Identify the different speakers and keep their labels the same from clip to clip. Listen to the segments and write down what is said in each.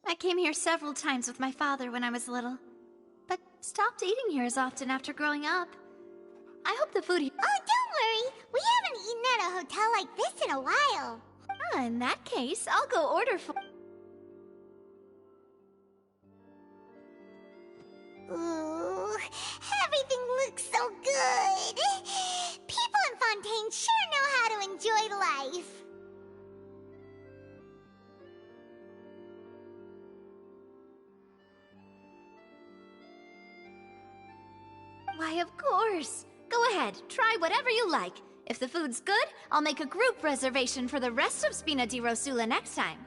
Speaker 1: I came here several times with my father when I was little, but stopped eating here as often after growing up. I hope the food here—
Speaker 2: Oh, don't worry! We haven't eaten at a hotel like this in a while.
Speaker 1: Ah, in that case, I'll go order for—
Speaker 2: Ooh, everything looks so good! People in Fontaine sure know how to enjoy life.
Speaker 1: Why, of course! Go ahead, try whatever you like. If the food's good, I'll make a group reservation for the rest of Spina di Rosula next time.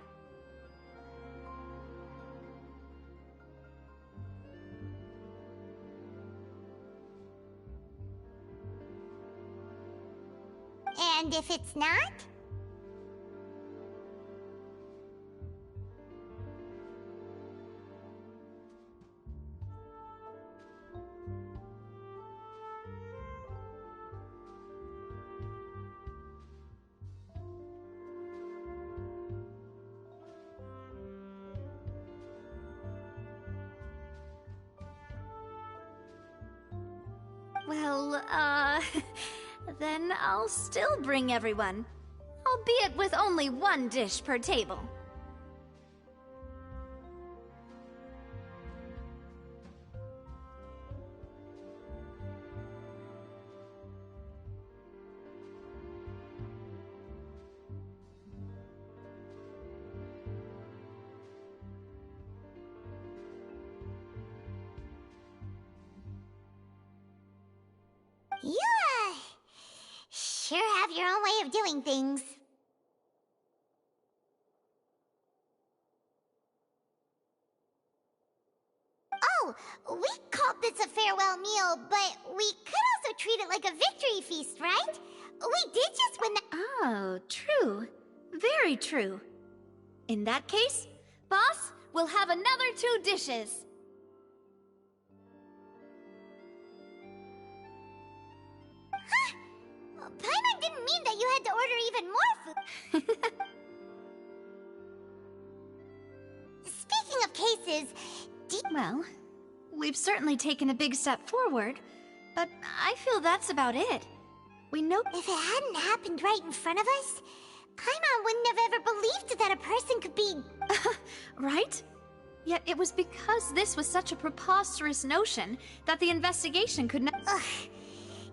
Speaker 2: And if it's not?
Speaker 1: Well, then I'll still bring everyone. Albeit with only one dish per table.
Speaker 2: You, sure have your own way of doing things. Oh, we called this a farewell meal, but we could also treat it like a victory feast, right? We did just win the—
Speaker 1: Oh, true. Very true. In that case, boss, we'll have another 2 dishes.
Speaker 2: Huh? Paimon didn't mean that you had to order even more food. Speaking of cases,
Speaker 1: Well, we've certainly taken a big step forward, but I feel that's about it. We know—
Speaker 2: if it hadn't happened right in front of us, Paimon wouldn't have ever believed that a person could be—
Speaker 1: right? Yet it was because this was such a preposterous notion that the investigation could not—
Speaker 2: Ugh.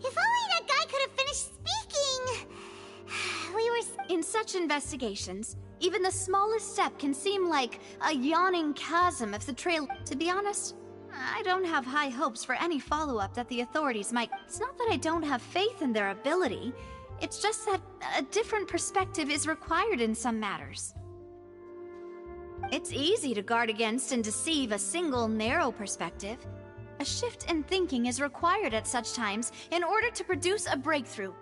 Speaker 2: If only that guy could have finished speaking! We were—
Speaker 1: In such investigations, even the smallest step can seem like a yawning chasm if the trail— To be honest, I don't have high hopes for any follow-up that the authorities might— It's not that I don't have faith in their ability, it's just that a different perspective is required in some matters. It's easy to guard against and deceive a single narrow perspective. A shift in thinking is required at such times in order to produce a breakthrough.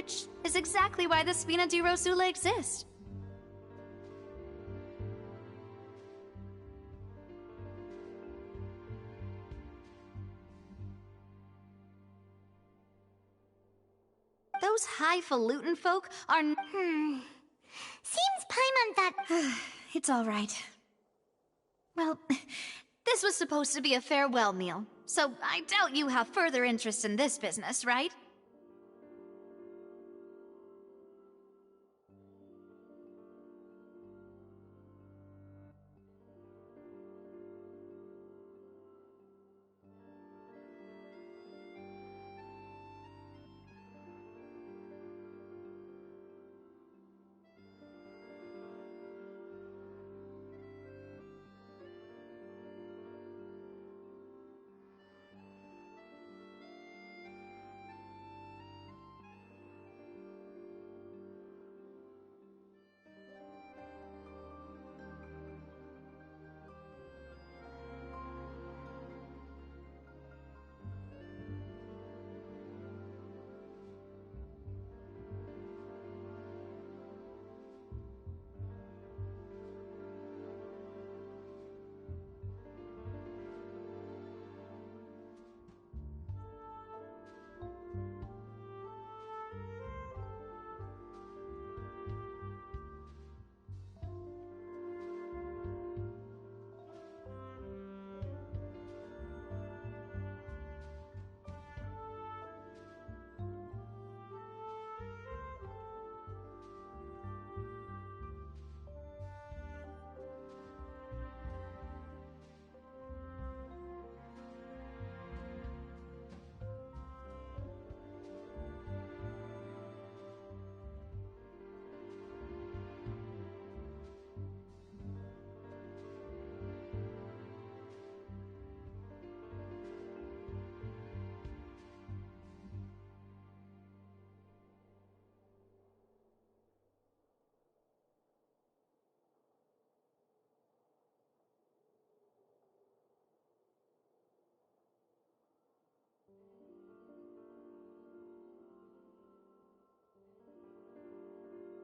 Speaker 1: which is exactly why the Spina di Rosula exist. Those highfalutin folk are
Speaker 2: Seems Paimon thought...
Speaker 1: It's all right. Well, this was supposed to be a farewell meal, so I doubt you have further interest in this business, right?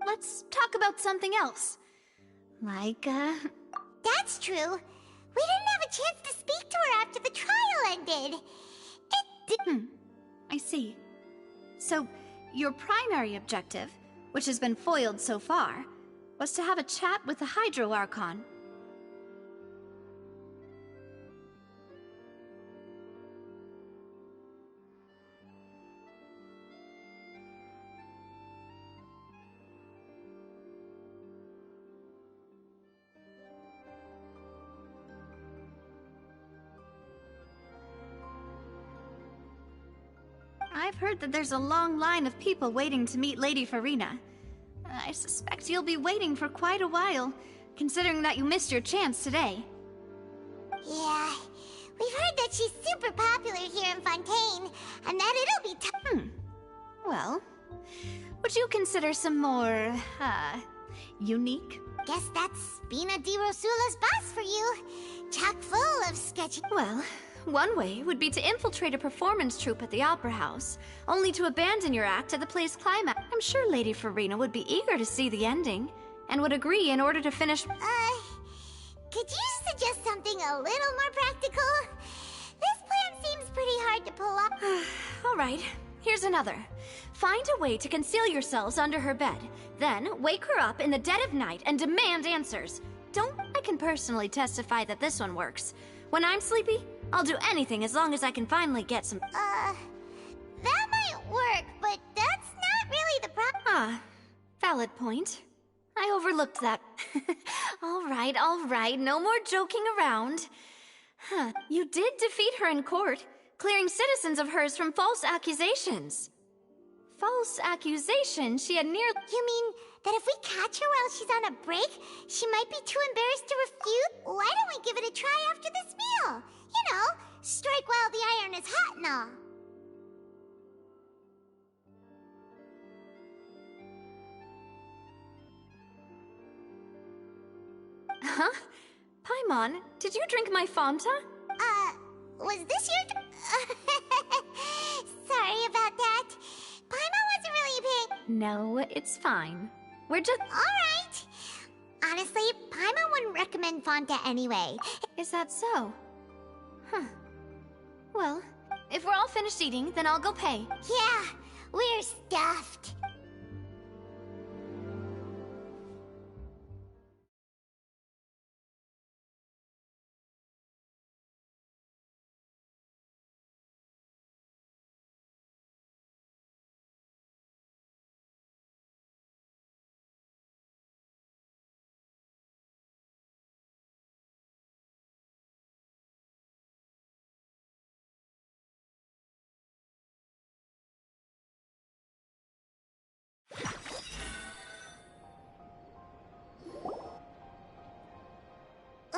Speaker 1: Let's talk about something else. Like,
Speaker 2: That's true. We didn't have a chance to speak to her after the trial ended.
Speaker 1: I see. So, your primary objective, which has been foiled so far, was to have a chat with the Hydro Archon. I've heard that there's a long line of people waiting to meet Lady Farina. I suspect you'll be waiting for quite a while, considering that you missed your chance today.
Speaker 2: Yeah, we've heard that she's super popular here in Fontaine, and that it'll be
Speaker 1: Well, would you consider some more, unique?
Speaker 2: Guess that's Spina di Rosula's boss for you. Chock full of sketchy...
Speaker 1: Well, one way would be to infiltrate a performance troupe at the Opera House, only to abandon your act at the play's climax. I'm sure Lady Farina would be eager to see the ending, and would agree in order to finish...
Speaker 2: Could you suggest something a little more practical? This plan seems pretty hard to pull off.
Speaker 1: Alright, here's another. Find a way to conceal yourselves under her bed, then wake her up in the dead of night and demand answers. I can personally testify that this one works. When I'm sleepy, I'll do anything as long as I can finally get some...
Speaker 2: That might work, but that's not really the problem.
Speaker 1: Valid point. I overlooked that. Alright, no more joking around. You did defeat her in court, clearing citizens of hers from false accusations. False accusation she had nearly...
Speaker 2: You mean that if we catch her while she's on a break, she might be too embarrassed to refute? Why don't we give it a try after this meal? You know, strike while the iron is hot and all.
Speaker 1: Huh? Paimon, did you drink my Fanta?
Speaker 2: Was this your... Sorry about that. Paimon wasn't really paying...
Speaker 1: No, it's fine. We're just...
Speaker 2: Alright. Honestly, Paimon wouldn't recommend Fonta anyway.
Speaker 1: Is that so? Huh. Well, if we're all finished eating, then I'll go pay.
Speaker 2: Yeah, we're stuffed.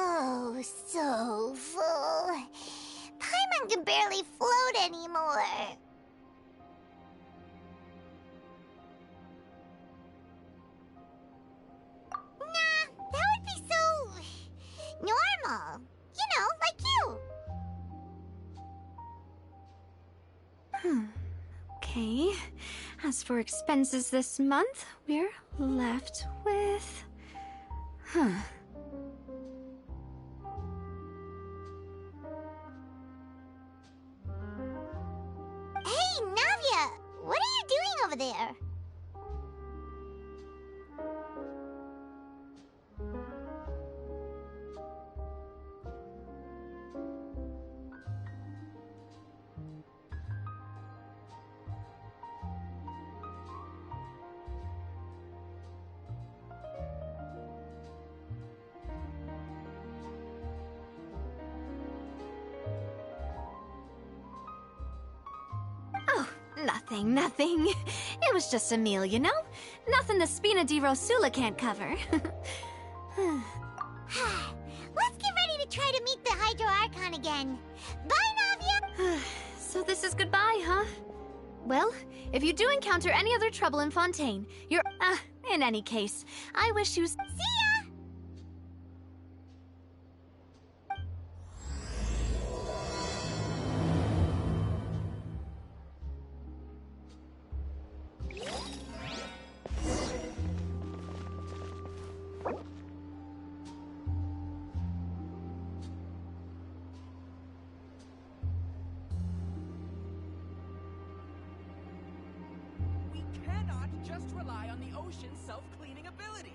Speaker 2: Oh, so full. Paimon can barely float anymore. Nah, that would be so... normal. You know, like you.
Speaker 1: Okay. As for expenses this month, we're left with...
Speaker 2: Hey, Navia! What are you doing over there?
Speaker 1: Oh, nothing. It was just a meal, you know? Nothing the Spina di Rosula can't cover.
Speaker 2: Let's get ready to try to meet the Hydro Archon again. Bye, Navia!
Speaker 1: So this is goodbye, huh? Well, if you do encounter any other trouble in Fontaine, you're... in any case, I wish you...
Speaker 2: See ya!
Speaker 3: We cannot just rely on the ocean's self-cleaning ability.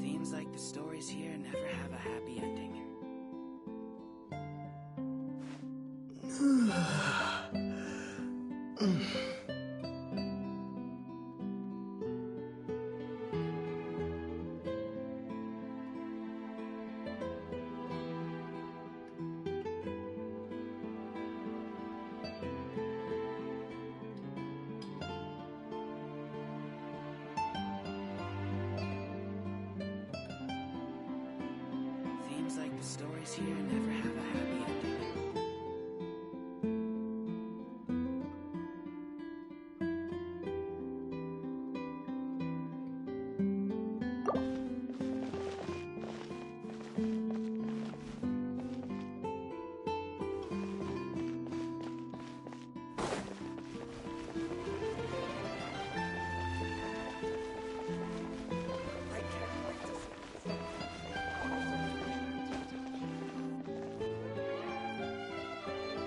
Speaker 3: Seems like the stories here never have a happy ending. Seems like the stories here never have a happy ending. I can't wait to see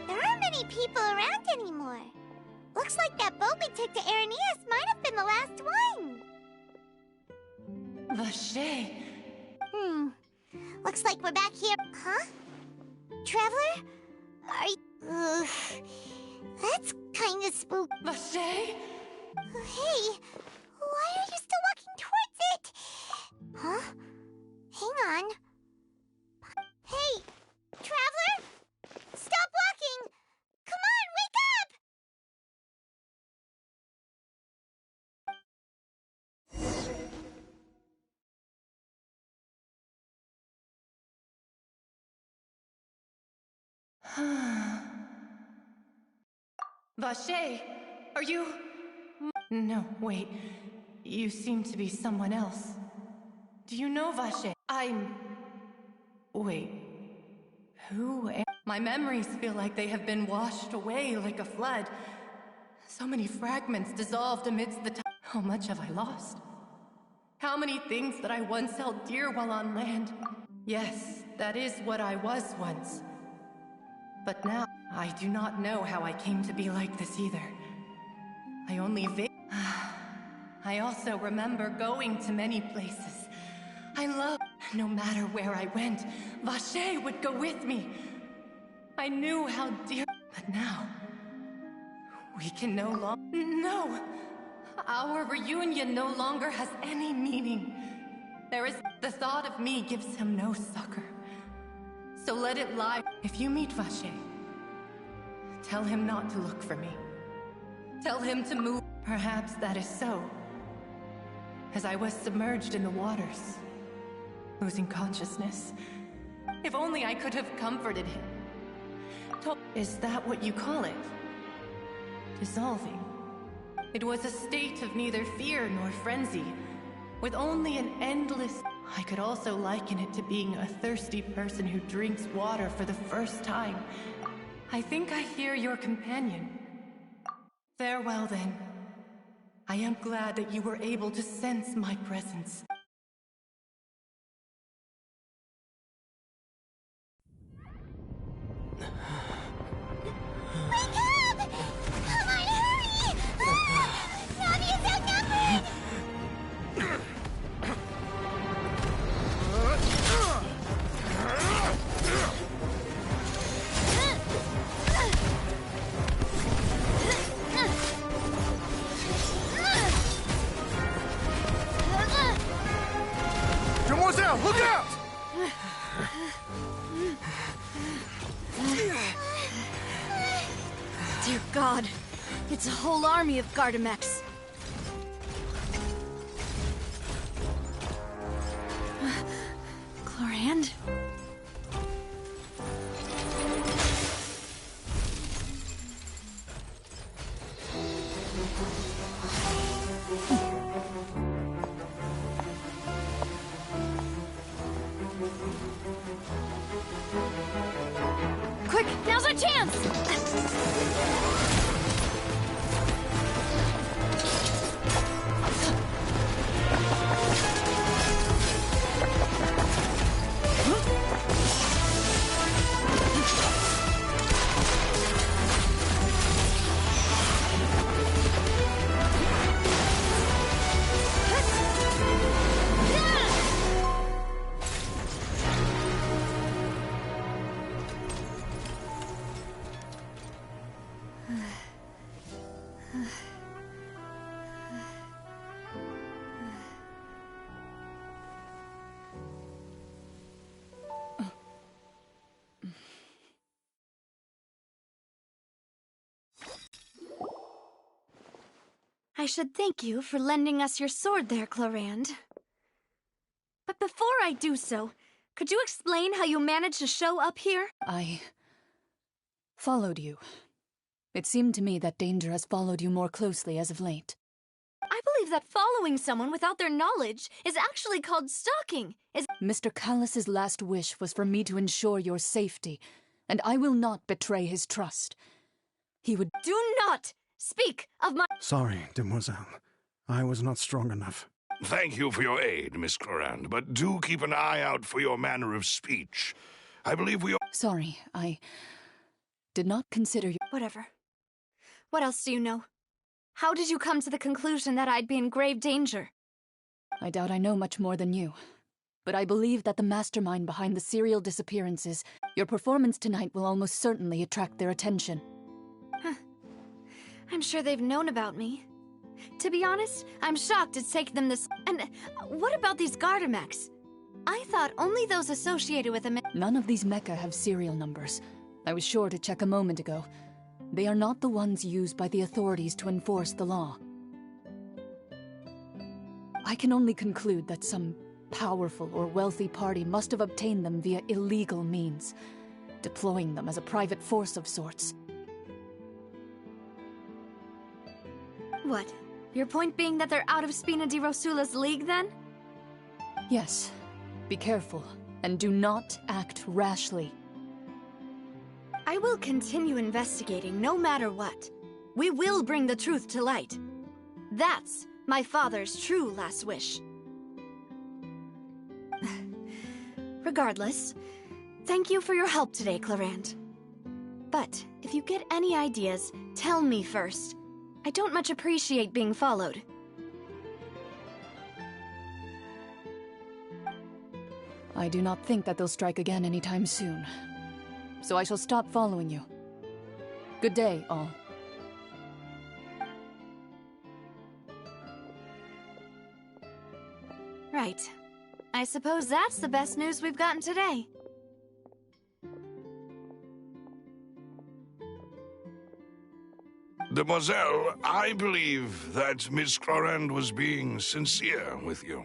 Speaker 2: There aren't many people around anymore. Looks Looks like that boat we took to Araneas might have been the last one.
Speaker 4: Vache.
Speaker 2: Looks like we're back here. Huh? Traveler? Are you... Ugh. That's kind of spooky.
Speaker 4: Vache?
Speaker 2: Hey, why are you still walking towards it? Huh? Hang on. Hey, Traveler? Stop walking! Come on, wake up!
Speaker 4: Vache, are you... No, wait. You seem to be someone else. Do you know Vache? Wait. Who am... My memories feel like they have been washed away like a flood. So many fragments dissolved amidst the time. How much have I lost? How many things that I once held dear while on land? Yes, that is what I was once. But now, I do not know how I came to be like this either. I only I also remember going to many places. I love... No matter where I went, Vache would go with me. I knew how dear... But now... We can no longer... No! Our reunion no longer has any meaning. There is... The thought of me gives him no succor. So let it lie. If you meet Vache, tell him not to look for me. Tell him to move. Perhaps that is so. As I was submerged in the waters, losing consciousness. If only I could have comforted him. Is that what you call it? Dissolving. It was a state of neither fear nor frenzy, with only an endless... I could also liken it to being a thirsty person who drinks water for the first time. I think I hear your companion. Farewell, then. I am glad that you were able to sense my presence.
Speaker 2: Wake up! Come on, hurry! Navi is outnumbered!
Speaker 5: Demoiselle, look out!
Speaker 1: Dear God, it's a whole army of Gardamex. Chlorand? Quick, now's our chance! I should thank you for lending us your sword there, Chlorand. But before I do so, could you explain how you managed to show up here?
Speaker 6: I followed you. It seemed to me that danger has followed you more closely as of late.
Speaker 1: I believe that following someone without their knowledge is actually called stalking.
Speaker 6: Mr. Callus's last wish was for me to ensure your safety, and I will not betray his trust. He would—
Speaker 1: Do not speak of my—
Speaker 5: Sorry, Demoiselle. I was not strong enough.
Speaker 7: Thank you for your aid, Miss Clorand, but do keep an eye out for your manner of speech. I believe we are—
Speaker 6: Sorry, I did not consider you—
Speaker 1: Whatever. What else do you know? How did you come to the conclusion that I'd be in grave danger?
Speaker 6: I doubt I know much more than you, but I believe that the mastermind behind the serial disappearances, your performance tonight will almost certainly attract their attention.
Speaker 1: I'm sure they've known about me. To be honest, I'm shocked it's taken them this... And what about these garter mechs? I thought only those associated with them...
Speaker 6: None of these mecha have serial numbers. I was sure to check a moment ago. They are not the ones used by the authorities to enforce the law. I can only conclude that some powerful or wealthy party must have obtained them via illegal means, deploying them as a private force of sorts.
Speaker 1: What? Your point being that they're out of Spina di Rosula's league, then?
Speaker 6: Yes. Be careful, and do not act rashly.
Speaker 1: I will continue investigating no matter what. We will bring the truth to light. That's my father's true last wish. Regardless, thank you for your help today, Clarant. But if you get any ideas, tell me first. I don't much appreciate being followed.
Speaker 6: I do not think that they'll strike again anytime soon. So I shall stop following you. Good day, all.
Speaker 1: Right. I suppose that's the best news we've gotten today.
Speaker 7: Demoiselle, I believe that Miss Clorand was being sincere with you.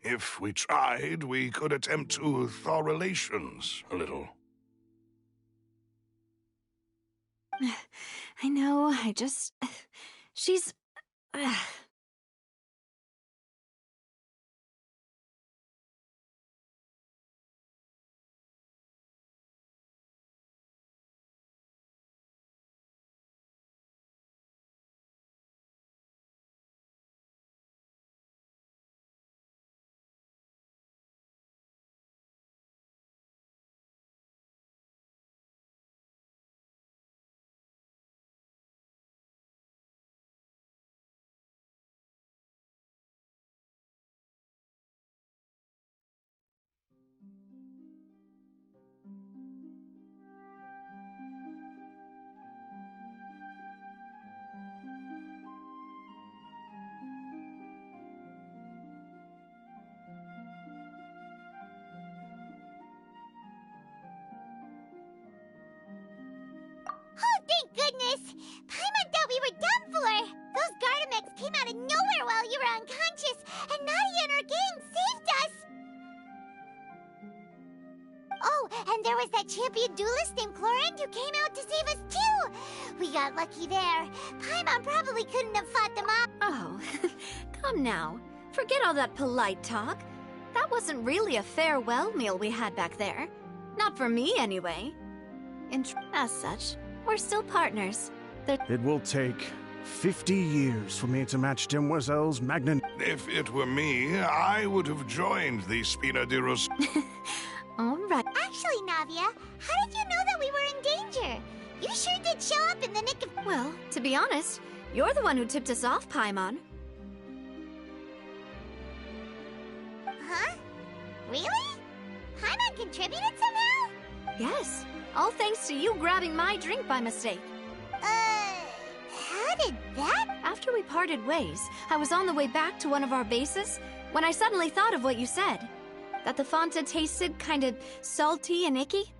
Speaker 7: If we tried, we could attempt to thaw relations a little.
Speaker 1: I know, she's...
Speaker 2: Oh, thank goodness! Paimon thought we were done for! Those Gardamex came out of nowhere while you were unconscious, and Nadia and her gang saved us! Oh, and there was that champion duelist named Clorand who came out to save us too! We got lucky there. Paimon probably couldn't have fought them off.
Speaker 1: Oh, come now. Forget all that polite talk. That wasn't really a farewell meal we had back there. Not for me, anyway. As such, we're still partners.
Speaker 5: It will take 50 years for me to match Demoiselle's magnet.
Speaker 7: If it were me, I would have joined the Spina di Ros...
Speaker 1: All right.
Speaker 2: Actually, Navia, how did you know that we were in danger? You sure did show up in the nick of...
Speaker 1: Well, to be honest, you're the one who tipped us off, Paimon.
Speaker 2: Huh? Really? Paimon contributed somehow?
Speaker 1: Yes, all thanks to you grabbing my drink by mistake.
Speaker 2: How did that...
Speaker 1: After we parted ways, I was on the way back to one of our bases when I suddenly thought of what you said. That the Fanta tasted kinda salty and icky.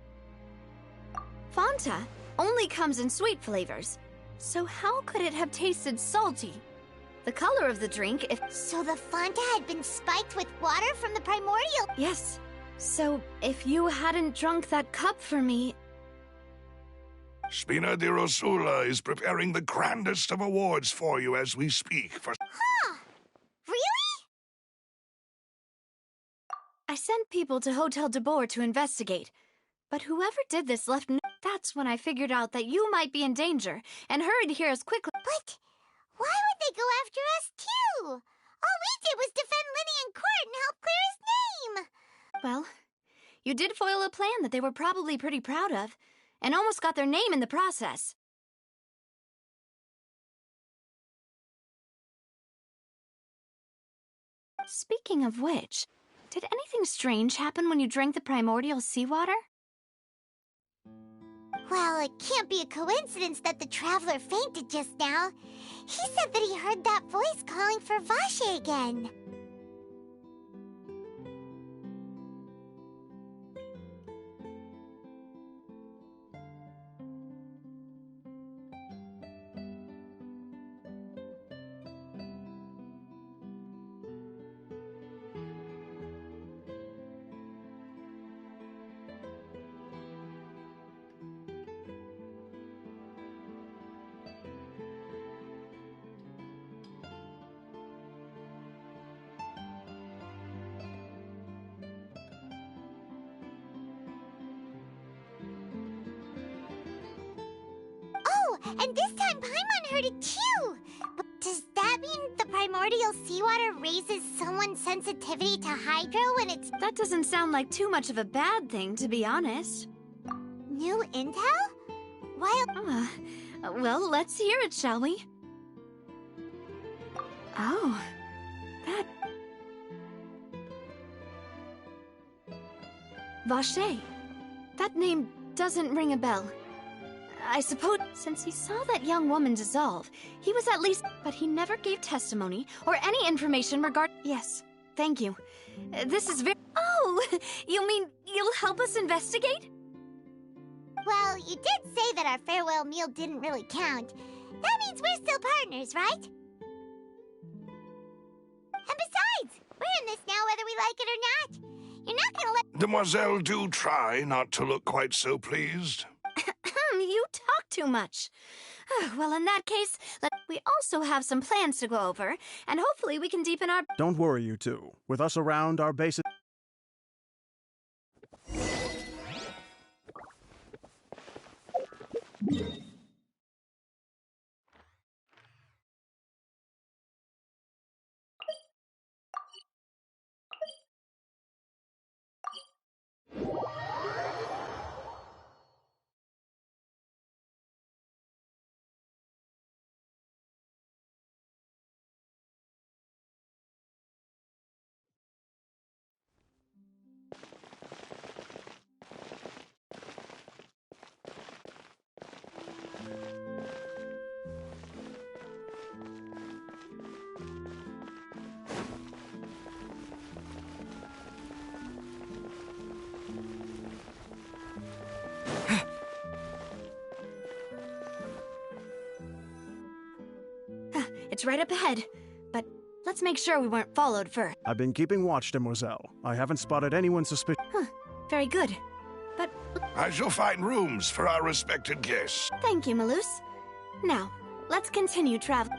Speaker 1: Fanta only comes in sweet flavors, so how could it have tasted salty? The color of the drink, if...
Speaker 2: So the Fanta had been spiked with water from the primordial...
Speaker 1: Yes. So, if you hadn't drunk that cup for me...
Speaker 7: Spina di Rosula is preparing the grandest of awards for you as we speak for...
Speaker 2: Huh? Really?
Speaker 1: I sent people to Hotel de Boer to investigate, but whoever did this left no... That's when I figured out that you might be in danger, and hurried here as quickly...
Speaker 2: But why would they go after us, too? All we did was defend Linny in court and help clear his name!
Speaker 1: Well, you did foil a plan that they were probably pretty proud of, and almost got their name in the process. Speaking of which, did anything strange happen when you drank the primordial seawater?
Speaker 2: Well, it can't be a coincidence that the traveler fainted just now. He said that he heard that voice calling for Vache again. Oh, and this time Paimon heard it too! But does that mean the primordial seawater raises someone's sensitivity to hydro when it's...
Speaker 1: That doesn't sound like too much of a bad thing, to be honest.
Speaker 2: New intel? While...
Speaker 1: Well, let's hear it, shall we? Oh, that... Vache. That name doesn't ring a bell. I suppose since he saw that young woman dissolve, he was at least... But he never gave testimony or any information regarding... Yes, thank you. This is very... Oh, you mean you'll help us investigate?
Speaker 2: Well, you did say that our farewell meal didn't really count. That means we're still partners, right? And besides, we're in this now whether we like it or not. You're not gonna let...
Speaker 7: Demoiselle, do try not to look quite so pleased.
Speaker 1: You talk too much. Well, in that case, we also have some plans to go over, and hopefully we can deepen our...
Speaker 5: Don't worry, you two. With us around, our base...
Speaker 1: It's right up ahead, but let's make sure we weren't followed first.
Speaker 5: I've been keeping watch, demoiselle. I haven't spotted anyone suspicious.
Speaker 1: Very good. But
Speaker 7: I shall find rooms for our respected guests.
Speaker 1: thank you, Malus. Now, let's continue traveling.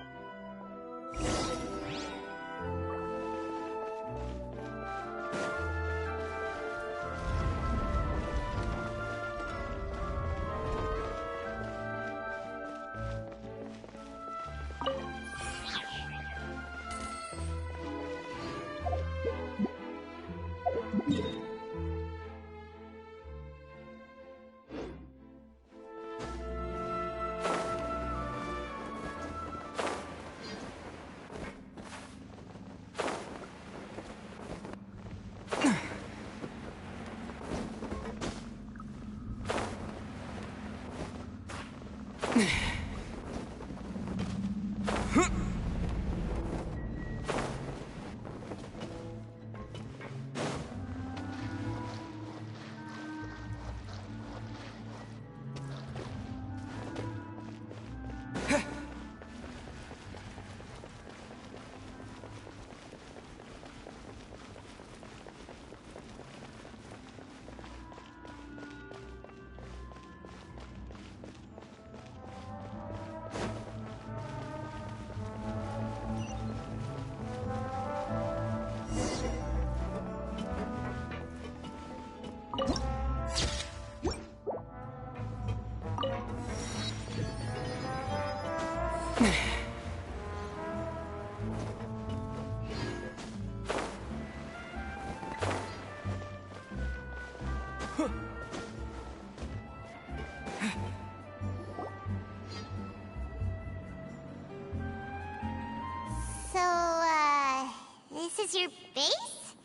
Speaker 2: your base?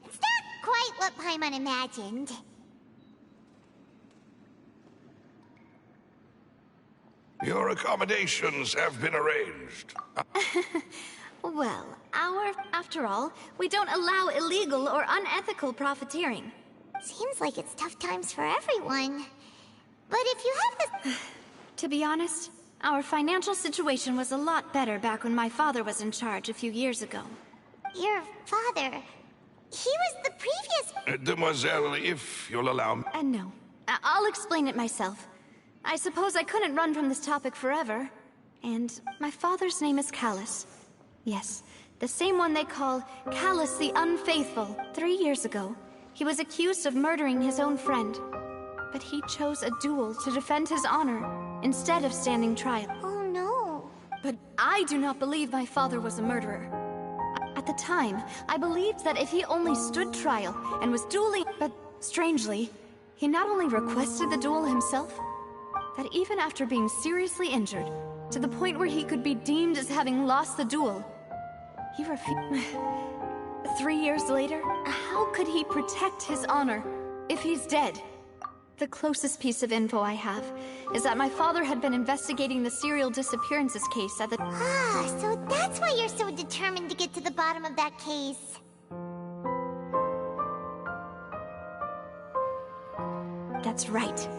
Speaker 2: It's not quite what Paimon imagined.
Speaker 7: Your accommodations have been arranged.
Speaker 1: Well, after all, we don't allow illegal or unethical profiteering.
Speaker 2: Seems like it's tough times for everyone. But if you have the...
Speaker 1: To be honest, our financial situation was a lot better back when my father was in charge a few years ago.
Speaker 2: Your father... He was the previous...
Speaker 7: Demoiselle, if you'll allow me...
Speaker 1: No. I'll explain it myself. I suppose I couldn't run from this topic forever. And my father's name is Callus. Yes, the same one they call Callus the Unfaithful. 3 years ago, he was accused of murdering his own friend. But he chose a duel to defend his honor, instead of standing trial.
Speaker 2: Oh no.
Speaker 1: But I do not believe my father was a murderer. At the time, I believed that if he only stood trial and was dueling... But strangely, he not only requested the duel himself, that even after being seriously injured, to the point where he could be deemed as having lost the duel, he refused. 3 years later, how could he protect his honor if he's dead? The closest piece of info I have is that my father had been investigating the serial disappearances case at the...
Speaker 2: Ah, so that's why you're so determined to get to the bottom of that case.
Speaker 1: That's right.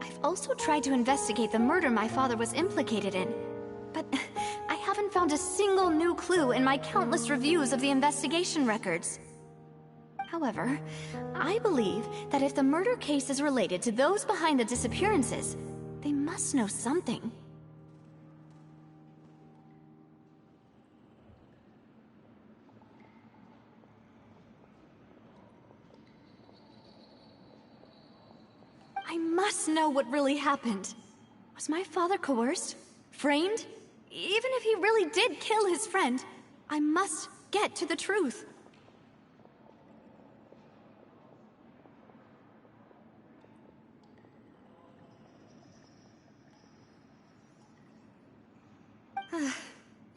Speaker 1: I've also tried to investigate the murder my father was implicated in, but I haven't found a single new clue in my countless reviews of the investigation records. However, I believe that if the murder case is related to those behind the disappearances, they must know something. I must know what really happened. Was my father coerced? Framed? Even if he really did kill his friend, I must get to the truth.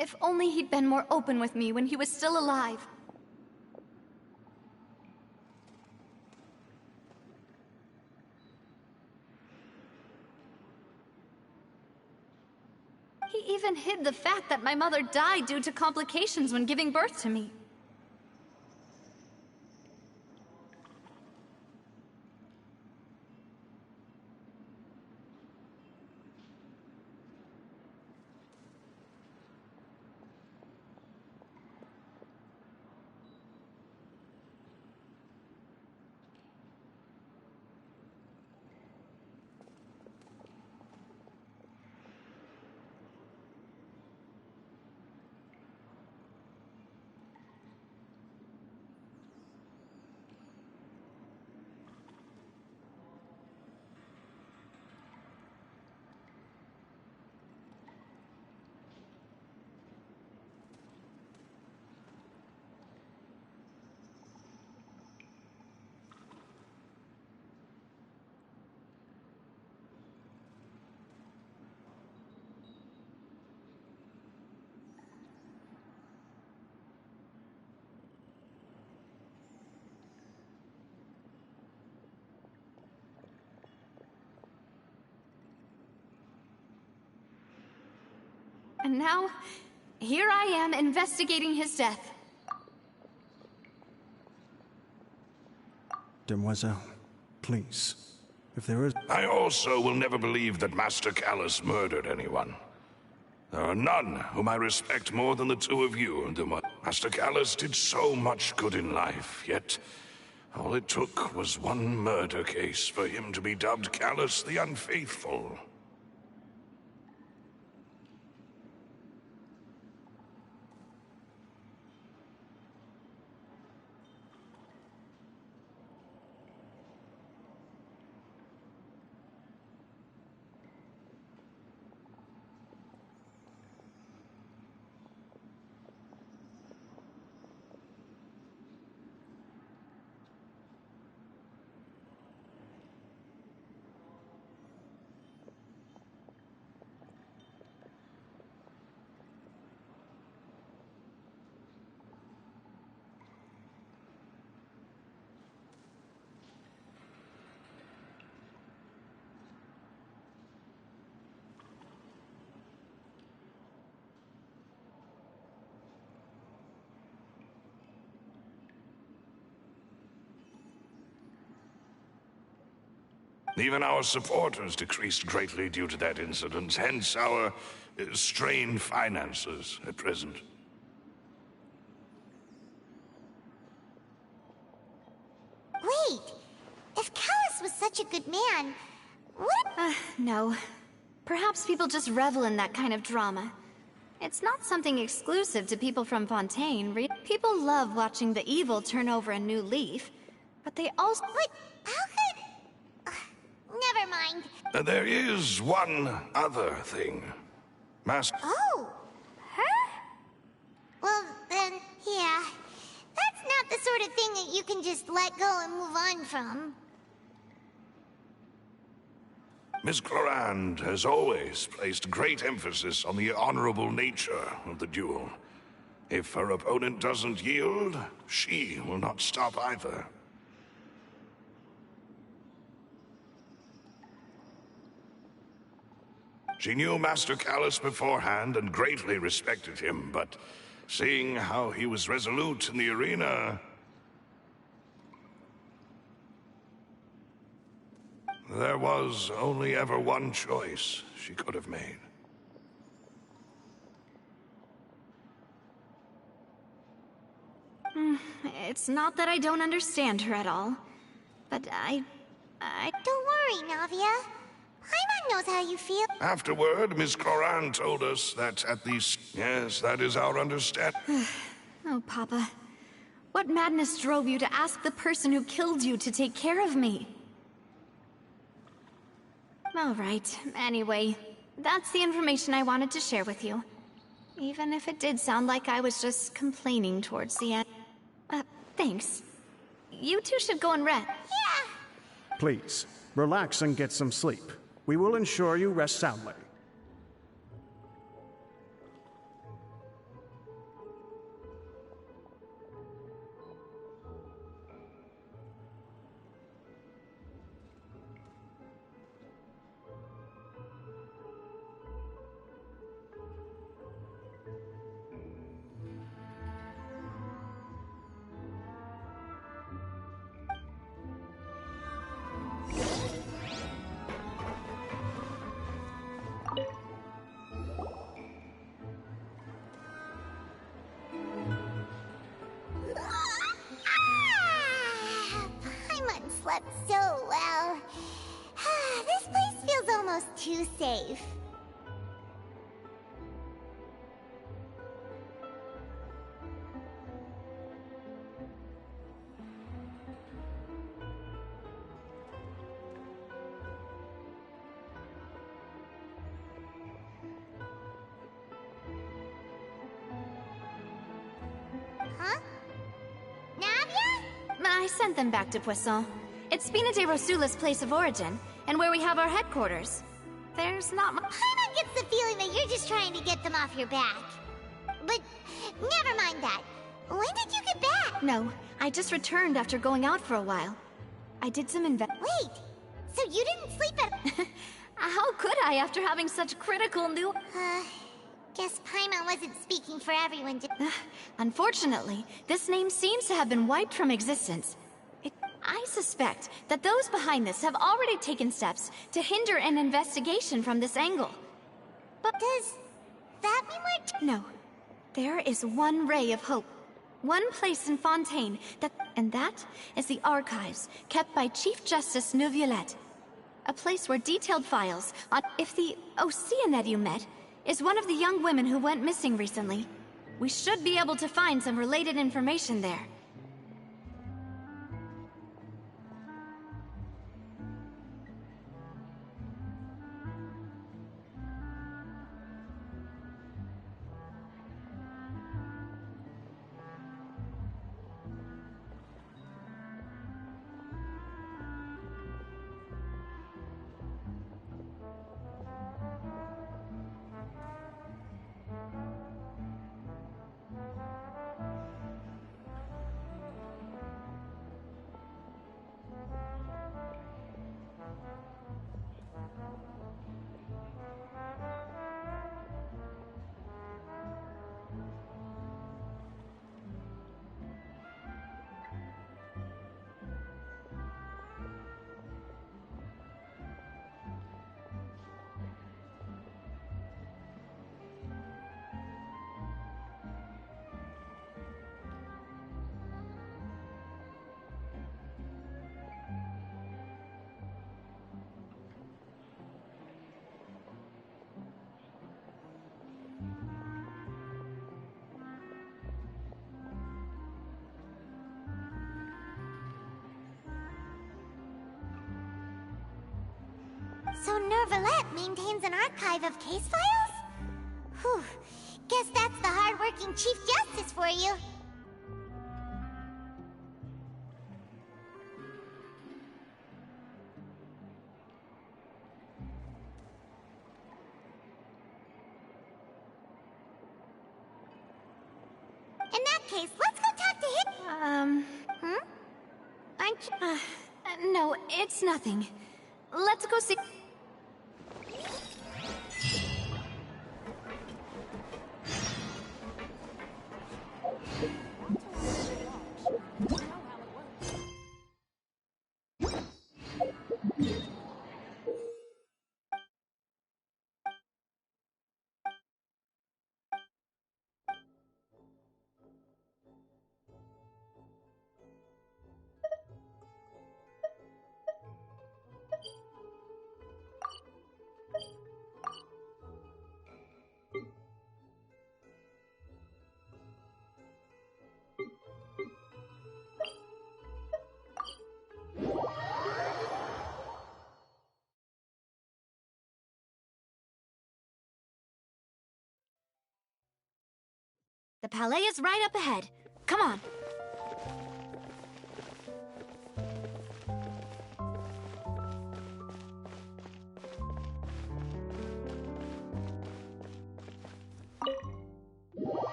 Speaker 1: If only he'd been more open with me when he was still alive. He even hid the fact that my mother died due to complications when giving birth to me. And now, here I am investigating his death.
Speaker 5: Demoiselle, please. If there is...
Speaker 7: I also will never believe that Master Callus murdered anyone. There are none whom I respect more than the two of you, Master Callus did so much good in life, yet all it took was one murder case for him to be dubbed Callus the Unfaithful. Even our supporters decreased greatly due to that incident, hence our strained finances at present.
Speaker 2: Wait, if Callus was such a good man, what?
Speaker 1: No. Perhaps people just revel in that kind of drama. It's not something exclusive to people from Fontaine. People love watching the evil turn over a new leaf, but they also...
Speaker 2: But how could... never mind.
Speaker 7: There is one other thing.
Speaker 2: Oh, her? Well, then, yeah. That's not the sort of thing that you can just let go and move on from.
Speaker 7: Miss Clorand has always placed great emphasis on the honorable nature of the duel. If her opponent doesn't yield, she will not stop either. She knew Master Callus beforehand and greatly respected him, but seeing how he was resolute in the arena, there was only ever one choice she could have made.
Speaker 1: It's not that I don't understand her at all, but I...
Speaker 2: Don't worry, Navia. Paimon knows how you feel.
Speaker 7: Afterward, Miss Clorand told us that at least... Yes, that is our understanding.
Speaker 1: Oh, Papa. What madness drove you to ask the person who killed you to take care of me? All right. Anyway, that's the information I wanted to share with you. Even if it did sound like I was just complaining towards the end. Thanks. You two should go and rest.
Speaker 2: Yeah.
Speaker 5: Please, relax and get some sleep. We will ensure you rest soundly.
Speaker 2: Paimon slept so well. This place feels almost too safe. Huh? Navia?
Speaker 1: I sent them back to Poisson. It's Spina de Rosula's place of origin, and where we have our headquarters. There's not much...
Speaker 2: Paimon gets the feeling that you're just trying to get them off your back. But never mind that. When did you get back?
Speaker 1: No, I just returned after going out for a while. I did some
Speaker 2: Wait, so you didn't sleep at...
Speaker 1: How could I after having such critical new...
Speaker 2: Guess Paimon wasn't speaking for everyone to...
Speaker 1: Unfortunately, this name seems to have been wiped from existence. I suspect that those behind this have already taken steps to hinder an investigation from this angle.
Speaker 2: But does that mean we're...
Speaker 1: No. There is one ray of hope. One place in Fontaine and that is the archives kept by Chief Justice Neuvillette. A place where detailed files on... If the Oceanid you met is one of the young women who went missing recently, we should be able to find some related information there.
Speaker 2: Nervalette maintains an archive of case files? Whew. Guess that's the hard-working Chief Justice for you. In that case, let's go talk to him. Aren't you?
Speaker 1: No, it's nothing. Let's go see. The palais is right up ahead. Come on.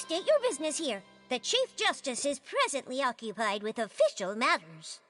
Speaker 2: state your business here. The Chief Justice is presently occupied with official matters.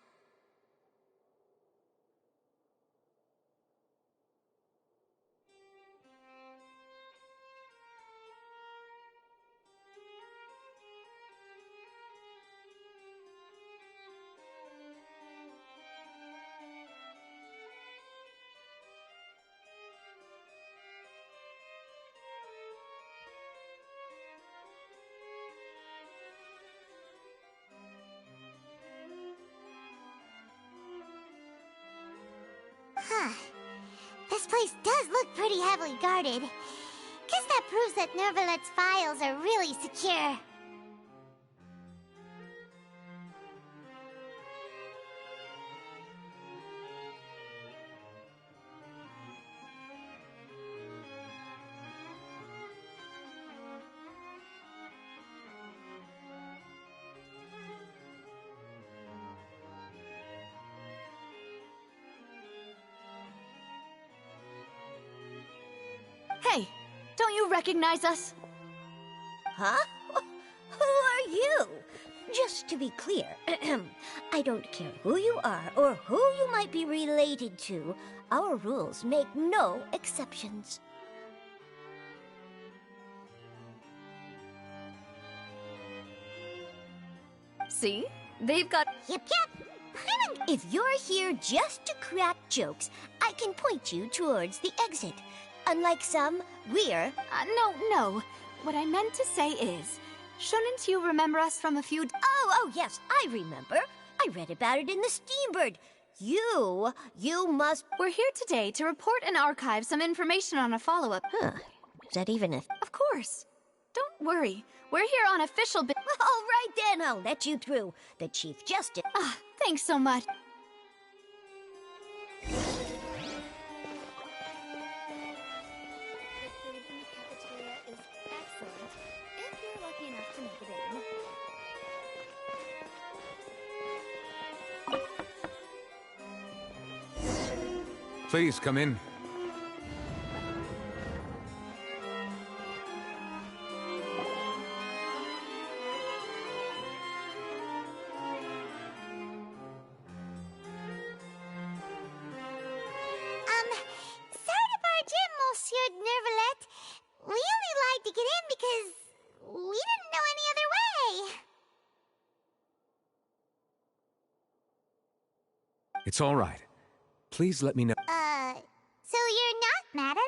Speaker 8: This place does look pretty heavily guarded. Guess that proves that Nervalet's files are really secure.
Speaker 1: Hey, don't you recognize us?
Speaker 2: Huh? Who are you? Just to be clear, I don't care who you are or who you might be related to. Our rules make no exceptions.
Speaker 1: See? They've got...
Speaker 8: Yep.
Speaker 2: If you're here just to crack jokes, I can point you towards the exit. Unlike some, we're...
Speaker 1: No. What I meant to say is, shouldn't you remember us from a few...
Speaker 2: Oh, yes, I remember. I read about it in the Steambird. You must...
Speaker 1: We're here today to report and archive some information on a follow-up.
Speaker 2: Huh. Is that even a...
Speaker 1: Of course. Don't worry. We're here on official
Speaker 2: All right, then, I'll let you through. The Chief Justice...
Speaker 1: Thanks so much.
Speaker 9: Please come in.
Speaker 8: Sorry to barge in, Monsieur Nervalet. We only lied to get in because we didn't know any other way.
Speaker 9: It's all right. Please let me know.
Speaker 8: So you're not mad at us?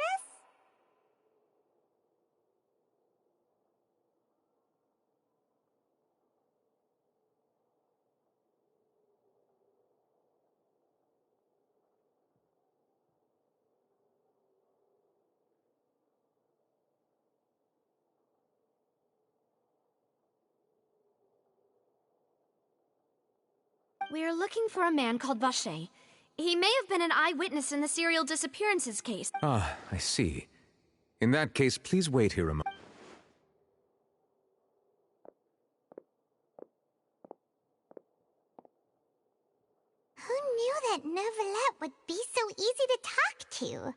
Speaker 1: We're looking for a man called Vacher. He may have been an eyewitness in the serial disappearances case.
Speaker 9: Ah, I see. In that case, please wait here a moment.
Speaker 8: Who knew that Nervalet would be so easy to talk to?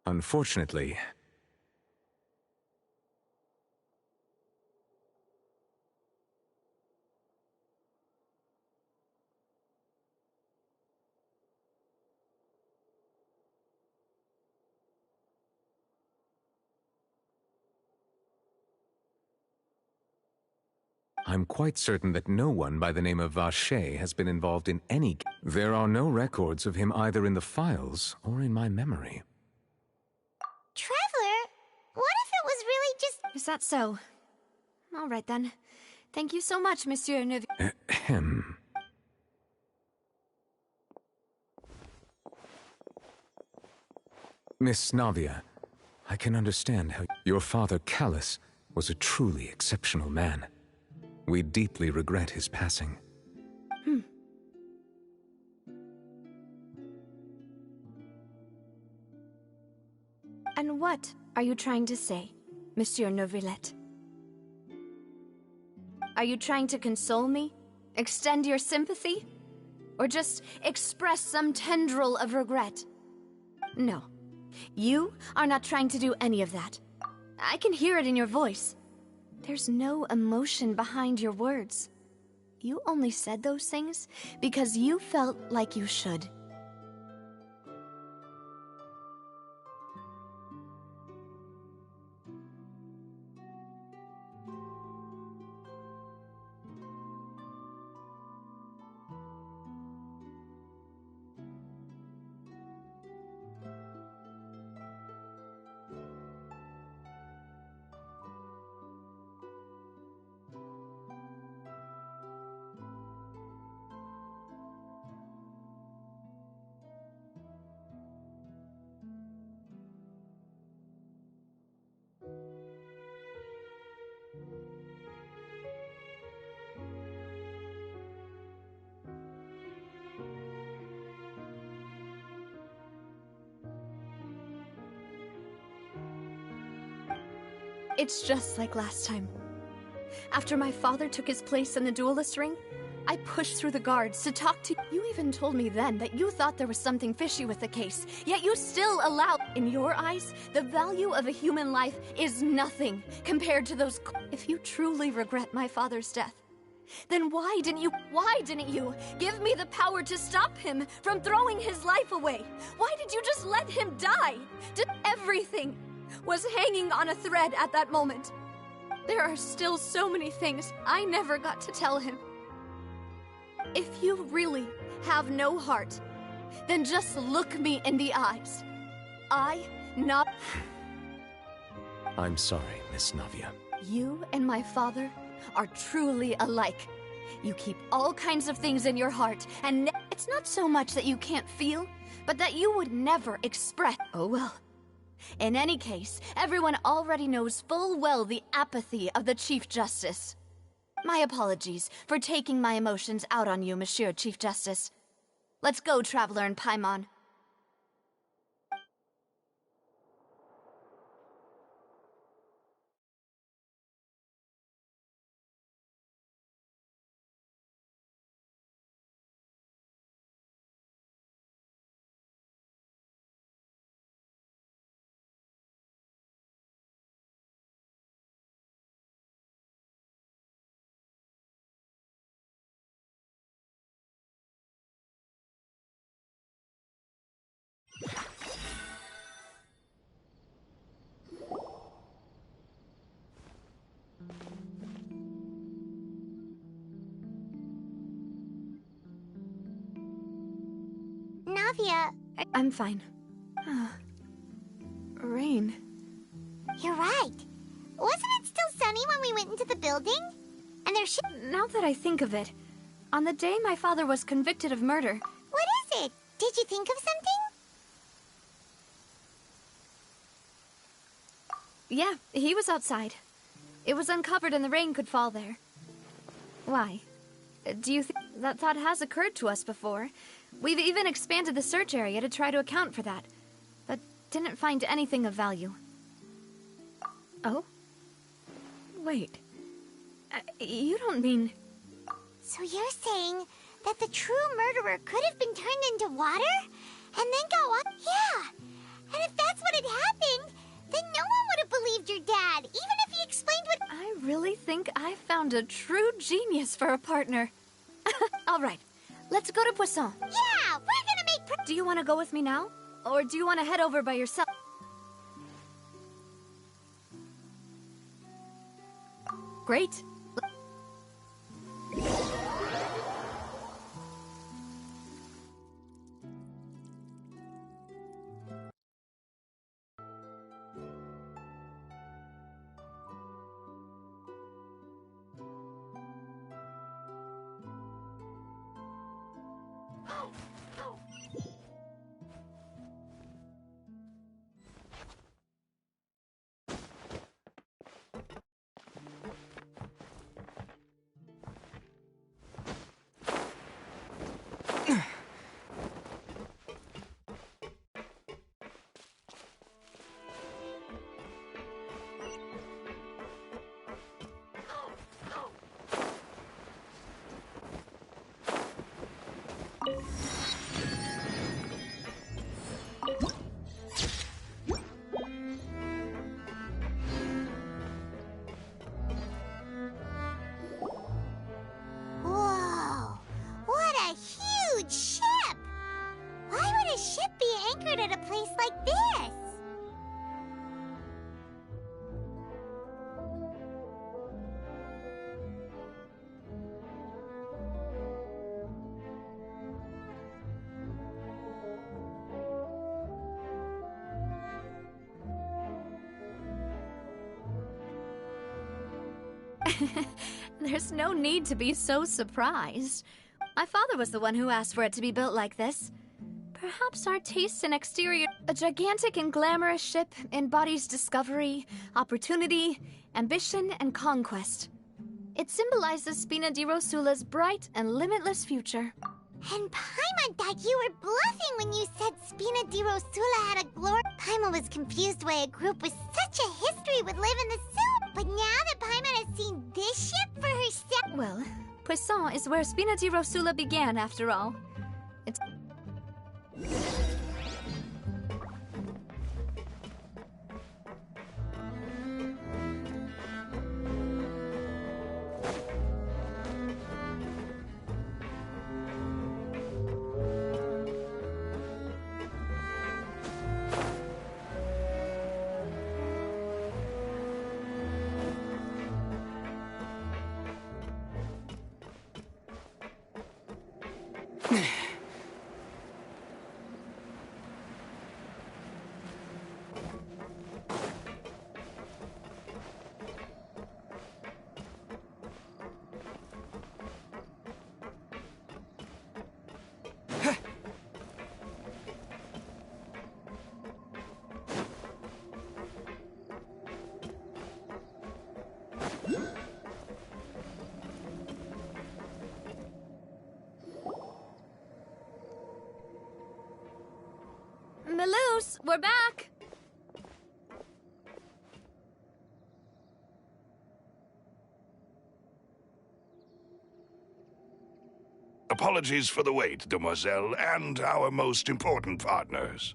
Speaker 9: Unfortunately, I'm quite certain that no one by the name of Vacher has been involved in any... There are no records of him either in the files or in my memory.
Speaker 8: Traveler, what if it was really just...
Speaker 1: Is that so? All right, then. Thank you so much, Monsieur Neuville.
Speaker 9: Ahem. Miss Navia, I can understand how your father, Callus, was a truly exceptional man. We deeply regret his passing.
Speaker 1: And what are you trying to say, Monsieur Neuvillette? Are you trying to console me? Extend your sympathy? Or just express some tendril of regret? No. You are not trying to do any of that. I can hear it in your voice. There's no emotion behind your words. You only said those things because you felt like you should. It's just like last time. After my father took his place in the duelist ring, I pushed through the guards to talk to you. You even told me then that you thought there was something fishy with the case, yet you still allowed. In your eyes, the value of a human life is nothing compared to those. If you truly regret my father's death, then why didn't you give me the power to stop him from throwing his life away? Why did you just let him die? Everything was hanging on a thread at that moment. There are still so many things I never got to tell him. If you really have no heart, then just look me in the eyes.
Speaker 9: I'm sorry, Miss Navia.
Speaker 1: You and my father are truly alike. You keep all kinds of things in your heart, and it's not so much that you can't feel, but that you would never express. Oh well. In any case, everyone already knows full well the apathy of the Chief Justice. My apologies for taking my emotions out on you, Monsieur Chief Justice. Let's go, Traveler and Paimon.
Speaker 8: Navia,
Speaker 1: I'm fine. Rain.
Speaker 8: you're right. Wasn't it still sunny when we went into the building? And there's
Speaker 1: Now that I think of it, on the day my father was convicted of murder...
Speaker 8: What is it? Did you think of something?
Speaker 1: Yeah, he was outside. It was uncovered and the rain could fall there. Why? Do you think that thought has occurred to us before? We've even expanded the search area to try to account for that, but didn't find anything of value. Oh? Wait. You don't mean...
Speaker 8: So you're saying that the true murderer could have been turned into water? And then got up? Yeah! And if that's what had happened, then no one would have believed your dad, even if he explained what...
Speaker 1: I really think I found a true genius for a partner. All right, let's go to Poisson.
Speaker 8: Yeah! We're gonna make...
Speaker 1: Do you want to go with me now? Or do you want to head over by yourself? Great. There's no need to be so surprised. My father was the one who asked for it to be built like this. Perhaps our tastes in exterior... A gigantic and glamorous ship embodies discovery, opportunity, ambition, and conquest. It symbolizes Spina di Rosula's bright and limitless future.
Speaker 8: And Paimon thought you were bluffing when you said Spina di Rosula had a glory. Paimon was confused why a group with such a history would live in the soup. But now that Paimon has seen this ship for herself...
Speaker 1: Well, Poisson is where Spina di Rosula began, after all. It's... Melus, we're back!
Speaker 7: Apologies for the wait, demoiselle, and our most important partners.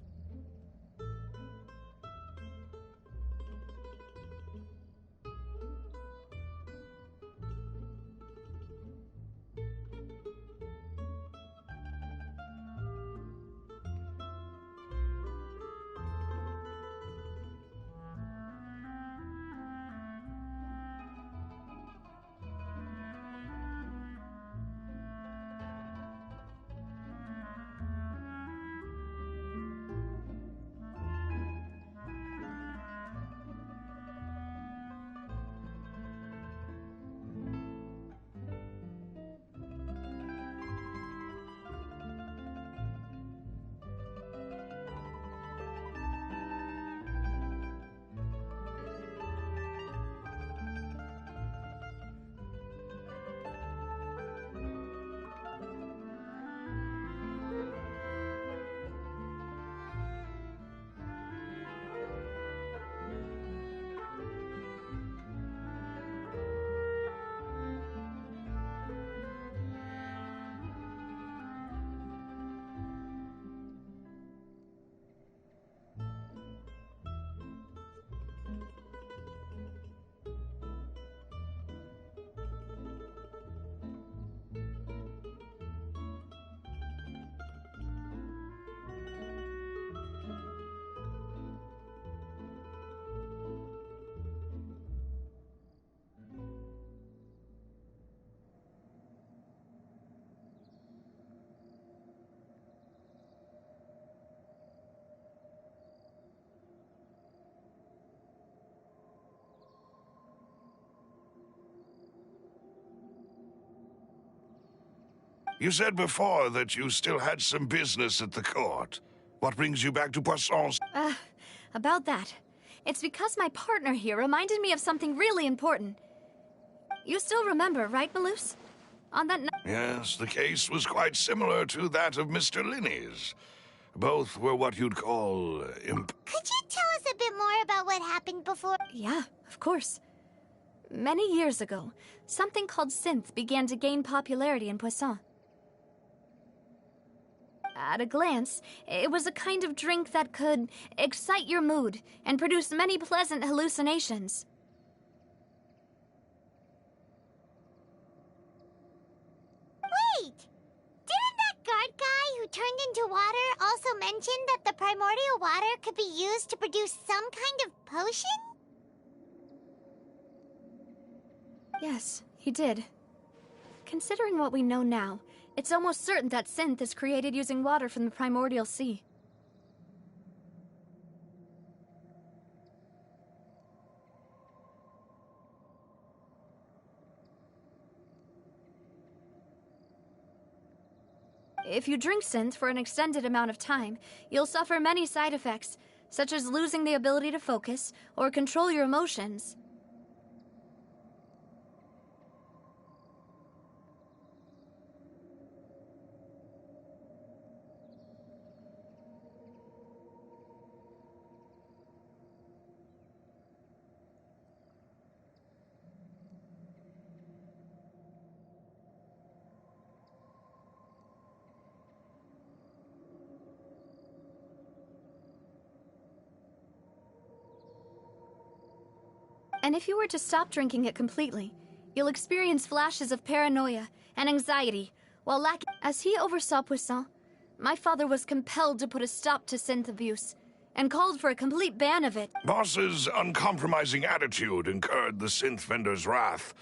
Speaker 7: You said before that you still had some business at the court. What brings you back to Poissons?
Speaker 1: About that. It's because my partner here reminded me of something really important. You still remember, right, Melus? On that night...
Speaker 7: Yes, the case was quite similar to that of Mr. Linney's. Both were what you'd call...
Speaker 8: Could you tell us a bit more about what happened before?
Speaker 1: Yeah, of course. Many years ago, something called synth began to gain popularity in Poisson. At a glance, it was a kind of drink that could excite your mood and produce many pleasant hallucinations.
Speaker 8: Wait! Didn't that guard guy who turned into water also mention that the primordial water could be used to produce some kind of potion?
Speaker 1: Yes, he did. Considering what we know now, it's almost certain that synth is created using water from the primordial sea. If you drink synth for an extended amount of time, you'll suffer many side effects, such as losing the ability to focus or control your emotions. And if you were to stop drinking it completely, you'll experience flashes of paranoia and anxiety while lacking. As he oversaw Poisson, my father was compelled to put a stop to synth abuse and called for a complete ban of it.
Speaker 7: Boss's uncompromising attitude incurred the synth vendor's wrath,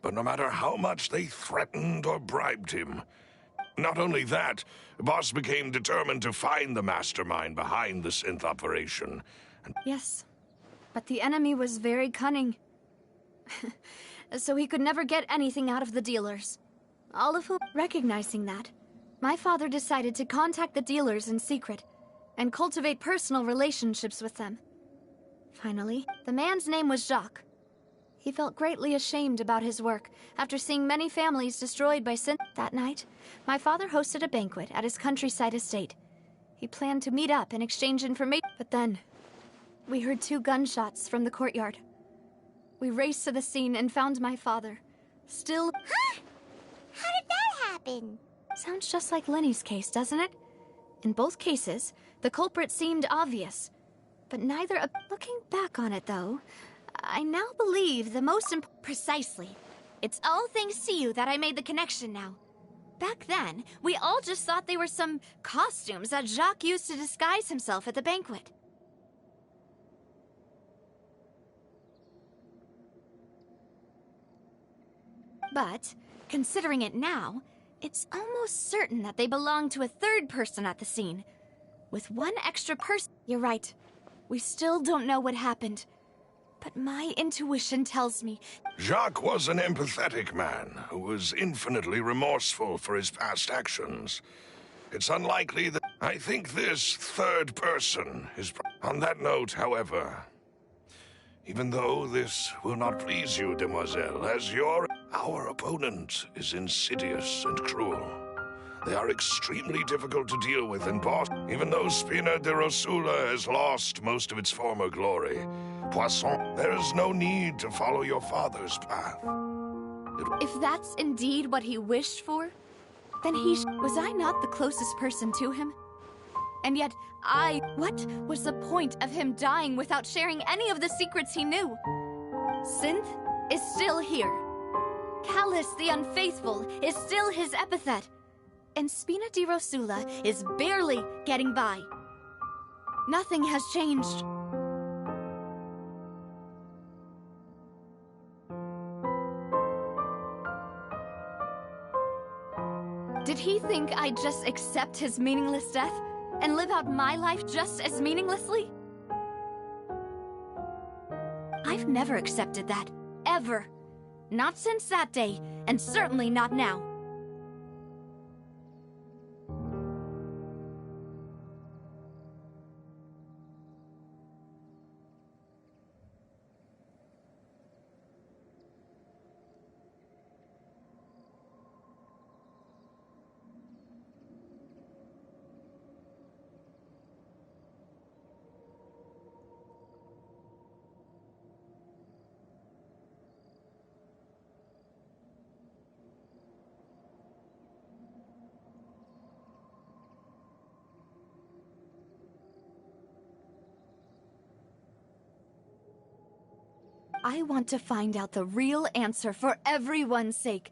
Speaker 7: but no matter how much they threatened or bribed him. Not only that, Boss became determined to find the mastermind behind the synth operation.
Speaker 1: Yes, but the enemy was very cunning. So he could never get anything out of the dealers. All of whom, recognizing that, my father decided to contact the dealers in secret and cultivate personal relationships with them. Finally, the man's name was Jacques. He felt greatly ashamed about his work after seeing many families destroyed by synth. That night, my father hosted a banquet at his countryside estate. He planned to meet up and exchange information, but then we heard 2 gunshots from the courtyard. We raced to the scene and found my father, still—
Speaker 8: Huh? How did that happen?
Speaker 1: Sounds just like Lenny's case, doesn't it? In both cases, the culprit seemed obvious, but neither— Looking back on it, though, I now believe the most Precisely. It's all thanks to you that I made the connection now. Back then, we all just thought they were some costumes that Jacques used to disguise himself at the banquet. But, considering it now, it's almost certain that they belong to a third person at the scene. With one extra person— You're right. We still don't know what happened. But my intuition tells me—
Speaker 7: Jacques was an empathetic man who was infinitely remorseful for his past actions. It's unlikely that— I think this third person is— On that note, however, even though this will not please you, demoiselle, as our opponent is insidious and cruel. They are extremely difficult to deal with in boss. Even though Spina de Rosula has lost most of its former glory, Poisson, there is no need to follow your father's path.
Speaker 1: If that's indeed what he wished for, then was I not the closest person to him? And yet, what was the point of him dying without sharing any of the secrets he knew? Synth is still here. Callus the Unfaithful is still his epithet. And Spina di Rosula is barely getting by. Nothing has changed. Did he think I'd just accept his meaningless death and live out my life just as meaninglessly? I've never accepted that, ever. Not since that day, and certainly not now. I want to find out the real answer for everyone's sake.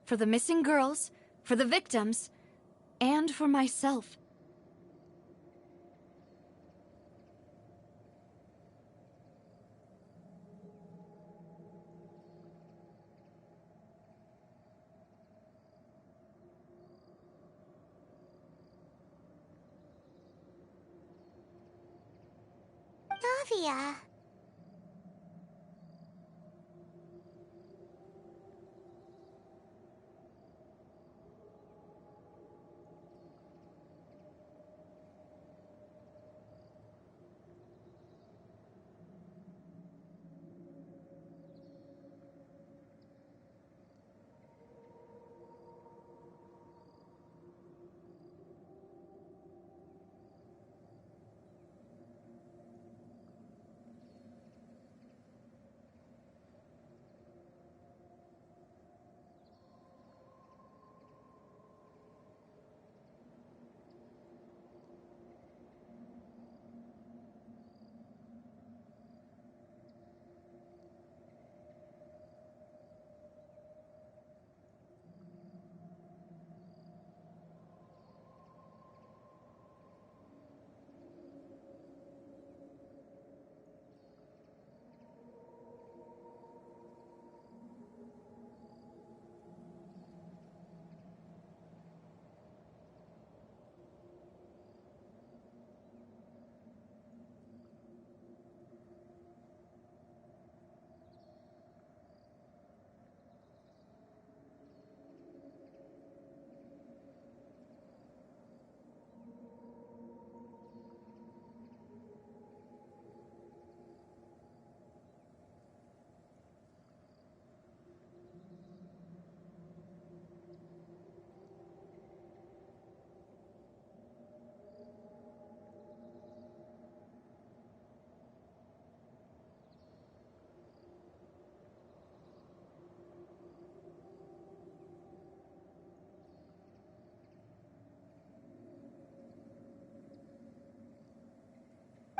Speaker 1: For the missing girls, for the victims, and for myself.
Speaker 8: Navia.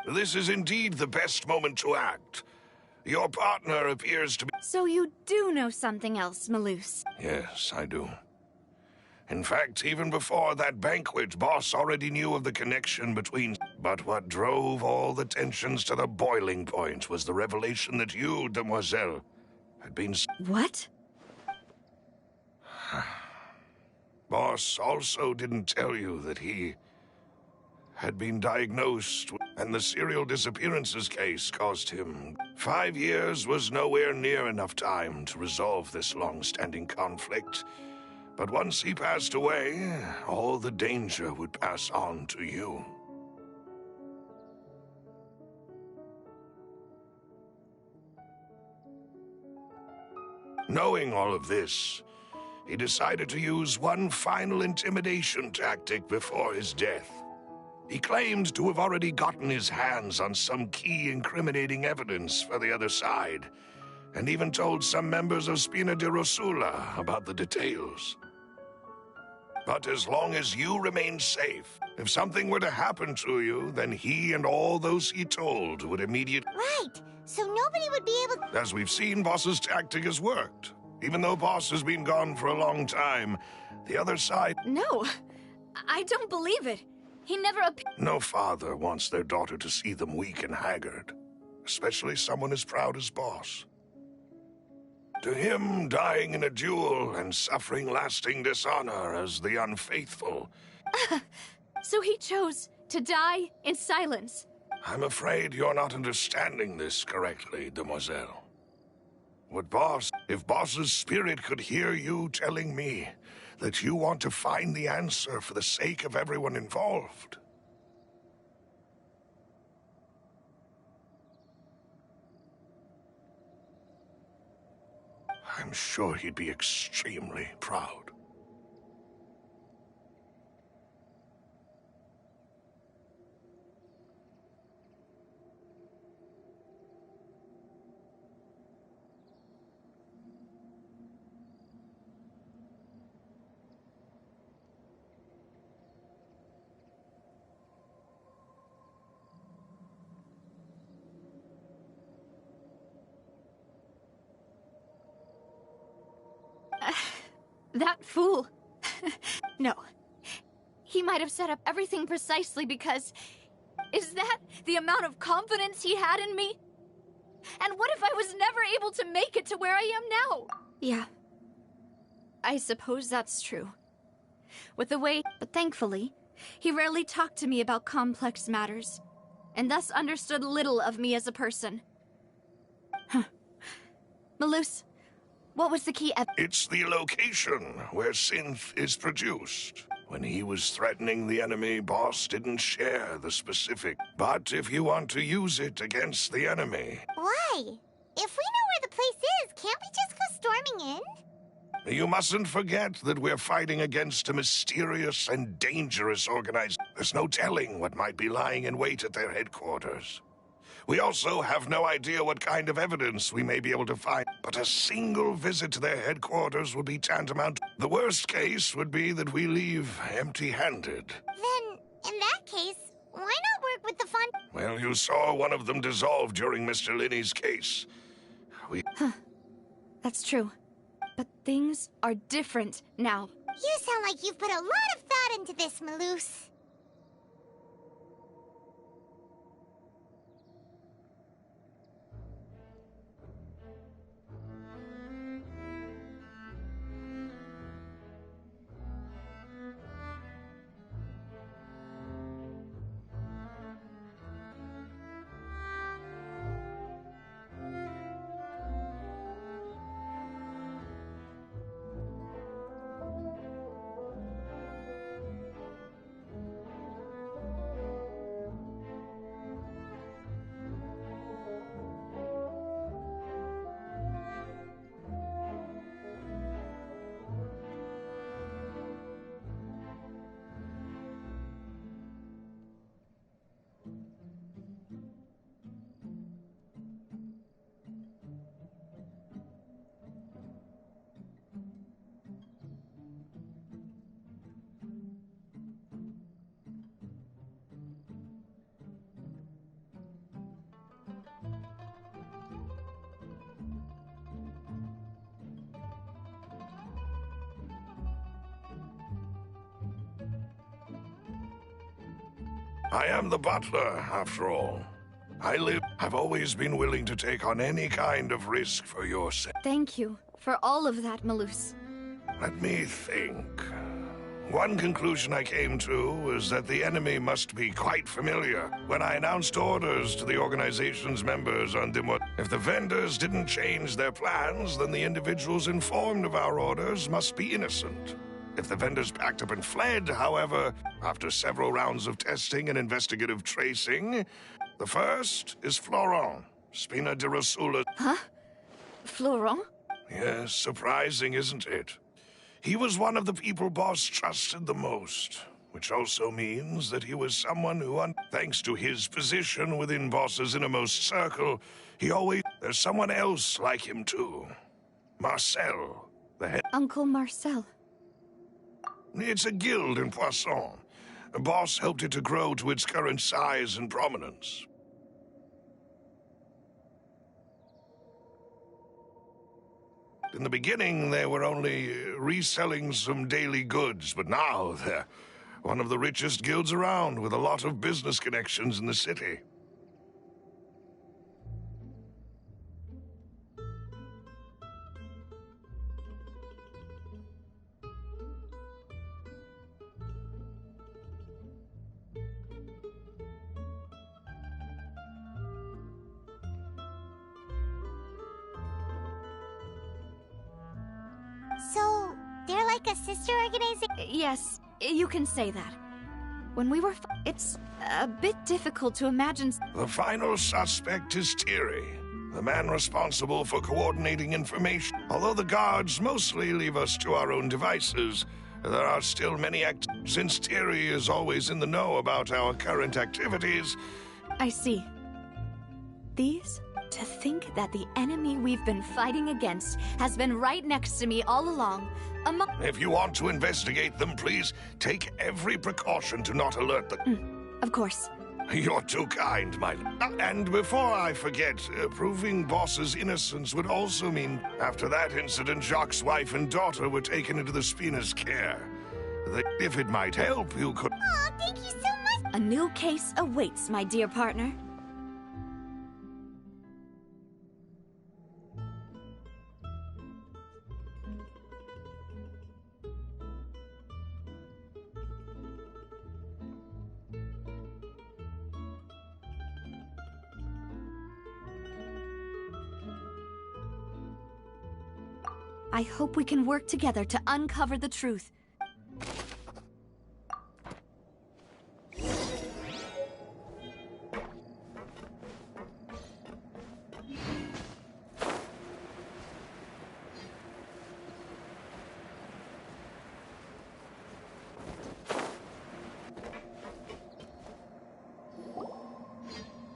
Speaker 7: This is indeed the best moment to act. Your partner appears to be...
Speaker 1: So you do know something else, Malus.
Speaker 7: Yes, I do. In fact, even before that banquet, Boss already knew of the connection between... But what drove all the tensions to the boiling point was the revelation that you, Demoiselle, had been...
Speaker 1: What?
Speaker 7: Boss also didn't tell you that he had been diagnosed, and the serial disappearances case cost him. 5 years was nowhere near enough time to resolve this long-standing conflict. But once he passed away, all the danger would pass on to you. Knowing all of this, he decided to use one final intimidation tactic before his death. He claimed to have already gotten his hands on some key incriminating evidence for the other side, and even told some members of Spina di Rosula about the details. But as long as you remained safe, if something were to happen to you, then he and all those he told would immediately...
Speaker 8: Right, so nobody would be able...
Speaker 7: As we've seen, Boss's tactic has worked. Even though Boss has been gone for a long time, the other side...
Speaker 1: No, I don't believe it. He never
Speaker 7: No father wants their daughter to see them weak and haggard, especially someone as proud as Boss. To him, dying in a duel and suffering lasting dishonor as the unfaithful...
Speaker 1: So he chose to die in silence.
Speaker 7: I'm afraid you're not understanding this correctly, Demoiselle. If Boss's spirit could hear you telling me that you want to find the answer for the sake of everyone involved. I'm sure he'd be extremely proud.
Speaker 1: That fool. No. He might have set up everything precisely because... Is that the amount of confidence he had in me? And what if I was never able to make it to where I am now? Yeah. I suppose that's true. With the way... But thankfully, he rarely talked to me about complex matters, and thus understood little of me as a person. Malus, what was the key
Speaker 7: It's the location where synth is produced. When he was threatening the enemy, Boss didn't share the specific. But if you want to use it against the enemy...
Speaker 8: Why? If we know where the place is, can't we just go storming in?
Speaker 7: You mustn't forget that we're fighting against a mysterious and dangerous organization. There's no telling what might be lying in wait at their headquarters. We also have no idea what kind of evidence we may be able to find, but a single visit to their headquarters would be tantamount. The worst case would be that we leave empty-handed.
Speaker 8: Then, in that case, why not work with the fun...
Speaker 7: Well, you saw one of them dissolve during Mr. Linney's case.
Speaker 1: That's true. But things are different now.
Speaker 8: You sound like you've put a lot of thought into this, Malus.
Speaker 7: I am the butler, after all. I've always been willing to take on any kind of risk for your sake.
Speaker 1: Thank you for all of that, Malus.
Speaker 7: Let me think. One conclusion I came to was that the enemy must be quite familiar. When I announced orders to the organization's members on if the vendors didn't change their plans, then the individuals informed of our orders must be innocent. If the vendors packed up and fled, however, after several rounds of testing and investigative tracing, the first is Florent, Spina di Rosula.
Speaker 1: Huh? Florent?
Speaker 7: Yes, surprising, isn't it? He was one of the people Boss trusted the most, which also means that he was someone who, thanks to his position within Boss's innermost circle, there's someone else like him too. Marcel, the head.
Speaker 1: Uncle Marcel.
Speaker 7: It's a guild in Poisson. Boss helped it to grow to its current size and prominence. In the beginning, they were only reselling some daily goods, but now they're one of the richest guilds around, with a lot of business connections in the city.
Speaker 8: So, they're like a sister organization?
Speaker 1: Yes, you can say that. When we were it's a bit difficult to imagine.
Speaker 7: The final suspect is Thierry, the man responsible for coordinating information. Although the guards mostly leave us to our own devices, there are still many since Thierry is always in the know about our current activities.
Speaker 1: I see. To think that the enemy we've been fighting against has been right next to me all along.
Speaker 7: If you want to investigate them, please take every precaution to not alert the...
Speaker 1: Of course.
Speaker 7: You're too kind, my... And before I forget, proving Boss's innocence would also mean... After that incident, Jacques' wife and daughter were taken into the Spina's care. If it might help, you could...
Speaker 8: Aw, thank you so much!
Speaker 1: A new case awaits, my dear partner. I hope we can work together to uncover the truth.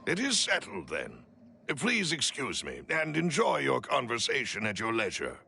Speaker 7: It is settled, then. Please excuse me, and enjoy your conversation at your leisure.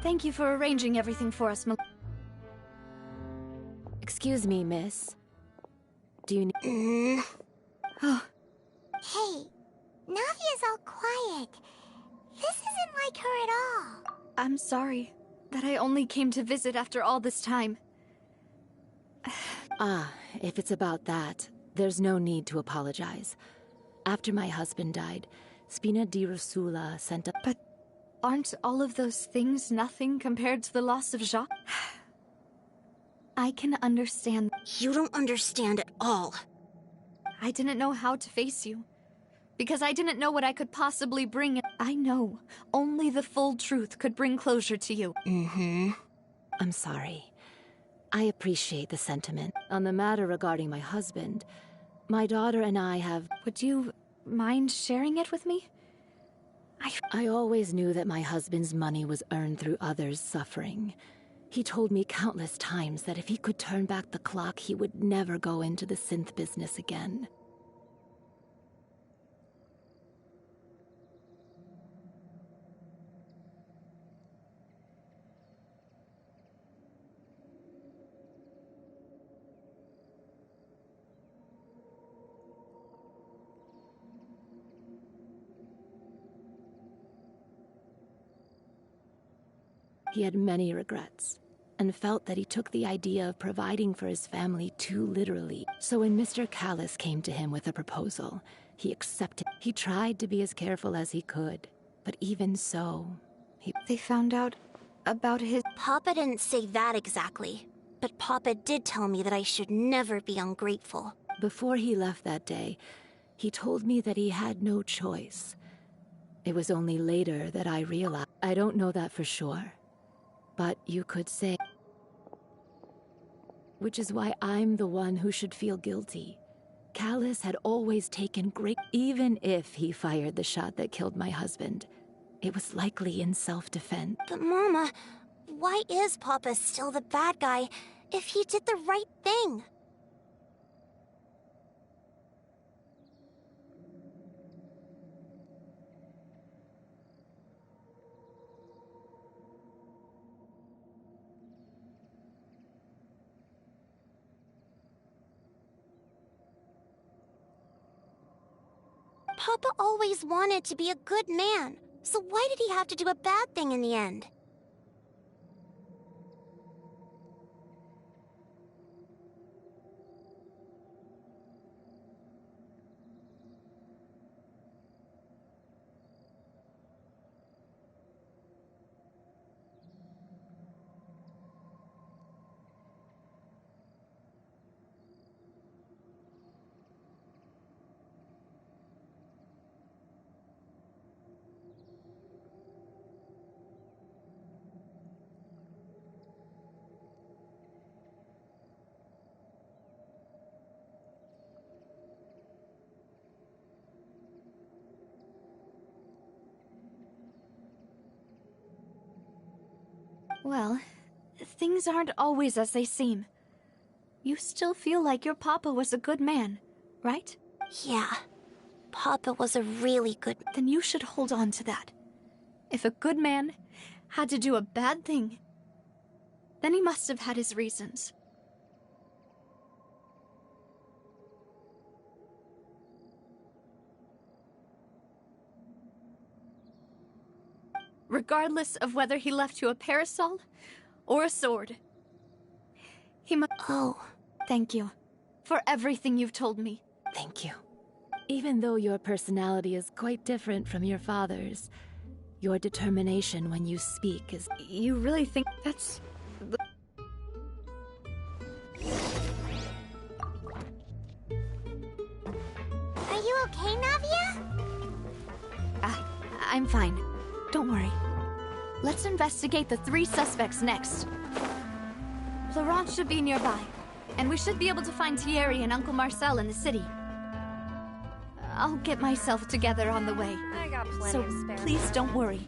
Speaker 1: Thank you for arranging everything for us,
Speaker 10: Excuse me, miss. Do you need...
Speaker 1: Oh,
Speaker 8: Hey, Navia's all quiet. This isn't like her at all.
Speaker 1: I'm sorry that I only came to visit after all this time.
Speaker 10: If it's about that, there's no need to apologize. After my husband died, Spina di Rosula sent a...
Speaker 1: But aren't all of those things nothing compared to the loss of Jacques? I can understand.
Speaker 10: You don't understand at all.
Speaker 1: I didn't know how to face you, because I didn't know what I could possibly bring. I know only the full truth could bring closure to you.
Speaker 10: I'm sorry. I appreciate the sentiment. On the matter regarding my husband, my daughter and I have...
Speaker 1: Would you mind sharing it with me?
Speaker 10: I always knew that my husband's money was earned through others' suffering. He told me countless times that if he could turn back the clock, he would never go into the synth business again. He had many regrets, and felt that he took the idea of providing for his family too literally. So when Mr. Callis came to him with a proposal, he accepted. He tried to be as careful as he could, but even so,
Speaker 1: They found out about his...
Speaker 8: Papa didn't say that exactly, but Papa did tell me that I should never be ungrateful.
Speaker 10: Before he left that day, he told me that he had no choice. It was only later that I realized. I don't know that for sure. But you could say... Which is why I'm the one who should feel guilty. Callis had always taken great... Even if he fired the shot that killed my husband, it was likely in self-defense.
Speaker 8: But Mama, why is Papa still the bad guy if he did the right thing? Papa always wanted to be a good man, so why did he have to do a bad thing in the end?
Speaker 1: Well, things aren't always as they seem. You still feel like your papa was a good man, right?
Speaker 8: Yeah, Papa was a really good...
Speaker 1: Then you should hold on to that. If a good man had to do a bad thing, then he must have had his reasons. Regardless of whether he left you a parasol or a sword, he must...
Speaker 8: Oh.
Speaker 1: Thank you for everything you've told me.
Speaker 10: Thank you. Even though your personality is quite different from your father's, your determination when you speak is...
Speaker 1: You really think that's...
Speaker 8: Are you okay, Navia?
Speaker 1: I'm fine. Don't worry. Let's investigate the 3 suspects next. Florence should be nearby, and we should be able to find Thierry and Uncle Marcel in the city. I'll get myself together on the way.
Speaker 11: I got plenty
Speaker 1: So
Speaker 11: of spare.
Speaker 1: please don't worry.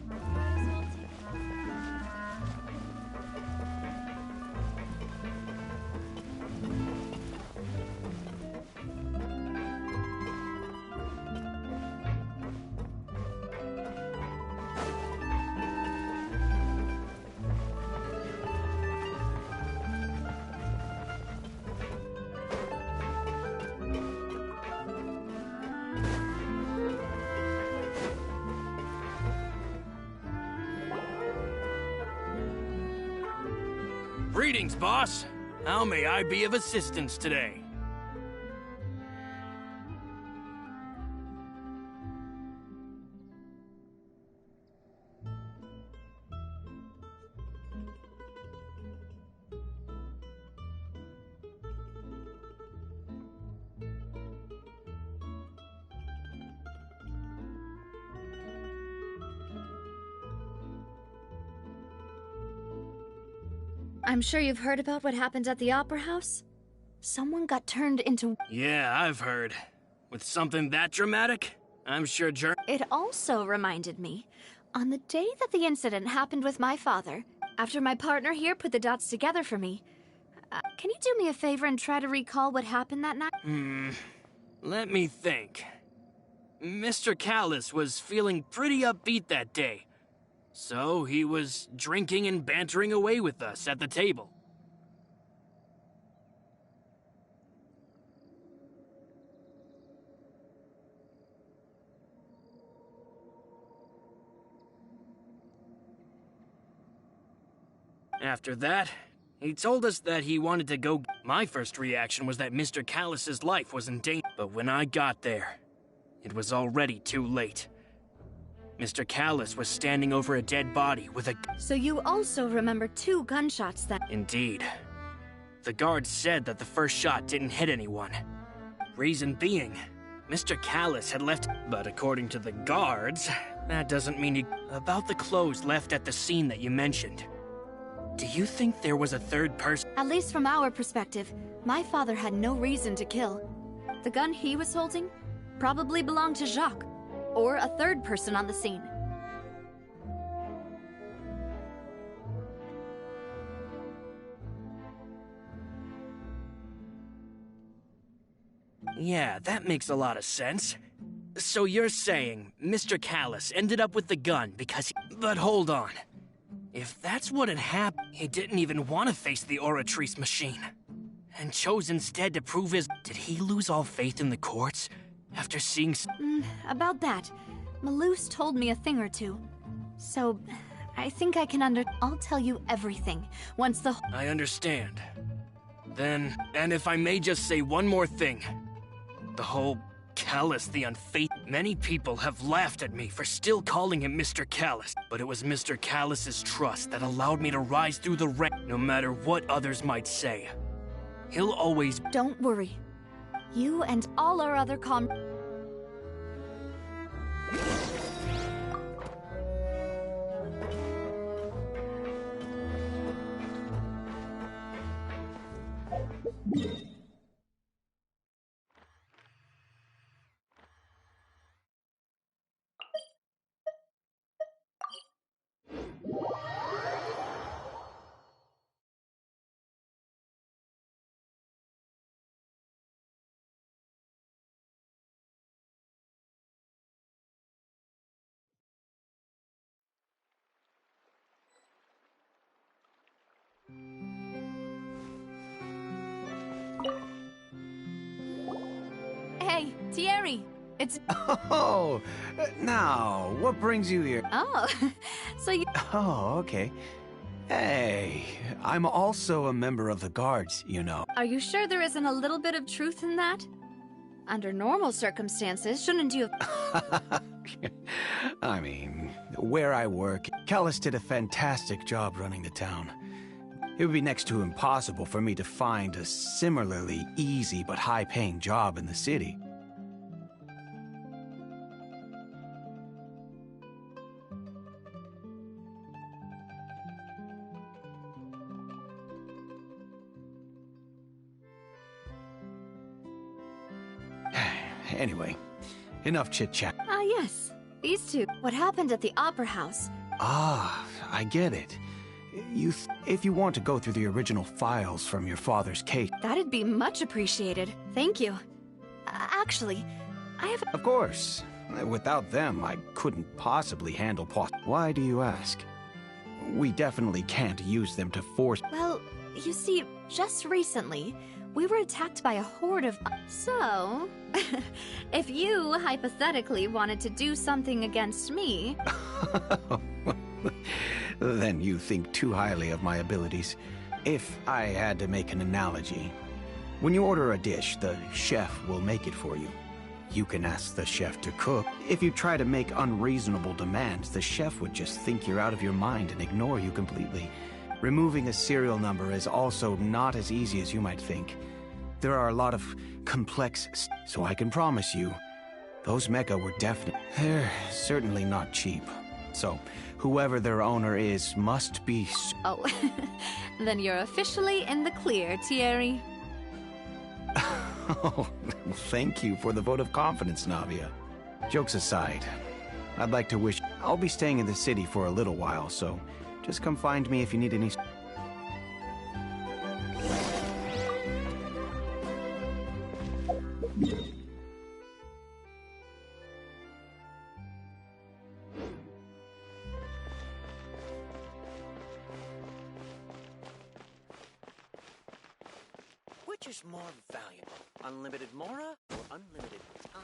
Speaker 12: Greetings, boss. How may I be of assistance today?
Speaker 1: I'm sure you've heard about what happened at the Opera House. Someone got turned into...
Speaker 12: Yeah, I've heard. With something that dramatic, I'm sure
Speaker 1: It also reminded me, on the day that the incident happened with my father, After my partner here put the dots together for me, can you do me a favor and try to recall what happened that night?
Speaker 12: Let me think. Mr. Callus was feeling pretty upbeat that day, so he was drinking and bantering away with us at the table. After that, he told us that he wanted to go. My first reaction was that Mr. Callus's life was in danger, but when I got there, it was already too late. Mr. Callus was standing over a dead body with a...
Speaker 1: So you also remember 2 gunshots then?
Speaker 12: Indeed. The guards said that the first shot didn't hit anyone. Reason being, Mr. Callus had left... But according to the guards, that doesn't mean he... About the clothes left at the scene that you mentioned. Do you think there was a third person?
Speaker 1: At least from our perspective, my father had no reason to kill. The gun he was holding probably belonged to Jacques, or a third person on the scene.
Speaker 12: Yeah, that makes a lot of sense. So you're saying Mr. Callus ended up with the gun because But hold on. If that's what had happened, he didn't even want to face the Oratrice machine. And chose instead to prove his... Did he lose all faith in the courts? After seeing...
Speaker 1: About that, Malus told me a thing or two. So, I think I can I'll tell you everything, once the...
Speaker 12: I understand. Then, and if I may just say one more thing. The whole Callus the Unfaithful... Many people have laughed at me for still calling him Mr. Callus, but it was Mr. Callus's trust that allowed me to rise through the ranks, no matter what others might say. He'll always...
Speaker 1: Don't worry. You and all our other Hey, Thierry! It's...
Speaker 11: Oh, now, what brings you here?
Speaker 1: Oh, so you...
Speaker 11: Oh, okay. Hey, I'm also a member of the guards, you know.
Speaker 1: Are you sure there isn't a little bit of truth in that? Under normal circumstances, shouldn't you have...
Speaker 11: I mean, where I work, Callus did a fantastic job running the town. It would be next to impossible for me to find a similarly easy but high-paying job in the city. Anyway, enough chit-chat.
Speaker 1: Ah, yes. These two. What happened at the Opera House?
Speaker 11: Ah, I get it. If you want to go through the original files from your father's case...
Speaker 1: That'd be much appreciated. Thank you. Actually, I have...
Speaker 11: Of course. Without them, I couldn't possibly handle Why do you ask? We definitely can't use them to force...
Speaker 1: Well, you see, just recently, we were attacked by a horde of... So, if you, hypothetically, wanted to do something against me...
Speaker 11: Then you think too highly of my abilities. If I had to make an analogy, when you order a dish, the chef will make it for you. You can ask the chef to cook. If you try to make unreasonable demands, the chef would just think you're out of your mind and ignore you completely. Removing a serial number is also not as easy as you might think. There are a lot of complex... So I can promise you, those mecha were definitely... They're certainly not cheap. So, whoever their owner is must be...
Speaker 1: Oh, then you're officially in the clear, Thierry.
Speaker 11: Oh, thank you for the vote of confidence, Navia. Jokes aside, I'd like to wish... I'll be staying in the city for a little while, so Just come find me if you need any...
Speaker 13: Which is more valuable? Unlimited mora or unlimited time?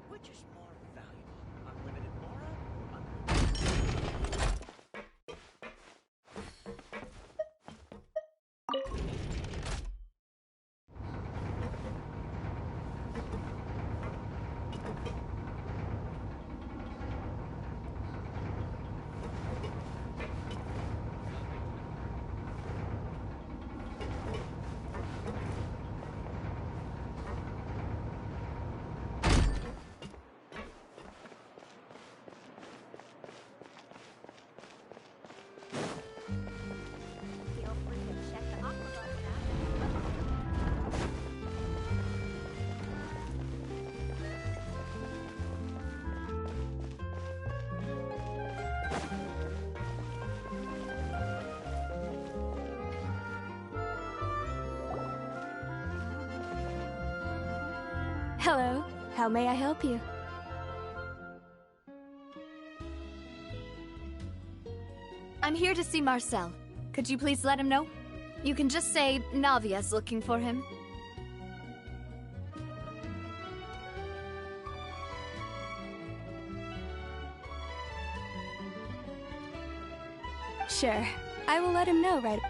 Speaker 13: Which is more valuable? Unlimited mora or
Speaker 1: Feel free to check the Aquabot
Speaker 14: Hello, how may I help you?
Speaker 1: I'm here to see Marcel. Could you please let him know? You can just say Navia's looking for him.
Speaker 14: Sure, I will let him know right.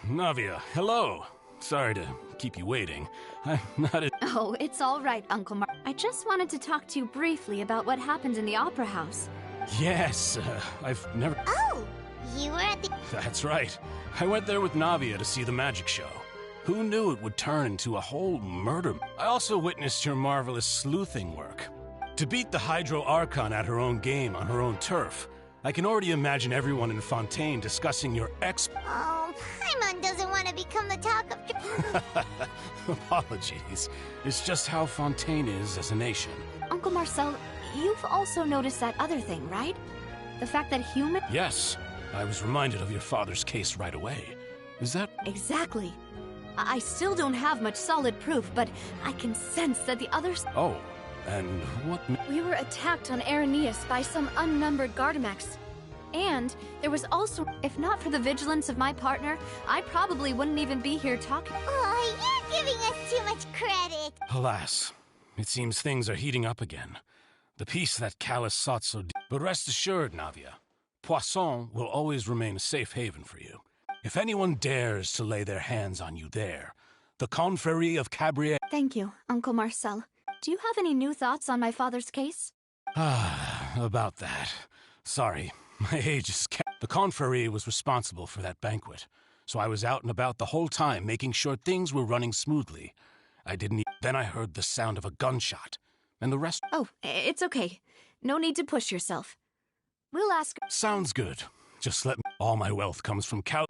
Speaker 15: Navia, hello. Sorry to keep you waiting. I'm not a...
Speaker 1: Oh, it's all right, Uncle Mar. I just wanted to talk to you briefly about what happened in the Opera House.
Speaker 15: Yes, I've never...
Speaker 8: Oh, you were at the...
Speaker 15: That's right. I went there with Navia to see the magic show. Who knew it would turn into a whole murder? I also witnessed your marvelous sleuthing work. To beat the Hydro Archon at her own game on her own turf, I can already imagine everyone in Fontaine discussing your
Speaker 8: Oh, Paimon doesn't want to become the talk of...
Speaker 15: Apologies. It's just how Fontaine is as a nation.
Speaker 1: Uncle Marcel, you've also noticed that other thing, right? The fact that human...
Speaker 15: Yes, I was reminded of your father's case right away. Is that...
Speaker 1: Exactly. I still don't have much solid proof, but I can sense that the others...
Speaker 15: Oh, and what...
Speaker 14: We were attacked on Araneus by some unnumbered Gardamex.
Speaker 1: And there was also... If not for the vigilance of my partner, I probably wouldn't even be here talking...
Speaker 8: Oh, you're giving us too much credit.
Speaker 15: Alas, it seems things are heating up again. The peace that Callus sought so deep. But rest assured, Navia, Poisson will always remain a safe haven for you. If anyone dares to lay their hands on you there, the Confrérie of Cabrier...
Speaker 1: Thank you, Uncle Marcel. Do you have any new thoughts on my father's case?
Speaker 15: About that. Sorry, my age is... The Confrérie was responsible for that banquet, so I was out and about the whole time making sure things were running smoothly. I didn't... Then I heard the sound of a gunshot, and the rest...
Speaker 1: Oh, it's okay. No need to push yourself. We'll ask...
Speaker 15: Sounds good. Just let me... All my wealth comes from Cal...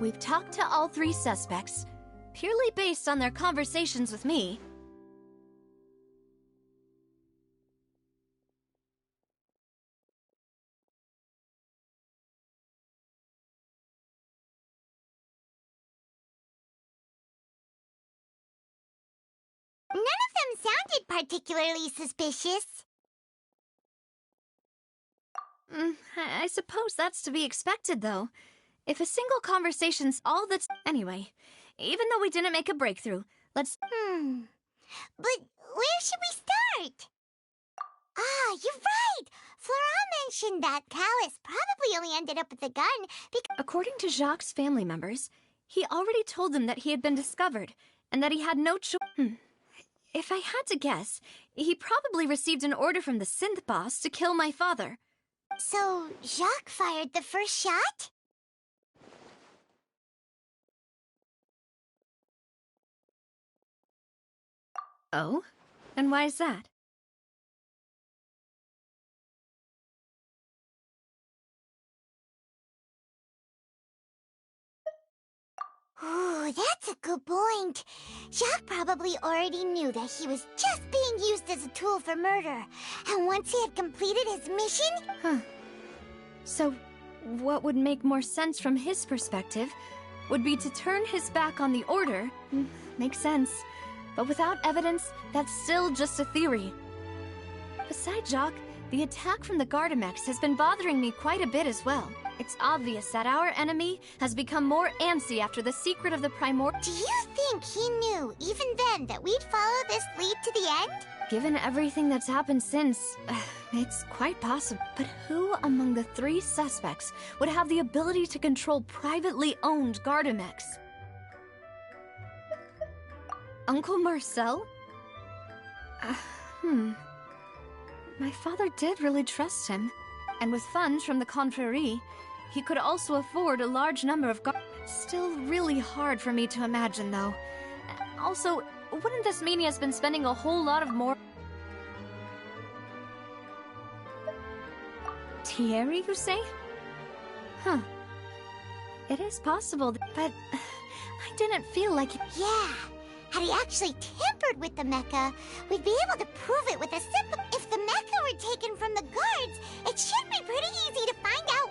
Speaker 1: We've talked to all three suspects, purely based on their conversations with me.
Speaker 8: None of them sounded particularly suspicious.
Speaker 1: I suppose that's to be expected, though. If a single conversation's all that's... Anyway, even though we didn't make a breakthrough, let's...
Speaker 8: But where should we start? Ah, you're right! Flora mentioned that Callus probably only ended up with the gun because...
Speaker 1: According to Jacques' family members, he already told them that he had been discovered, and that he had no choice... If I had to guess, he probably received an order from the synth boss to kill my father.
Speaker 8: So, Jacques fired the first shot?
Speaker 1: Oh? And why is that?
Speaker 8: Ooh, that's a good point. Jacques probably already knew that he was just being used as a tool for murder. And once he had completed his mission...
Speaker 1: So, what would make more sense from his perspective would be to turn his back on the order. Makes sense. But without evidence, that's still just a theory. Besides Jacques, the attack from the Gardamex has been bothering me quite a bit as well. It's obvious that our enemy has become more antsy after the secret of the primordial...
Speaker 8: Do you think he knew, even then, that we'd follow this lead to the end?
Speaker 1: Given everything that's happened since, it's quite possible. But who among the three suspects would have the ability to control privately owned Gardamex? Uncle Marcel? My father did really trust him. And with funds from the Confrérie, he could also afford a large number of Still really hard for me to imagine, though. Also, wouldn't this mean he has been spending a whole lot of more... Thierry, you say? It is possible, but I didn't feel like...
Speaker 8: Yeah, had he actually tampered with the mecha, we'd be able to prove it with a simple... If the mecha were taken from the guards, it should be pretty easy to find out.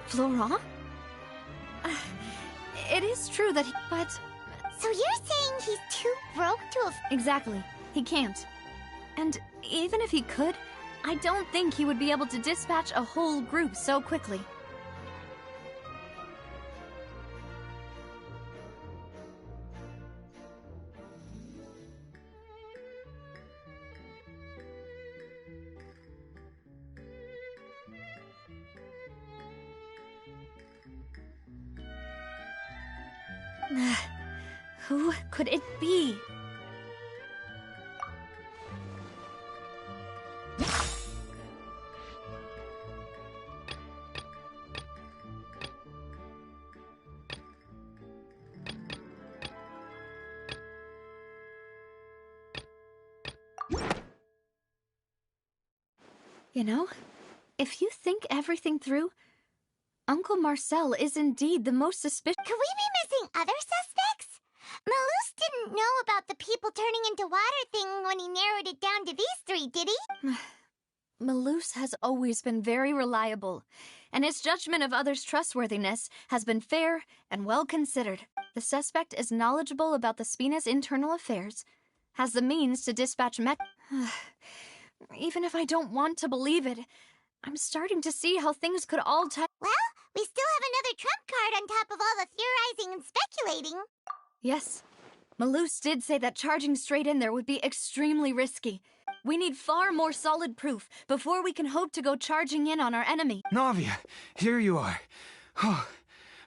Speaker 1: Florent? It is true that he... But...
Speaker 8: So you're saying he's too broke to...
Speaker 1: Exactly. He can't. And even if he could, I don't think he would be able to dispatch a whole group so quickly. Who could it be? You know, if you think everything through, Uncle Marcel is indeed the most suspicious.
Speaker 8: Could we be missing other suspects? Malus didn't know about the people turning into water thing when he narrowed it down to these three, did he?
Speaker 1: Malus has always been very reliable, and his judgment of others' trustworthiness has been fair and well considered. The suspect is knowledgeable about the Spina's internal affairs, has the means to dispatch Even if I don't want to believe it, I'm starting to see how things could all
Speaker 8: Well, we still have another trump card on top of all the theorizing and speculating.
Speaker 1: Yes,
Speaker 14: Malus did say that charging straight in there would be extremely risky. We need far more solid proof before we can hope to go charging in on our enemy.
Speaker 11: Navia, here you are. Oh,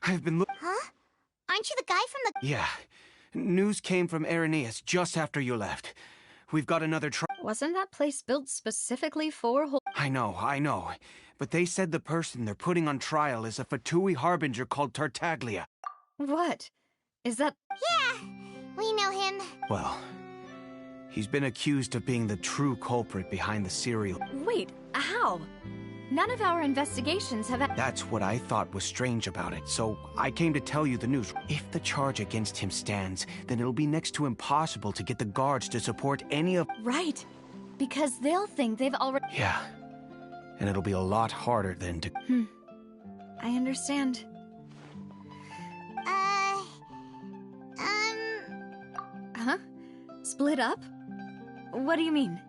Speaker 11: I've been
Speaker 8: Huh? Aren't you the guy from the...
Speaker 11: Yeah. News came from Irenaeus just after you left. We've got another
Speaker 14: Wasn't that place built specifically for...
Speaker 11: I know. But they said the person they're putting on trial is a Fatui harbinger called Tartaglia.
Speaker 14: What? Is that...
Speaker 8: Yeah, we know him.
Speaker 11: Well, he's been accused of being the true culprit behind the serial.
Speaker 14: Wait, how? None of our investigations have...
Speaker 11: That's what I thought was strange about it, so I came to tell you the news. If the charge against him stands, then it'll be next to impossible to get the guards to support any of...
Speaker 14: Right, because they'll think they've already...
Speaker 11: Yeah, and it'll be a lot harder than to...
Speaker 14: I understand. Huh? Split up? What do you mean?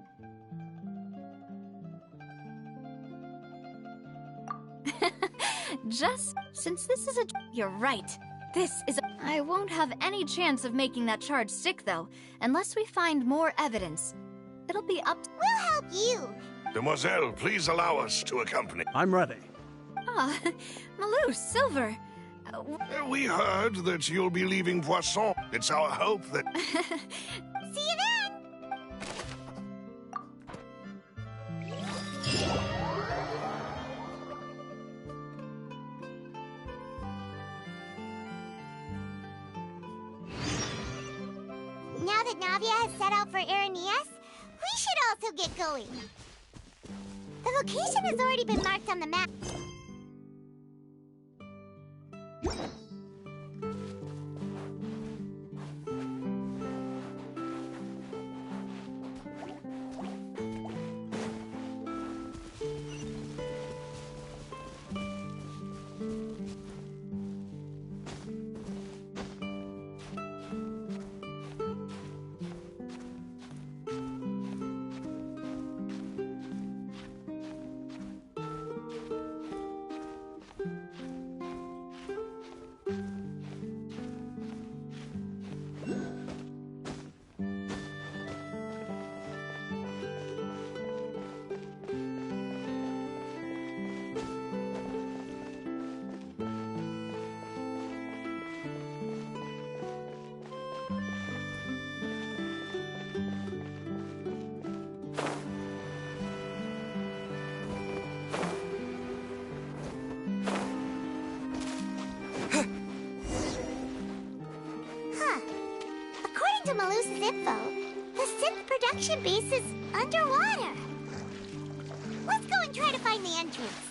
Speaker 14: Just since this is a... You're right. This is a... I won't have any chance of making that charge stick, though, unless we find more evidence. It'll be up to...
Speaker 8: We'll help you.
Speaker 7: Demoiselle, please allow us to accompany.
Speaker 5: I'm ready.
Speaker 14: Ah, Malus, Silver.
Speaker 7: We heard that you'll be leaving Poisson. It's our hope that...
Speaker 8: See you then! Now that Navia has set out for Irenaeus, we should also get going. The location has already been marked on the map. To Malus's info, the synth production base is underwater. Let's go and try to find the entrance.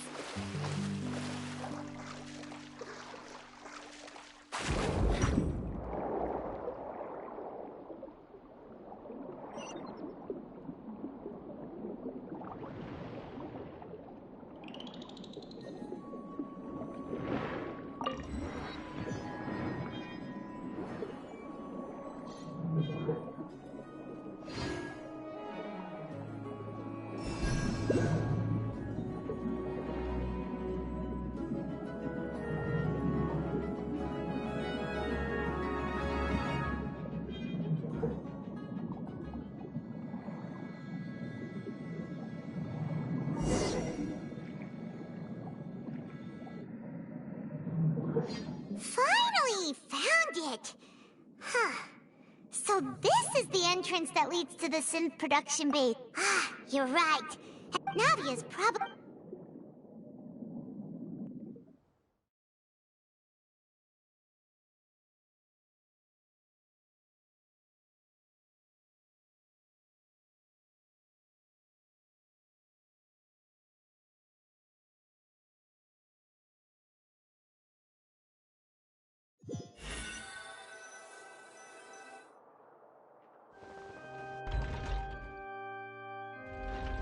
Speaker 8: Finally found it! Huh. So this is the entrance that leads to the synth production base. Ah, you're right. Navia's probably...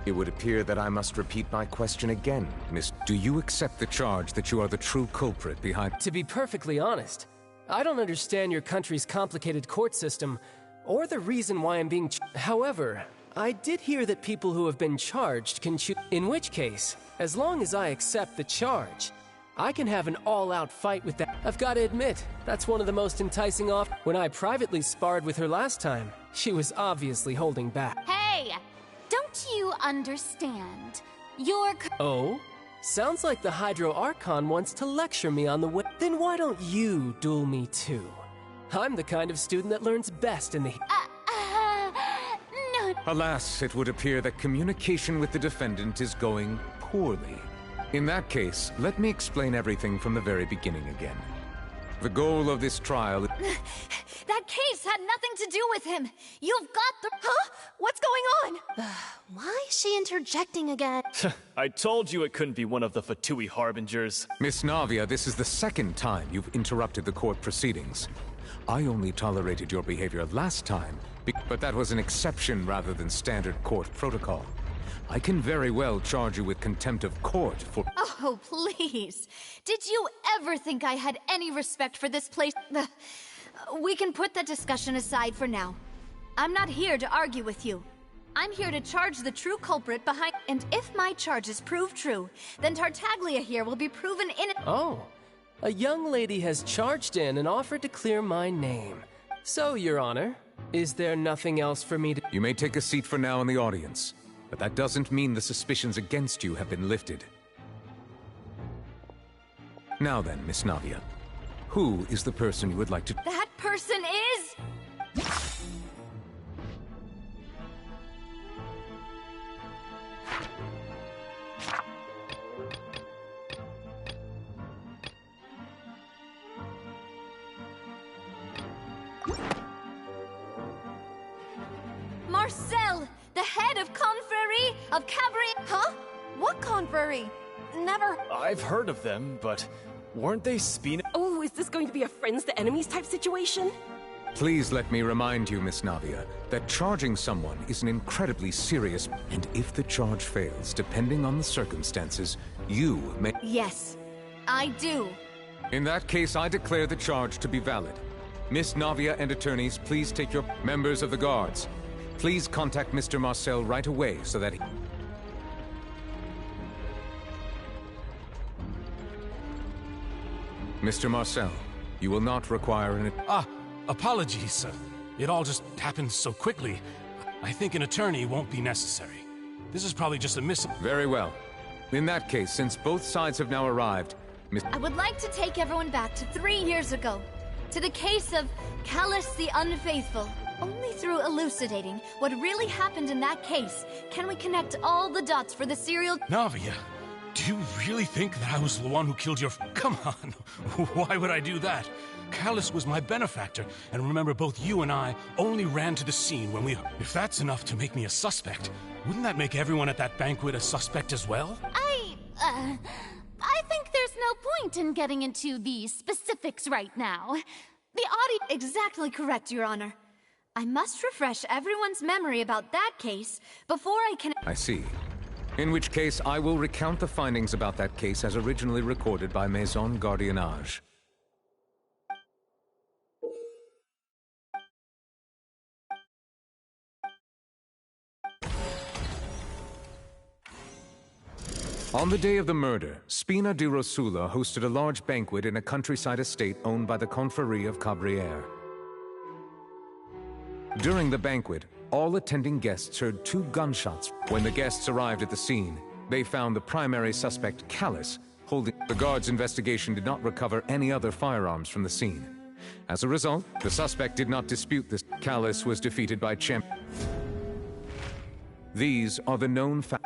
Speaker 9: It would appear that I must repeat my question again, Miss. Do you accept the charge that you are the true culprit behind...
Speaker 16: To be perfectly honest, I don't understand your country's complicated court system, or the reason why I'm being... However, I did hear that people who have been charged can choose... In which case, as long as I accept the charge, I can have an all-out fight with that. I've got to admit, that's one of the most enticing off. When I privately sparred with her last time, she was obviously holding back.
Speaker 17: Hey! Don't you understand? You're...
Speaker 16: Oh? Sounds like the Hydro Archon wants to lecture me on the way. Then why don't you duel me too? I'm the kind of student that learns best in the...
Speaker 17: no.
Speaker 9: Alas, it would appear that communication with the defendant is going poorly. In that case, let me explain everything from the very beginning again. The goal of this trial...
Speaker 14: That case had nothing to do with him! You've got the... Huh? What's going on? Why is she interjecting again?
Speaker 18: I told you it couldn't be one of the Fatui Harbingers.
Speaker 9: Miss Navia, this is the second time you've interrupted the court proceedings. I only tolerated your behavior last time, but that was an exception rather than standard court protocol. I can very well charge you with contempt of court for...
Speaker 14: Oh, please. Did you ever think I had any respect for this place? We can put that discussion aside for now. I'm not here to argue with you. I'm here to charge the true culprit behind... And if my charges prove true, then Tartaglia here will be proven innocent.
Speaker 16: Oh. A young lady has charged in and offered to clear my name. So, Your Honor, is there nothing else for me to...
Speaker 9: You may take a seat for now in the audience. But that doesn't mean the suspicions against you have been lifted. Now then, Miss Navia, who is the person you would like to...
Speaker 14: That person is... Marcel! The head of Confrérie of Cabaret... Huh? What Confrérie? Never...
Speaker 18: I've heard of them, but weren't they Spina...
Speaker 19: Oh, is this going to be a friends to enemies type situation?
Speaker 9: Please let me remind you, Miss Navia, that charging someone is an incredibly serious... And if the charge fails, depending on the circumstances, you may...
Speaker 14: Yes, I do.
Speaker 9: In that case, I declare the charge to be valid. Miss Navia and attorneys, please take your... Members of the guards, please contact Mr. Marcel right away so that he... Mr. Marcel, you will not require an...
Speaker 15: Apologies, sir. It all just happened so quickly. I think an attorney won't be necessary. This is probably just a miss...
Speaker 9: Very well. In that case, since both sides have now arrived, Miss...
Speaker 14: I would like to take everyone back to 3 years ago, to the case of Callus the Unfaithful. Only through elucidating what really happened in that case can we connect all the dots for the serial...
Speaker 15: Navia, do you really think that I was the one who killed your... Come on, why would I do that? Callus was my benefactor, and remember, both you and I only ran to the scene when we... If that's enough to make me a suspect, wouldn't that make everyone at that banquet a suspect as well?
Speaker 17: I think there's no point in getting into the specifics right now. The audience...
Speaker 14: Exactly correct, Your Honor. I must refresh everyone's memory about that case before I can...
Speaker 9: I see. In which case, I will recount the findings about that case as originally recorded by Maison Gardiennage. On the day of the murder, Spina di Rosula hosted a large banquet in a countryside estate owned by the Confrérie of Cabrières. During the banquet, all attending guests heard 2 gunshots. When the guests arrived at the scene, they found the primary suspect, Callus, holding... The guards' investigation did not recover any other firearms from the scene. As a result, the suspect did not dispute this. Callus was defeated by Champ... These are the known facts.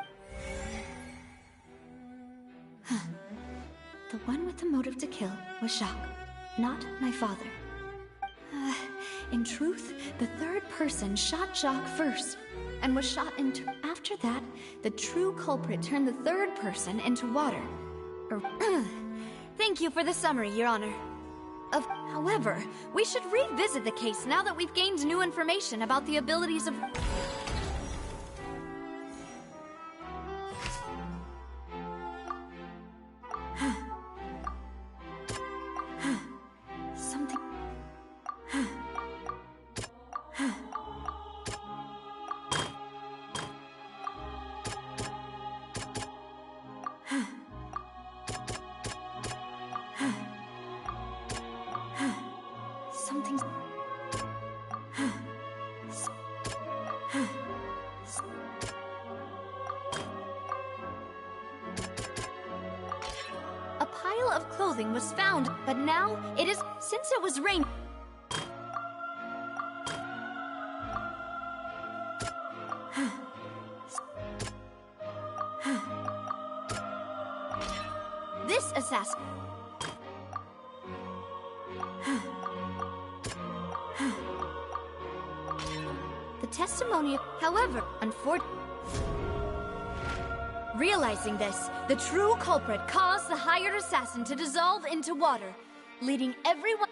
Speaker 14: The one with the motive to kill was Jacques, not my father. In truth, the third person shot Jacques first, and was shot into... After that, the true culprit turned the third person into water. Thank you for the summary, Your Honor. However, we should revisit the case now that we've gained new information about the abilities of... Something... Something's... A pile of clothing was found, but now it is... Since it was raining... This assassin... The testimony, however, unfortunately... Realizing this, the true culprit caused the hired assassin to dissolve into water, leading everyone...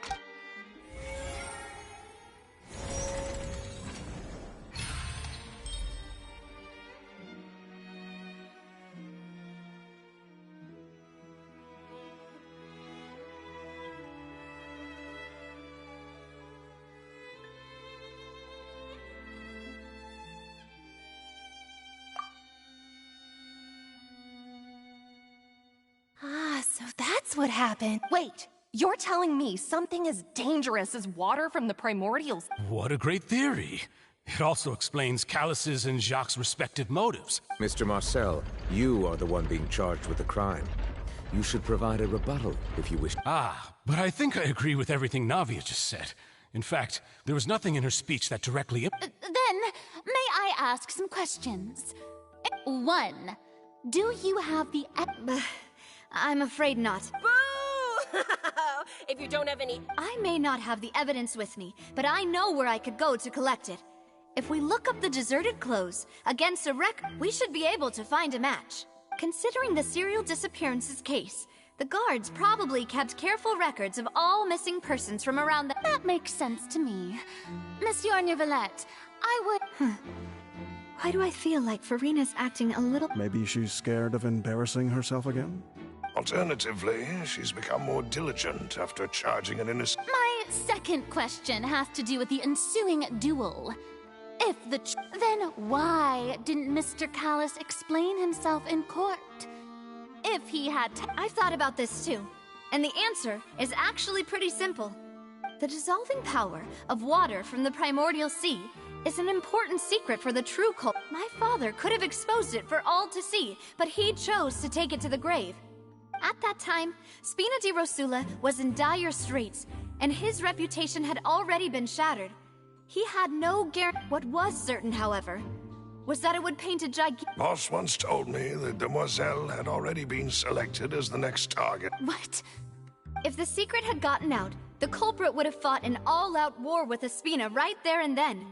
Speaker 20: So that's what happened. Wait, you're telling me something as dangerous as water from the primordials?
Speaker 15: What a great theory. It also explains Callus's and Jacques' respective motives.
Speaker 9: Mr. Marcel, you are the one being charged with the crime. You should provide a rebuttal if you wish.
Speaker 15: But I think I agree with everything Navia just said. In fact, there was nothing in her speech that directly...
Speaker 17: Then, may I ask some questions? 1. Do you have the...
Speaker 14: I'm afraid not.
Speaker 19: Boo! If you don't have any...
Speaker 14: I may not have the evidence with me, but I know where I could go to collect it. If we look up the deserted clothes against a wreck, we should be able to find a match. Considering the serial disappearances case, the guards probably kept careful records of all missing persons from around the...
Speaker 17: That makes sense to me. Monsieur Neuvillette, I would...
Speaker 14: Why do I feel like Farina's acting a little...
Speaker 5: Maybe she's scared of embarrassing herself again?
Speaker 7: Alternatively, she's become more diligent after charging an innocent...
Speaker 17: My second question has to do with the ensuing duel. If the then why didn't Mr. Callus explain himself in court? If he had
Speaker 14: I've thought about this too, and the answer is actually pretty simple. The dissolving power of water from the primordial sea is an important secret for the true cult. My father could have exposed it for all to see, but he chose to take it to the grave. At that time, Spina di Rosula was in dire straits, and his reputation had already been shattered. He had no guarantee. What was certain, however, was that it would paint a gigantic...
Speaker 7: Boss once told me that Demoiselle had already been selected as the next target.
Speaker 14: What? If the secret had gotten out, the culprit would have fought an all-out war with Espina right there and then.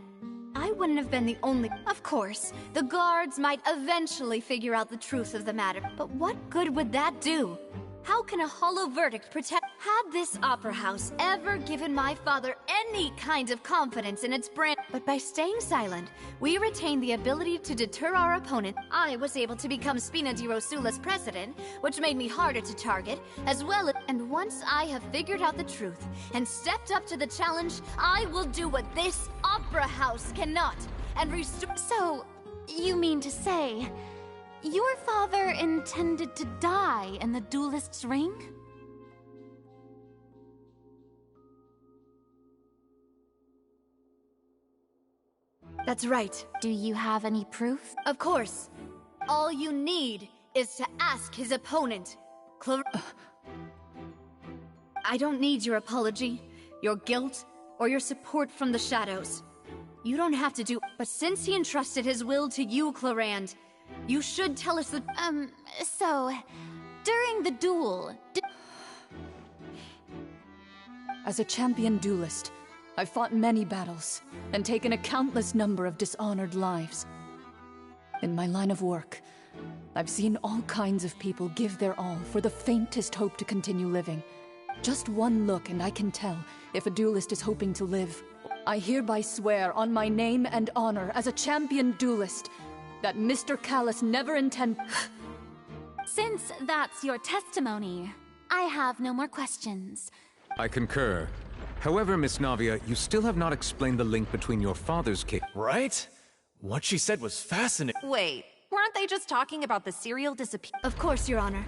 Speaker 14: I wouldn't have been the only... Of course, the guards might eventually figure out the truth of the matter, but what good would that do? How can a hollow verdict protect... Had this opera house ever given my father any kind of confidence in its brand... But by staying silent, we retained the ability to deter our opponent. I was able to become Spina di Rosula's president, which made me harder to target, as well as... And once I have figured out the truth and stepped up to the challenge, I will do what this opera house cannot, and restore...
Speaker 17: So, you mean to say... Your father intended to die in the duelist's ring?
Speaker 14: That's right.
Speaker 17: Do you have any proof?
Speaker 14: Of course. All you need is to ask his opponent. I don't need your apology, your guilt, or your support from the shadows. You don't have to do... But since he entrusted his will to you, Clarand, you should tell us the...
Speaker 17: So, during the duel...
Speaker 6: As a champion duelist, I've fought many battles and taken a countless number of dishonored lives. In my line of work, I've seen all kinds of people give their all for the faintest hope to continue living. Just one look and I can tell if a duelist is hoping to live. I hereby swear on my name and honor as a champion duelist that Mr. Callus never intend...
Speaker 17: Since that's your testimony, I have no more questions.
Speaker 9: I concur. However, Miss Navia, you still have not explained the link between your father's case...
Speaker 18: Right? What she said was fascinating.
Speaker 20: Wait, weren't they just talking about the serial disappearance?
Speaker 14: Of course, Your Honor.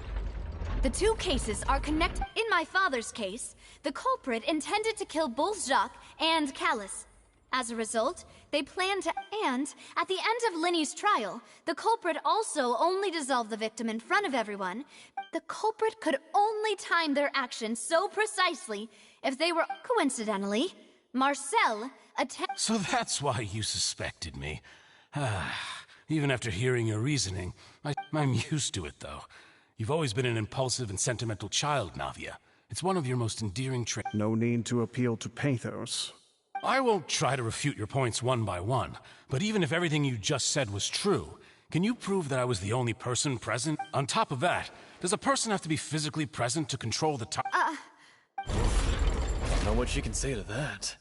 Speaker 14: The two cases are connected. In my father's case, the culprit intended to kill both Jacques and Callus. As a result, they planned to... And, at the end of Linny's trial, the culprit also only dissolved the victim in front of everyone. The culprit could only time their actions so precisely if they were... Coincidentally, Marcel
Speaker 15: So that's why you suspected me. Even after hearing your reasoning, I'm used to it, though. You've always been an impulsive and sentimental child, Navia. It's one of your most endearing traits.
Speaker 5: No need to appeal to pathos.
Speaker 15: I won't try to refute your points one by one, but even if everything you just said was true, can you prove that I was the only person present? On top of that, does a person have to be physically present to control the time?
Speaker 18: Don't know what she can say to that.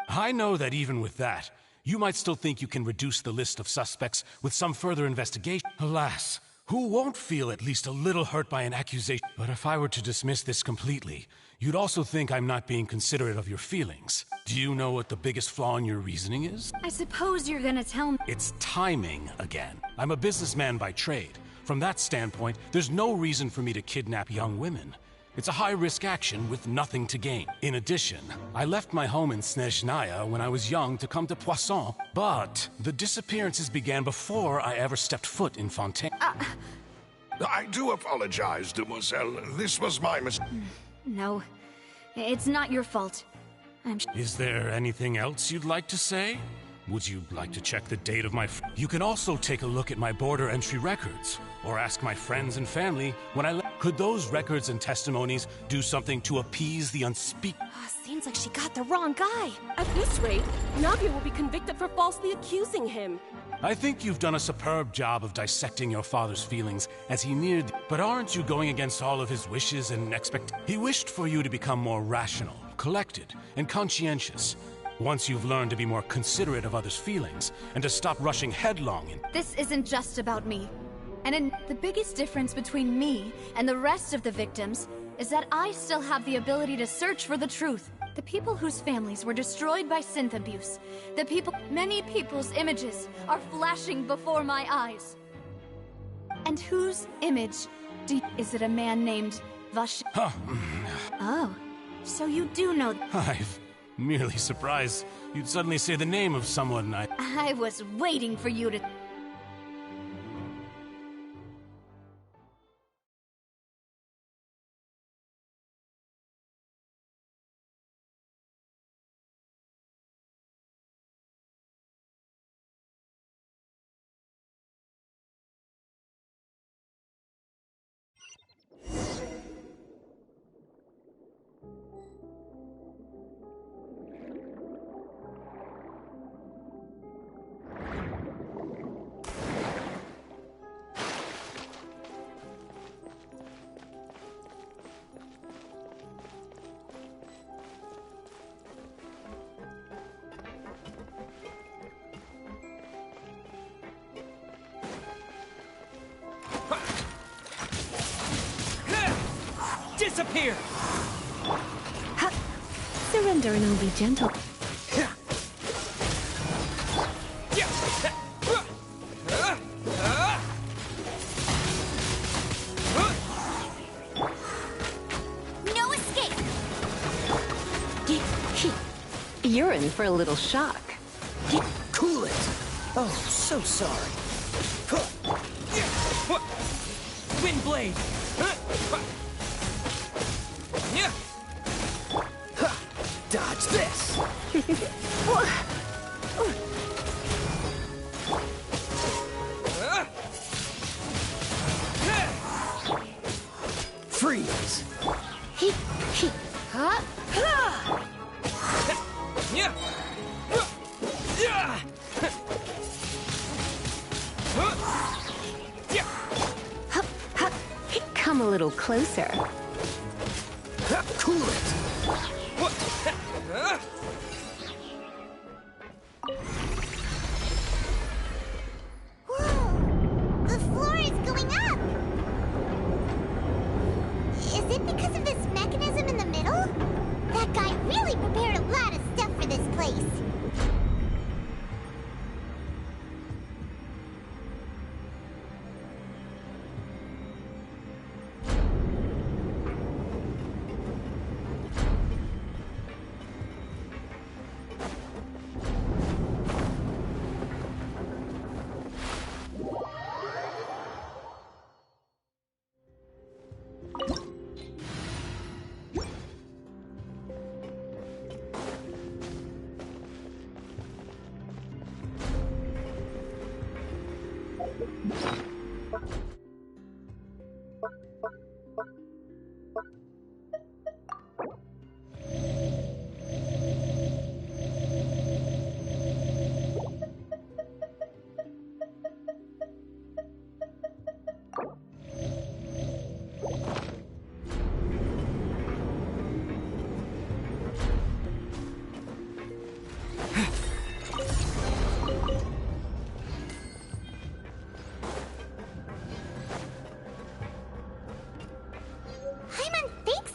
Speaker 15: I know that even with that, you might still think you can reduce the list of suspects with some further investigation. Alas, who won't feel at least a little hurt by an accusation? But if I were to dismiss this completely, you'd also think I'm not being considerate of your feelings. Do you know what the biggest flaw in your reasoning is?
Speaker 14: I suppose you're gonna tell me...
Speaker 15: It's timing again. I'm a businessman by trade. From that standpoint, there's no reason for me to kidnap young women. It's a high-risk action with nothing to gain. In addition, I left my home in Snezhnaya when I was young to come to Poisson, but the disappearances began before I ever stepped foot in Fontaine.
Speaker 7: I do apologize, demoiselle. This was my mistake.
Speaker 14: No, it's not your fault.
Speaker 15: Is there anything else you'd like to say? Would you like to check the date of my... You can also take a look at my border entry records, or ask my friends and family when I left. Could those records and testimonies do something to appease the unspeakable?
Speaker 20: Seems like she got the wrong guy. At this rate, Navia will be convicted for falsely accusing him.
Speaker 15: I think you've done a superb job of dissecting your father's feelings as he neared... But aren't you going against all of his wishes and expectations? He wished for you to become more rational, collected, and conscientious. Once you've learned to be more considerate of others' feelings, and to stop rushing headlong in...
Speaker 14: This isn't just about me. And the biggest difference between me and the rest of the victims is that I still have the ability to search for the truth. The people whose families were destroyed by synth abuse, many people's images are flashing before my eyes. And whose image is it? A man named Vash... Oh, so you do know...
Speaker 15: I've merely surprised you'd suddenly say the name of someone
Speaker 14: I was waiting for you to...
Speaker 3: Disappear!
Speaker 10: Surrender and I'll be gentle.
Speaker 8: No escape!
Speaker 10: You're in for a little shock.
Speaker 3: Cool it! Oh, so sorry. Windblade! Dodge this! Freeze!
Speaker 10: Come a little closer.
Speaker 3: Cool it!
Speaker 8: Whoa! The floor is going up! Is it because of this mechanism in the middle? That guy really prepared a lot of stuff for this place.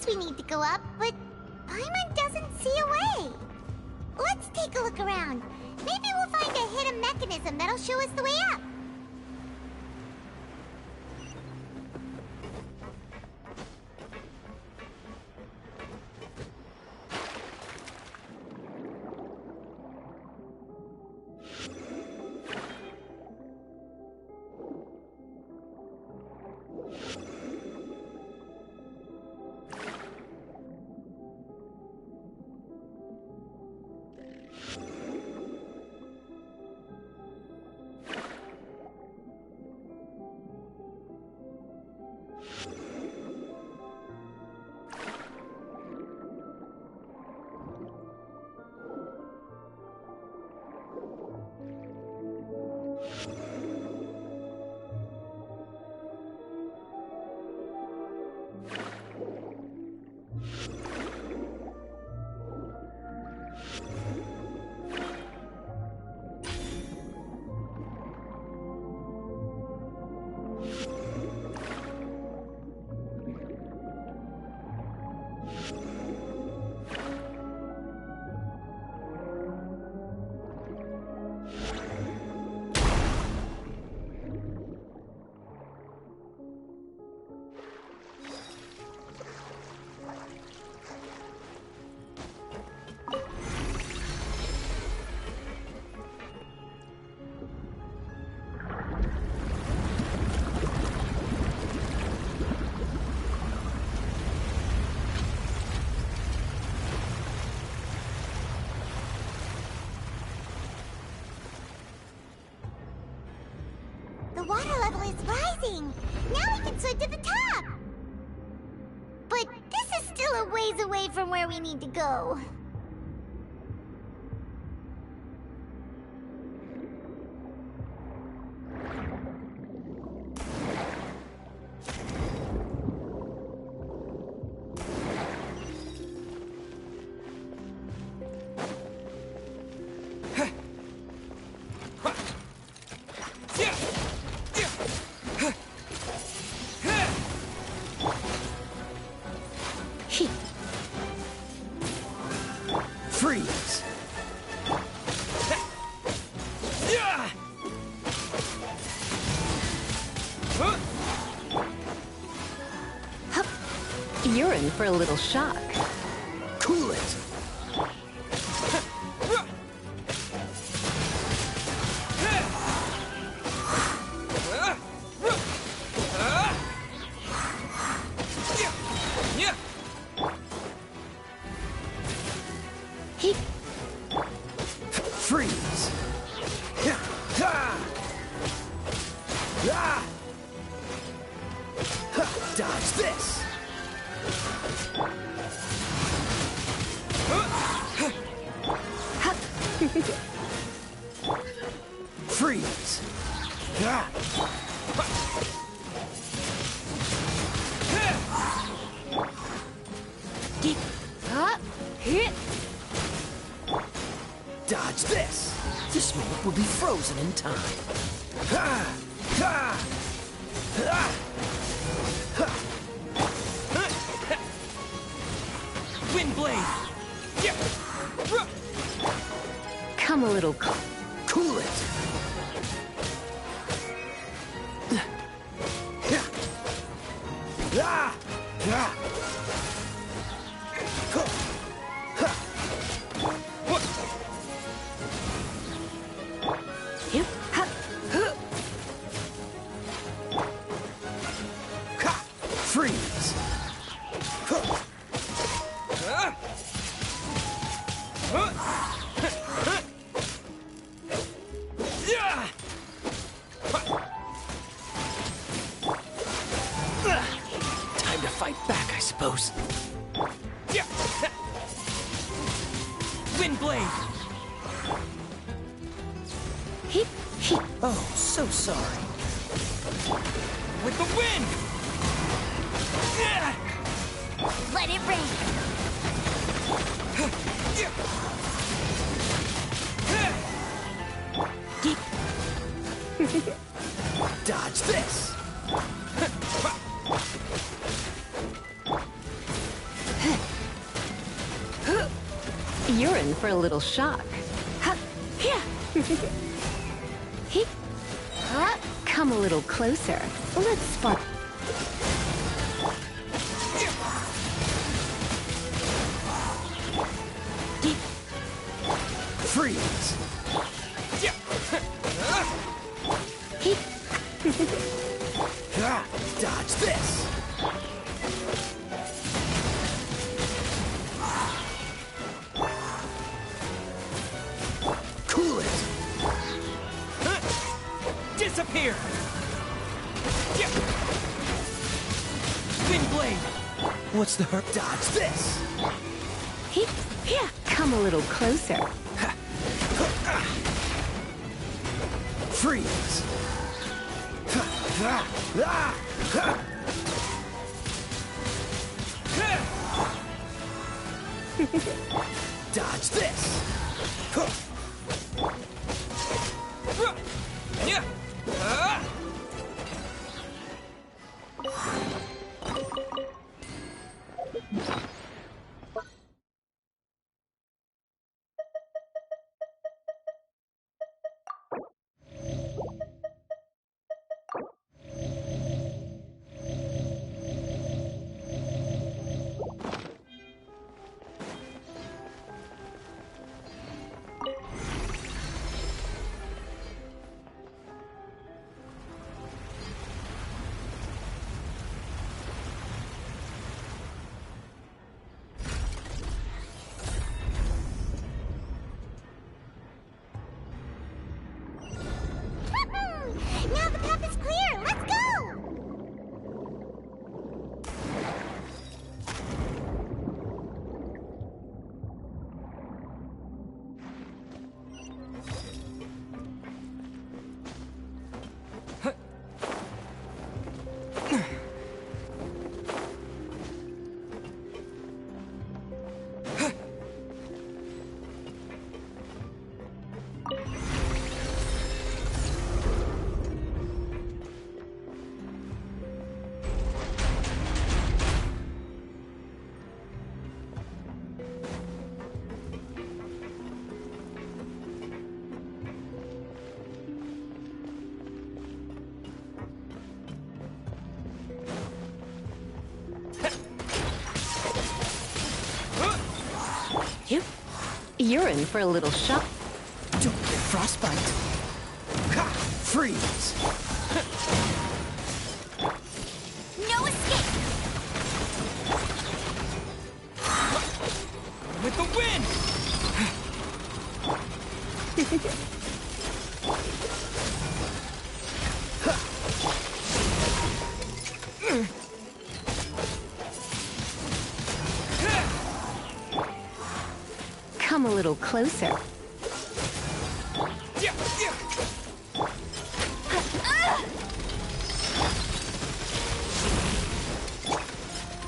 Speaker 8: We need to go up, but Paimon doesn't see a way. Let's take a look around. Maybe we'll find a hidden mechanism that'll show us the way up. The water level is rising. Now we can swim to the top. But this is still a ways away from where we need to go.
Speaker 11: Freeze!
Speaker 10: You're in for a little shock.
Speaker 11: Cool it! Freeze! Dodge this! Freeze! Dodge this! This move will be frozen in time.
Speaker 12: Wind blade!
Speaker 10: Come a little
Speaker 11: cool it! Freeze!
Speaker 3: blade! Oh, so sorry. With the wind!
Speaker 8: Let it rain!
Speaker 3: Dodge this!
Speaker 10: You're in for a little shock. Come a little closer. Let's spark.
Speaker 3: Freeze! Dodge this! Cool it! Disappear! Wind blade! What's the hurt? Dodge this!
Speaker 10: Come a little closer.
Speaker 3: Freeze! Dodge this!
Speaker 8: Now the path is clear! Let's go!
Speaker 10: You're in for a little shock.
Speaker 3: Don't get frostbite. Freeze!
Speaker 8: No escape!
Speaker 3: With the wind!
Speaker 10: Come a little closer.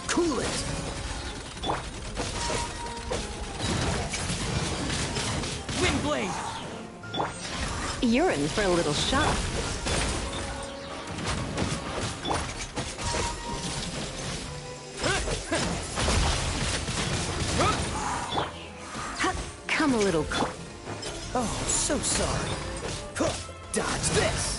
Speaker 3: Cool it! Wind blade!
Speaker 10: You're in for a little shock. Come a little
Speaker 3: Oh, so sorry. Dodge this!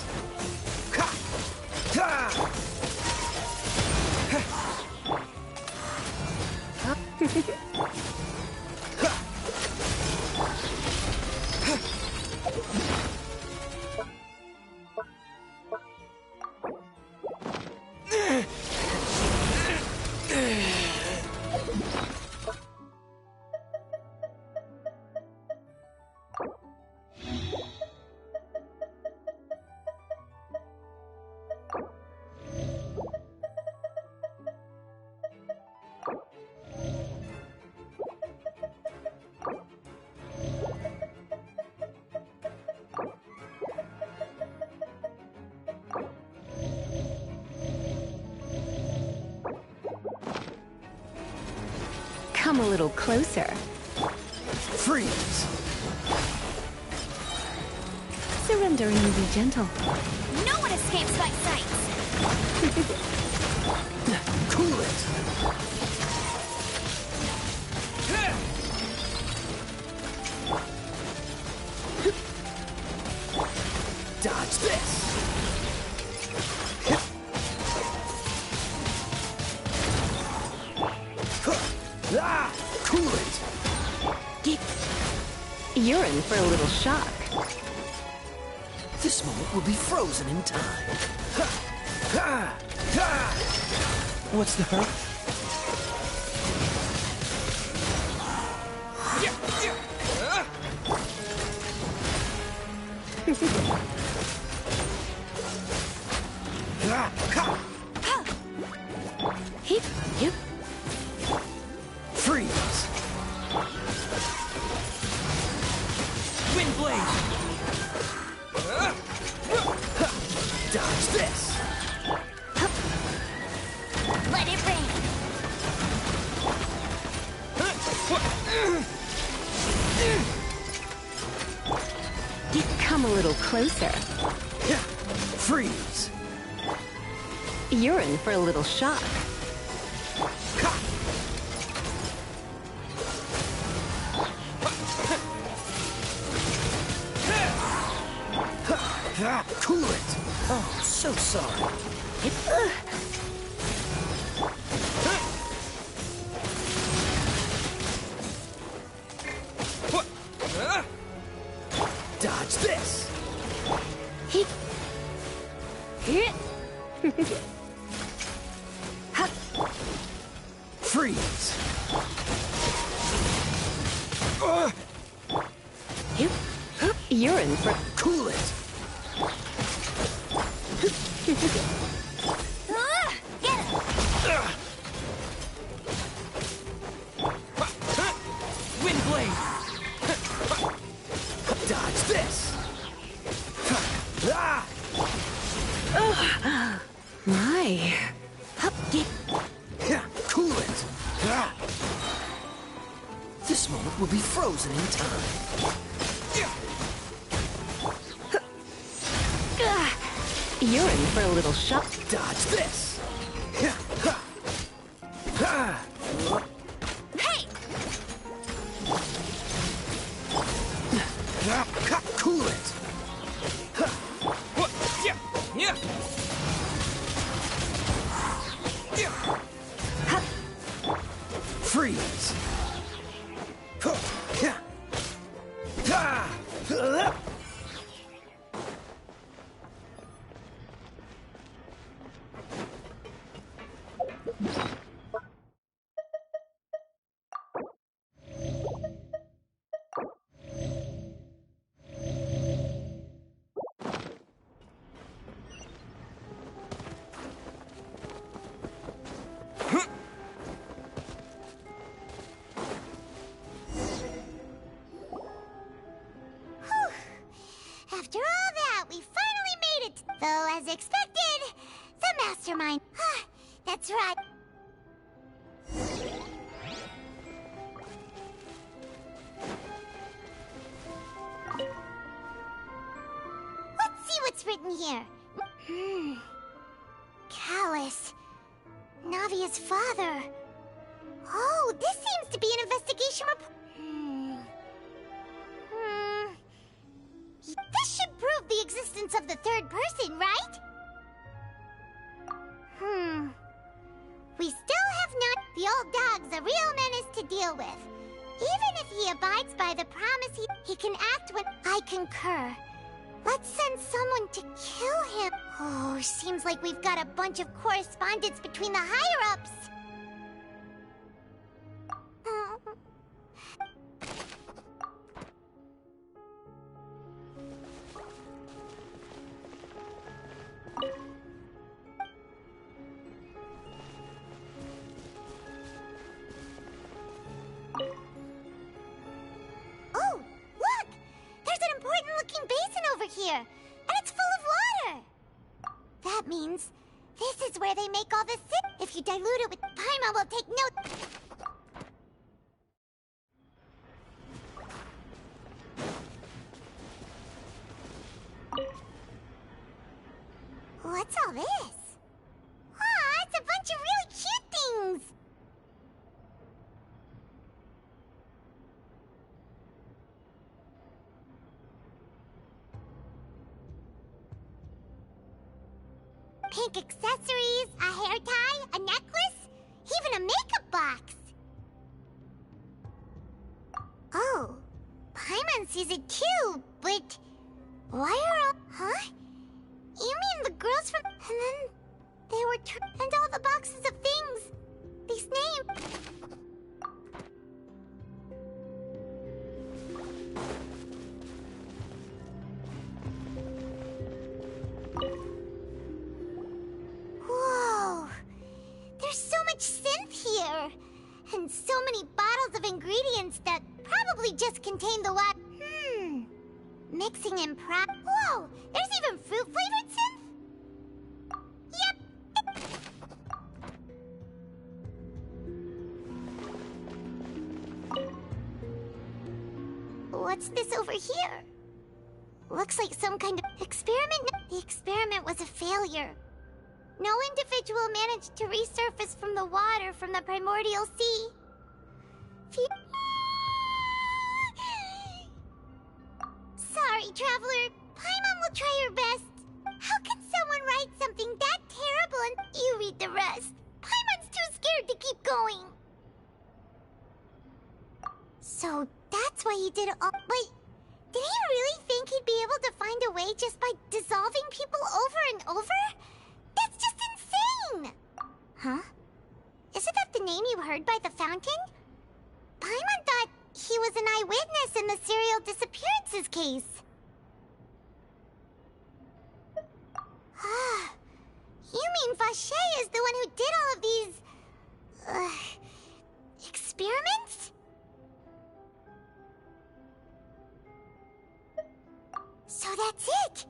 Speaker 10: come a little closer.
Speaker 11: Freeze!
Speaker 10: Surrendering will be gentle.
Speaker 1: No one escapes my sights!
Speaker 11: Cool it! Dodge this! Ah! Cool it!
Speaker 10: You're in for a little shock.
Speaker 13: This moment will be frozen in time. What's the hurry?
Speaker 10: Hip.
Speaker 11: Freeze!
Speaker 13: Wind blade!
Speaker 11: Dodge this!
Speaker 8: Let it rain.
Speaker 10: Come a little closer.
Speaker 11: Freeze!
Speaker 10: You're in for a little shock.
Speaker 11: Cool it!
Speaker 13: Oh, so sorry.
Speaker 11: Dodge this! Freeze!
Speaker 10: You're in for...
Speaker 11: Cool it!
Speaker 13: Wind blade!
Speaker 11: Dodge this!
Speaker 10: My.
Speaker 11: Cool it!
Speaker 13: This moment will be frozen in time.
Speaker 10: You're in for a little shock.
Speaker 11: Dodge this!
Speaker 1: Hey!
Speaker 11: Cool it! Freeze!
Speaker 8: After all that, we finally made it. Though, as expected, the mastermind. That's right. Let's see what's written here. Callus. Navia's father. Oh, this seems to be an investigation report. This should prove the existence of the third person, right? We still have not... The old dog's a real menace to deal with. Even if he abides by the promise, he can act when... I concur. Let's send someone to kill him. Oh, seems like we've got a bunch of correspondence between the higher-ups. Oh, look! There's an important-looking basin over here, and it's full of water. That means this is where they make all the If you dilute it with Paimon, will take note. What's all this? Aw, it's a bunch of really cute things! Pink accessories, a hair tie, a necklace, even a makeup box! Oh, Paimon sees it too, but why are all... Huh? You mean the girls from... And then they were... And all the boxes of things. These names... Whoa! There's so much synth here! And so many bottles of ingredients that probably just contain the what? Mixing in Whoa! There's even fruit-flavored synth? Yep! What's this over here? Looks like some kind of experiment. The experiment was a failure. No individual managed to resurface from the water from the primordial sea. Sorry, Traveler. Paimon will try her best. How can someone write something that terrible and you read the rest? Paimon's too scared to keep going. So that's why he did it all. Wait, did he really think he'd be able to find a way just by dissolving people over and over? That's just insane! Huh? Isn't that the name you heard by the fountain? Paimon thought he was an eyewitness in the serial disappearances case. You mean Vache is the one who did all of these... experiments? So that's it!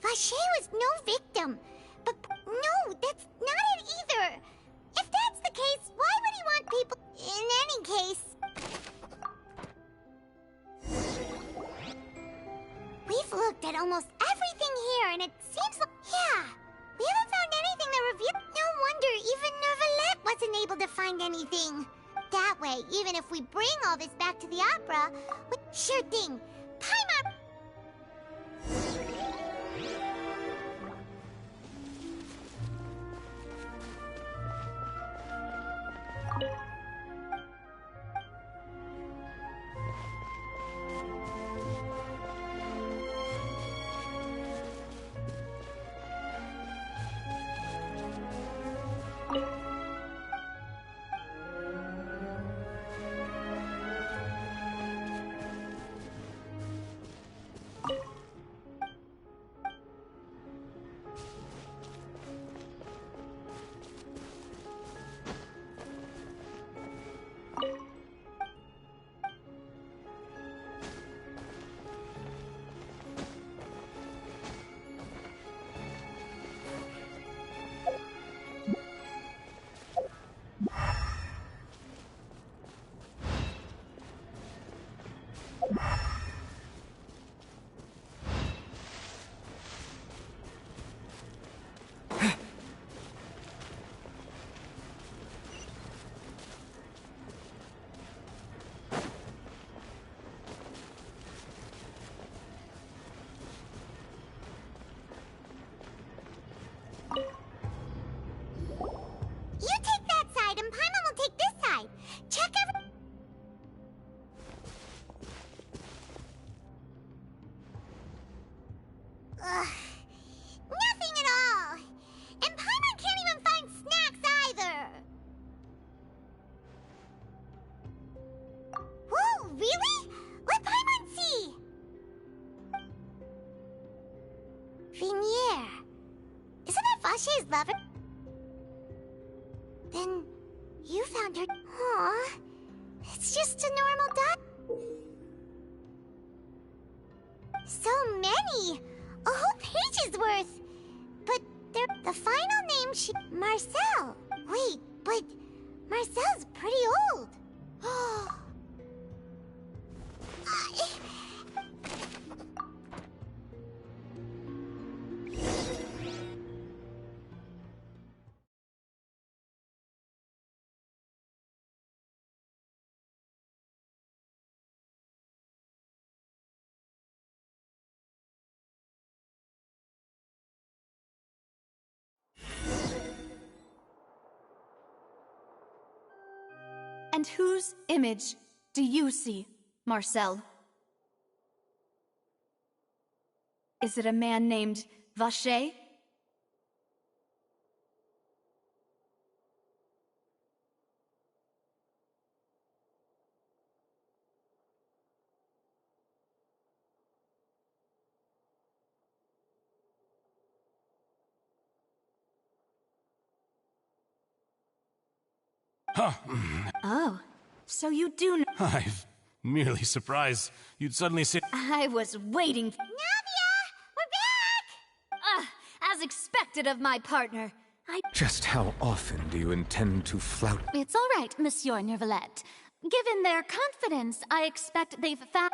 Speaker 8: Vache was no victim. But no, that's not it either! If that's the case, why would he want people... In any case... We've looked at almost everything here, and it seems like... Yeah, we haven't found anything that reveals... No wonder even Nervalette wasn't able to find anything. That way, even if we bring all this back to the opera... Sure thing. Paimon... You take that side, and Paimon will take this side. Check every... Ugh. Nothing at all. And Paimon can't even find snacks either. Whoa, really? Let Paimon see. Vinier. Isn't that Vache's lover? Then you found her. Aw, it's just a normal dot. So many! A whole page's worth! But the final name Marcel! Wait, but Marcel's pretty old!
Speaker 14: And whose image do you see, Marcel? Is it a man named Vacher?
Speaker 15: Huh.
Speaker 14: Oh, so you do know.
Speaker 15: I'm merely surprised you'd suddenly say.
Speaker 14: I was waiting.
Speaker 8: Navia! We're back!
Speaker 14: As expected of my partner.
Speaker 9: Just how often do you intend to flout?
Speaker 17: It's all right, Monsieur Neuvillette. Given their confidence, I expect they've found...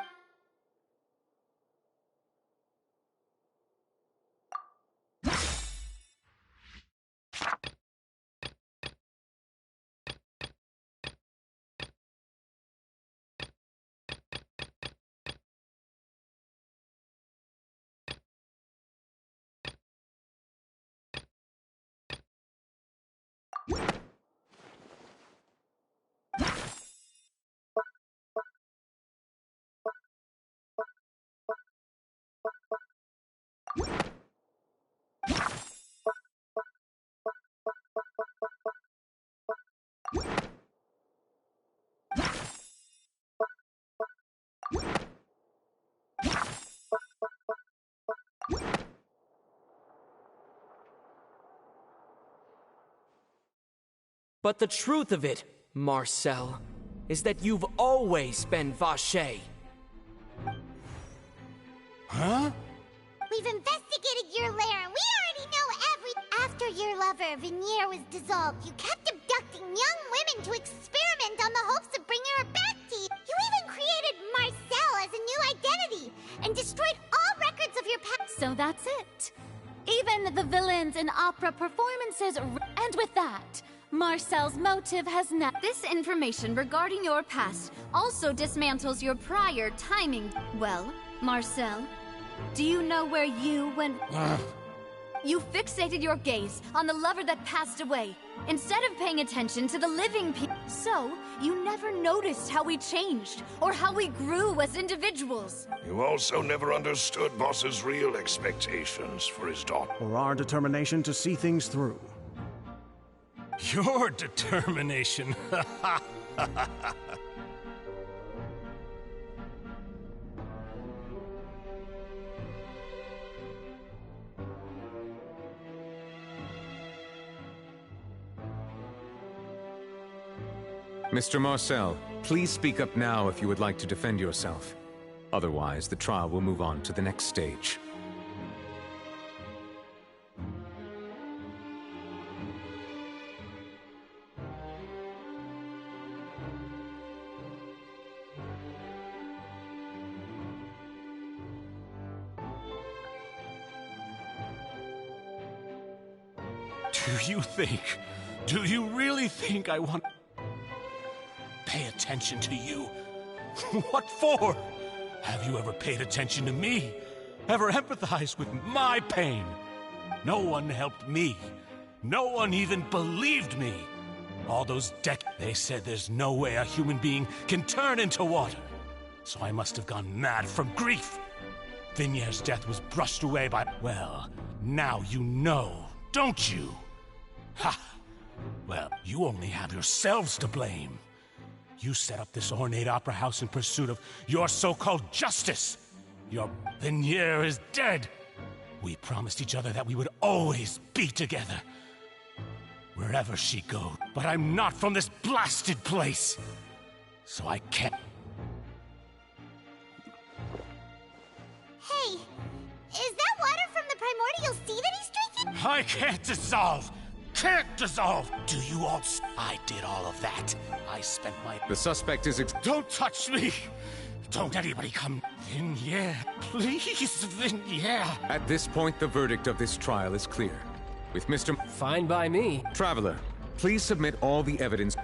Speaker 3: But the truth of it, Marcel, is that you've always been Vacher.
Speaker 15: Huh?
Speaker 8: We've investigated your lair and we already know After your lover, Venier, was dissolved, you kept abducting young women to experiment on the hopes of bringing her back to you. You even created Marcel as a new identity and destroyed all records of your past.
Speaker 17: So that's it. Even the villains in opera performances, and with that, Marcel's motive has not.
Speaker 14: This information regarding your past also dismantles your prior timing. Well, Marcel, do you know where you went? You fixated your gaze on the lover that passed away, instead of paying attention to the living people. So, you never noticed how we changed, or how we grew as individuals.
Speaker 7: You also never understood Boss's real expectations for his daughter.
Speaker 5: Or our determination to see things through.
Speaker 15: Your determination.
Speaker 9: Mr. Marcel, please speak up now if you would like to defend yourself. Otherwise, the trial will move on to the next stage.
Speaker 15: Do you really think I want... Pay attention to you? What for? Have you ever paid attention to me? Ever empathized with my pain? No one helped me. No one even believed me. All those they said there's no way a human being can turn into water. So I must have gone mad from grief. Vinier's death was brushed away by... Well, now you know, don't you? Ha! Well, you only have yourselves to blame. You set up this ornate opera house in pursuit of your so-called justice. Your Venier is dead. We promised each other that we would always be together. Wherever she goes. But I'm not from this blasted place. So I can't...
Speaker 8: Hey, is that water from the primordial sea that he's drinking?
Speaker 15: I can't dissolve! Can't dissolve! Do you all... I did all of that. I spent my...
Speaker 9: The suspect is...
Speaker 15: Don't touch me! Don't anybody come... Venier, please, Venier!
Speaker 9: At this point, the verdict of this trial is clear. With Mr...
Speaker 16: Fine by me.
Speaker 9: Traveler, please submit all the evidence.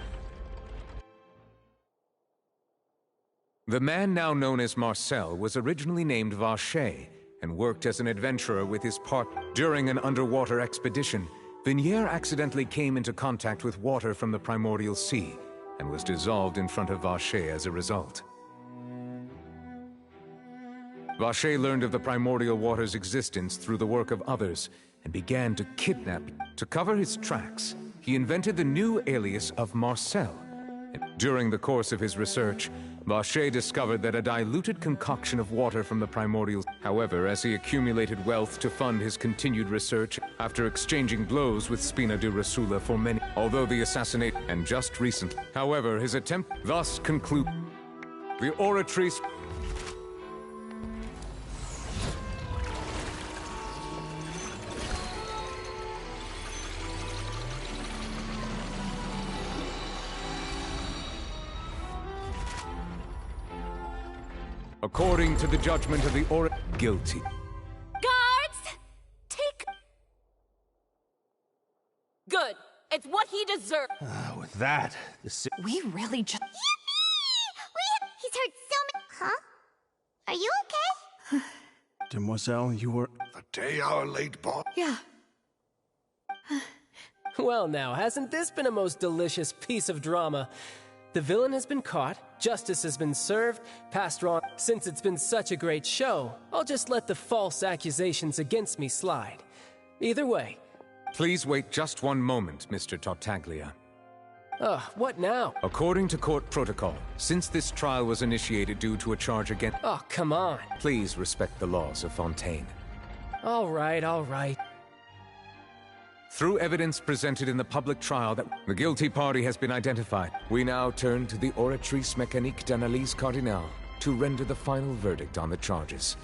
Speaker 9: The man now known as Marcel was originally named Vacher and worked as an adventurer with his partner. During an underwater expedition, Venier accidentally came into contact with water from the primordial sea and was dissolved in front of Vache as a result. Vache learned of the primordial water's existence through the work of others and began to kidnap. To cover his tracks, he invented the new alias of Marcel. During the course of his research, Vache discovered that a diluted concoction of water from the primordial. However, as he accumulated wealth to fund his continued research, after exchanging blows with Spina di Rasula for many, although the assassinate and just recently. However, his attempt thus conclude the oratory. According to the judgment of the guilty.
Speaker 20: Guards! Take... Good. It's what he deserves.
Speaker 5: With that,
Speaker 20: We really just...
Speaker 8: He's heard so many... Huh? Are you okay?
Speaker 5: Demoiselle, you were...
Speaker 7: The day our late boss...
Speaker 16: Yeah. Well now, hasn't this been a most delicious piece of drama? The villain has been caught, justice has been served, passed wrong. Since it's been such a great show, I'll just let the false accusations against me slide. Either way.
Speaker 9: Please wait just one moment, Mr. Tartaglia.
Speaker 16: What now?
Speaker 9: According to court protocol, since this trial was initiated due to a charge against...
Speaker 16: Oh, come on.
Speaker 9: Please respect the laws of Fontaine.
Speaker 16: All right, all right.
Speaker 9: Through evidence presented in the public trial that the guilty party has been identified, we now turn to the Oratrice Mécanique d'Analyse Cardinale to render the final verdict on the charges.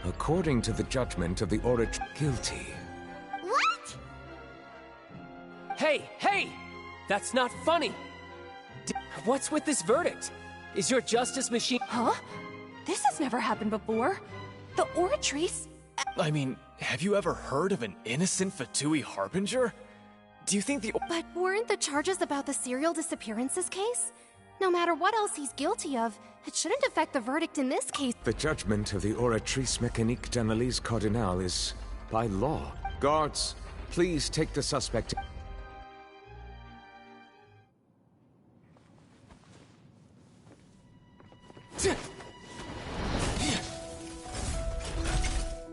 Speaker 9: According to the judgment of the Oracle, guilty.
Speaker 8: What?
Speaker 16: Hey, hey! That's not funny! What's with this verdict? Is your justice machine—
Speaker 20: Huh? This has never happened before. The Oratrice—
Speaker 18: I mean, have you ever heard of an innocent Fatui Harbinger? Do you think the—
Speaker 20: But weren't the charges about the serial disappearances case? No matter what else he's guilty of, it shouldn't affect the verdict in this case.
Speaker 9: The judgment of the Oratrice Mécanique d'Analyse Cardinal is by law. Guards, please take the suspect.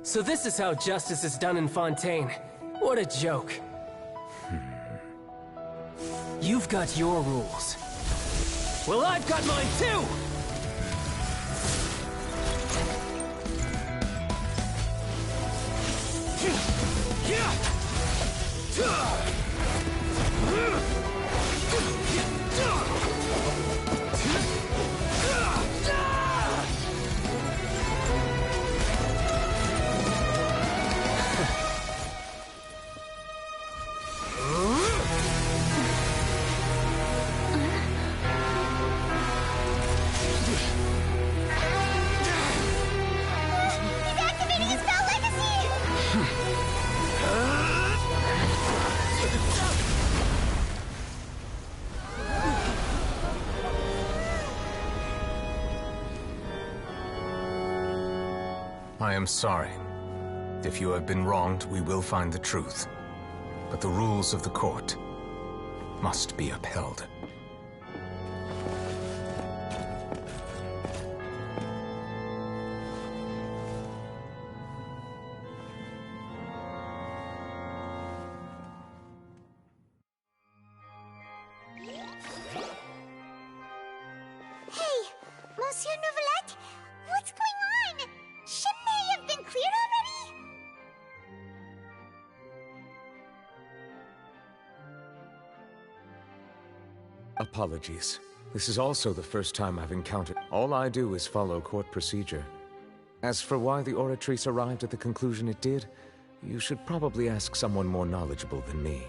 Speaker 16: So this is how justice is done in Fontaine. What a joke. You've got your rules. Well, I've got mine too!
Speaker 9: I am sorry. If you have been wronged, we will find the truth. But the rules of the court must be upheld.
Speaker 8: Hey, Monsieur Nouvelette, what's going on? Shouldn't they have been cleared already?
Speaker 9: Apologies. This is also the first time I've encountered. All I do is follow court procedure. As for why the Oratrice arrived at the conclusion it did, you should probably ask someone more knowledgeable than me.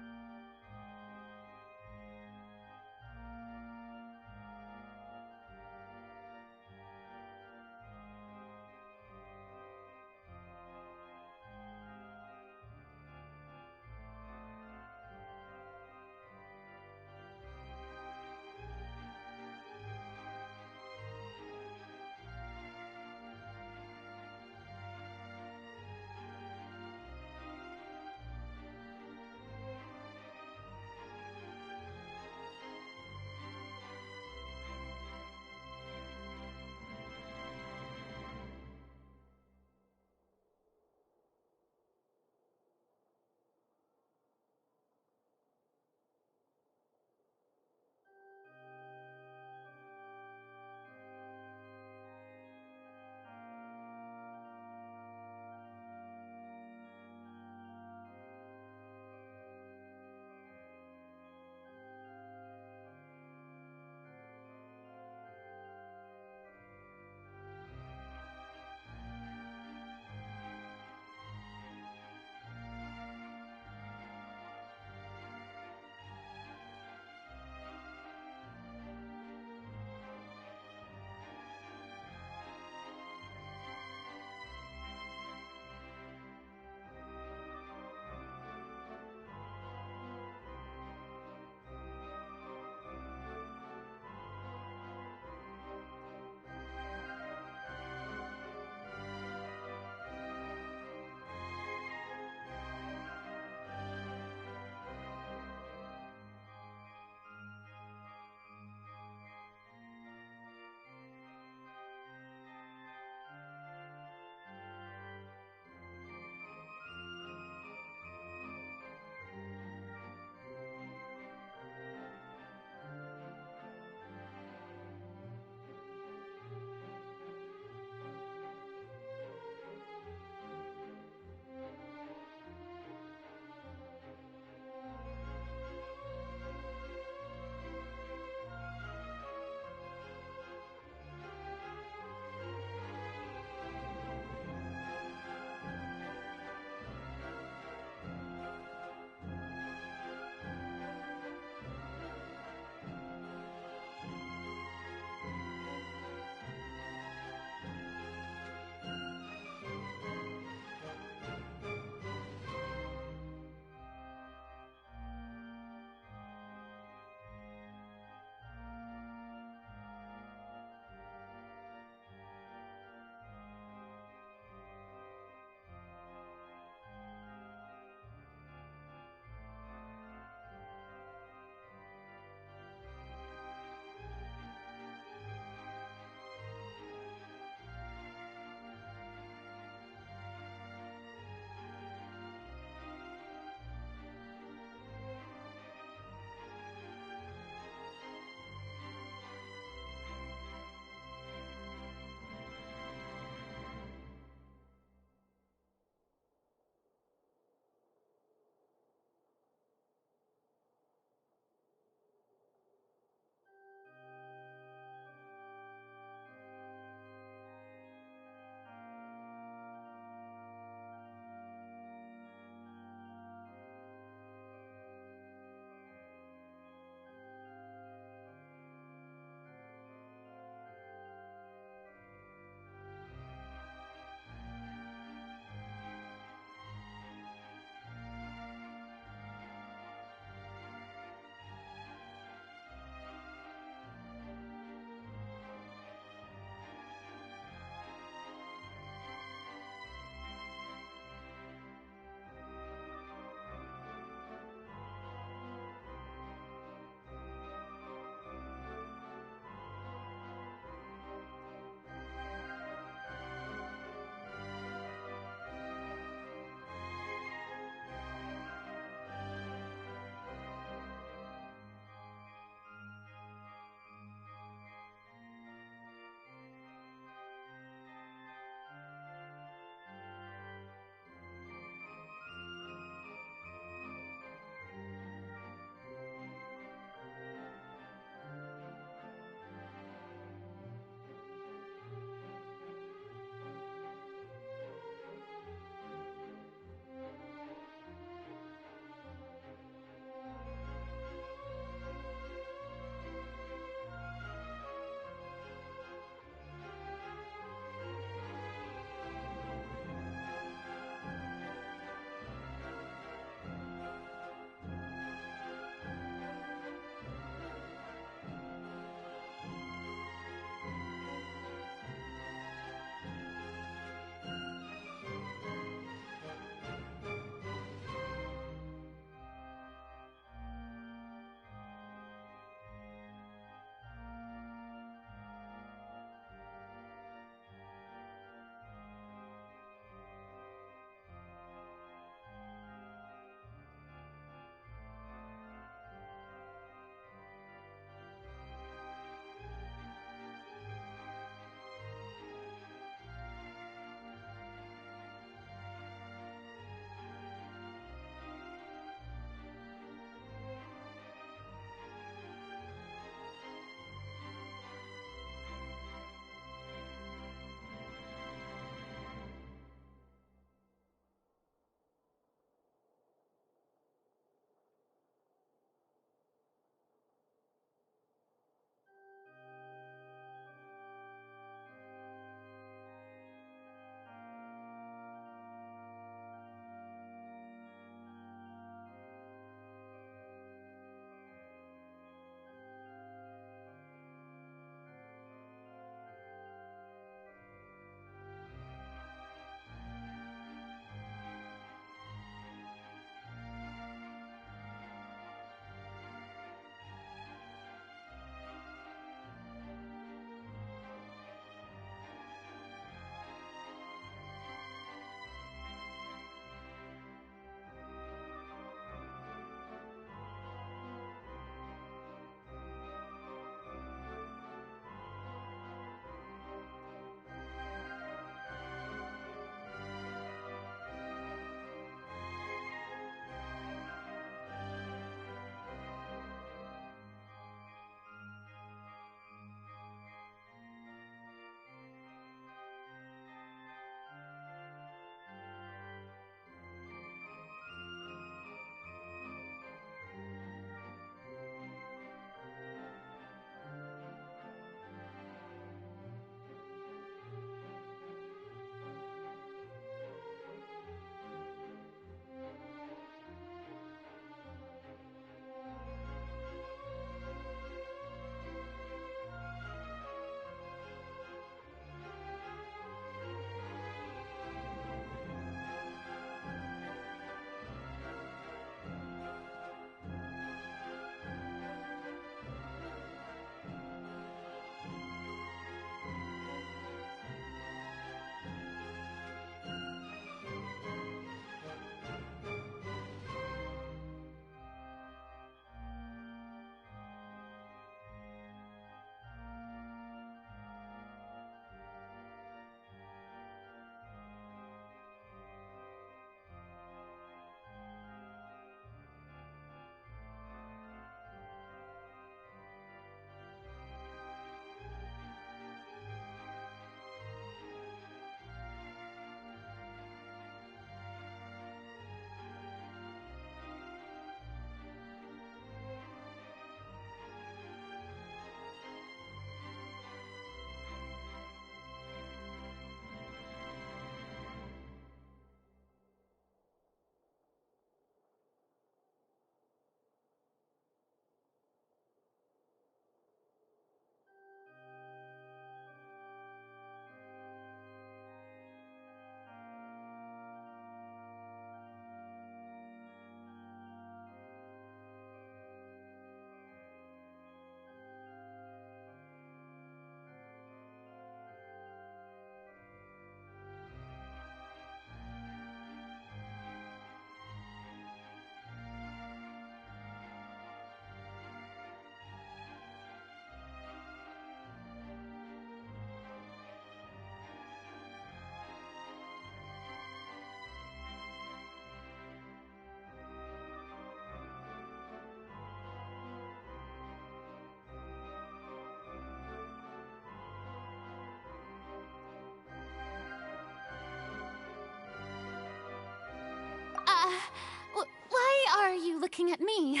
Speaker 17: Why are you looking at me?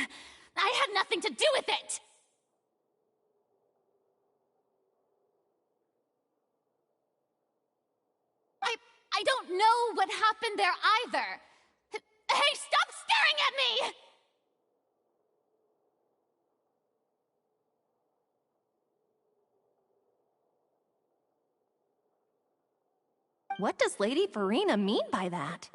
Speaker 17: I had nothing to do with it! I don't know what happened there either. Hey, stop staring at me!
Speaker 20: What does Lady Farina mean by that?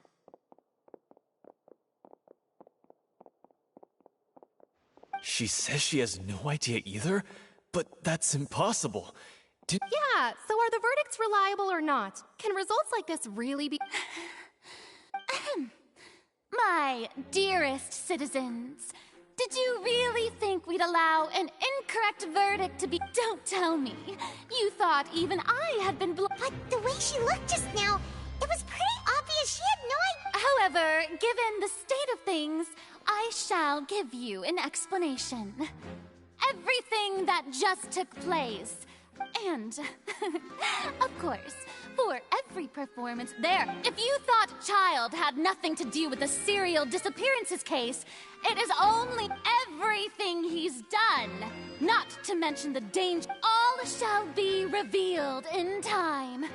Speaker 18: She says she has no idea either, but that's impossible.
Speaker 20: Yeah, so are the verdicts reliable or not? Can results like this really be—
Speaker 17: My dearest citizens, did you really think we'd allow an incorrect verdict to be— Don't tell me. You thought even I had been
Speaker 8: But the way she looked just now, it was pretty obvious she had no idea.
Speaker 17: However, given the state of things, I shall give you an explanation. Everything that just took place. And, of course, for every performance there. If you thought Child had nothing to do with the serial disappearances case, it is only everything he's done. Not to mention the danger. All shall be revealed in time.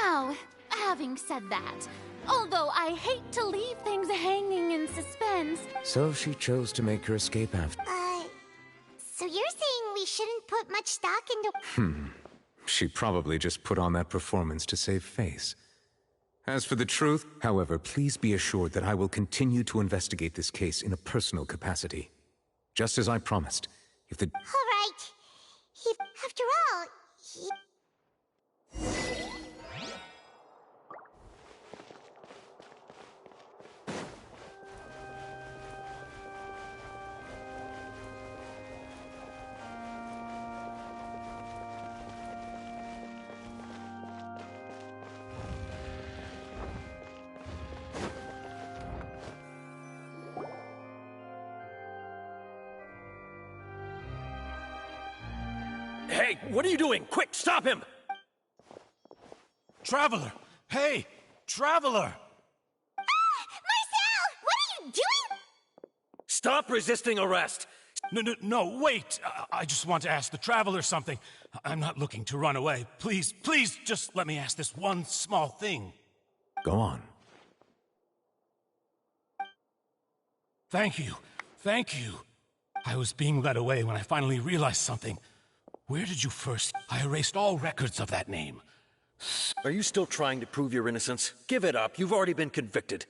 Speaker 17: Now, having said that, although I hate to leave things hanging in suspense.
Speaker 9: So she chose to make her escape after.
Speaker 8: So you're saying we shouldn't put much stock into—
Speaker 9: She probably just put on that performance to save face. As for the truth, however, please be assured that I will continue to investigate this case in a personal capacity. Just as I promised. If the—
Speaker 8: All right. After all,
Speaker 12: Hey, what are you doing? Quick, stop him!
Speaker 15: Traveler! Hey! Traveler!
Speaker 8: Marcel! What are you doing?
Speaker 12: Stop resisting arrest!
Speaker 15: No, wait! I just want to ask the Traveler something. I'm not looking to run away. Please, just let me ask this one small thing.
Speaker 9: Go on.
Speaker 15: Thank you. I was being led away when I finally realized something. Where did you first— I erased all records of that name.
Speaker 12: Are you still trying to prove your innocence? Give it up. You've already been convicted.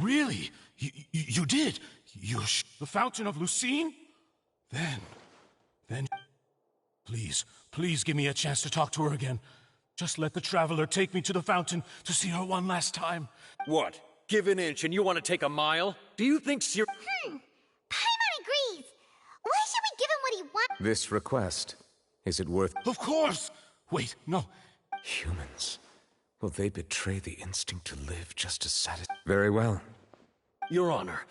Speaker 15: Really? You did? The Fountain of Lucine? Then... Please give me a chance to talk to her again. Just let the Traveler take me to the fountain to see her one last time.
Speaker 12: What? Give an inch and you want to take a mile? Do you think
Speaker 8: Paimon agrees. Why should we give him what he wants?
Speaker 9: This request, is it worth—
Speaker 15: Of course! Wait, no.
Speaker 9: Humans. Will they betray the instinct to live just to satisfy— Very well.
Speaker 12: Your Honor,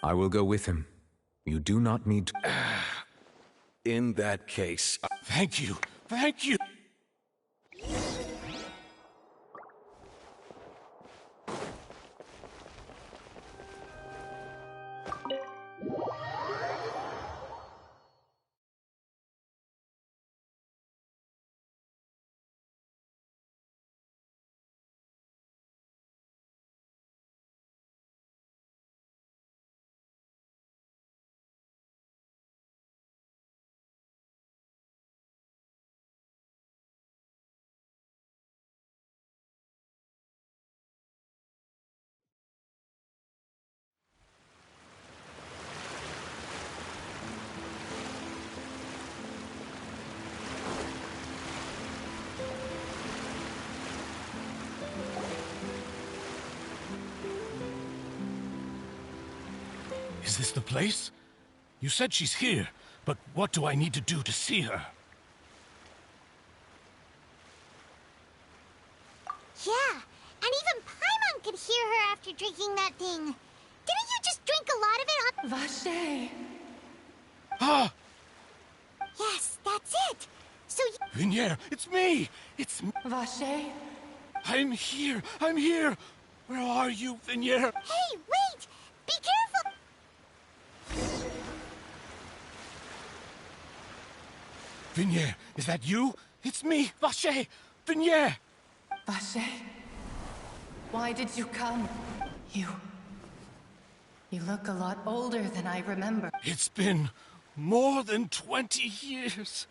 Speaker 9: I will go with him. You do not need to—
Speaker 12: In that case—
Speaker 15: Thank you. Is this the place? You said she's here, but what do I need to do to see her?
Speaker 8: Yeah, and even Paimon could hear her after drinking that thing. Didn't you just drink a lot of it on—
Speaker 4: Vache!
Speaker 15: Ah!
Speaker 8: Yes, that's it. So
Speaker 15: Vinier, it's me!
Speaker 4: Vache?
Speaker 15: I'm here! I'm here! Where are you, Vignier?
Speaker 8: Hey, wait! Be careful!
Speaker 15: Vignier, is that you? It's me, Vacher! Vignier!
Speaker 4: Vacher? Why did you come? You look a lot older than I remember.
Speaker 15: It's been more than 20 years.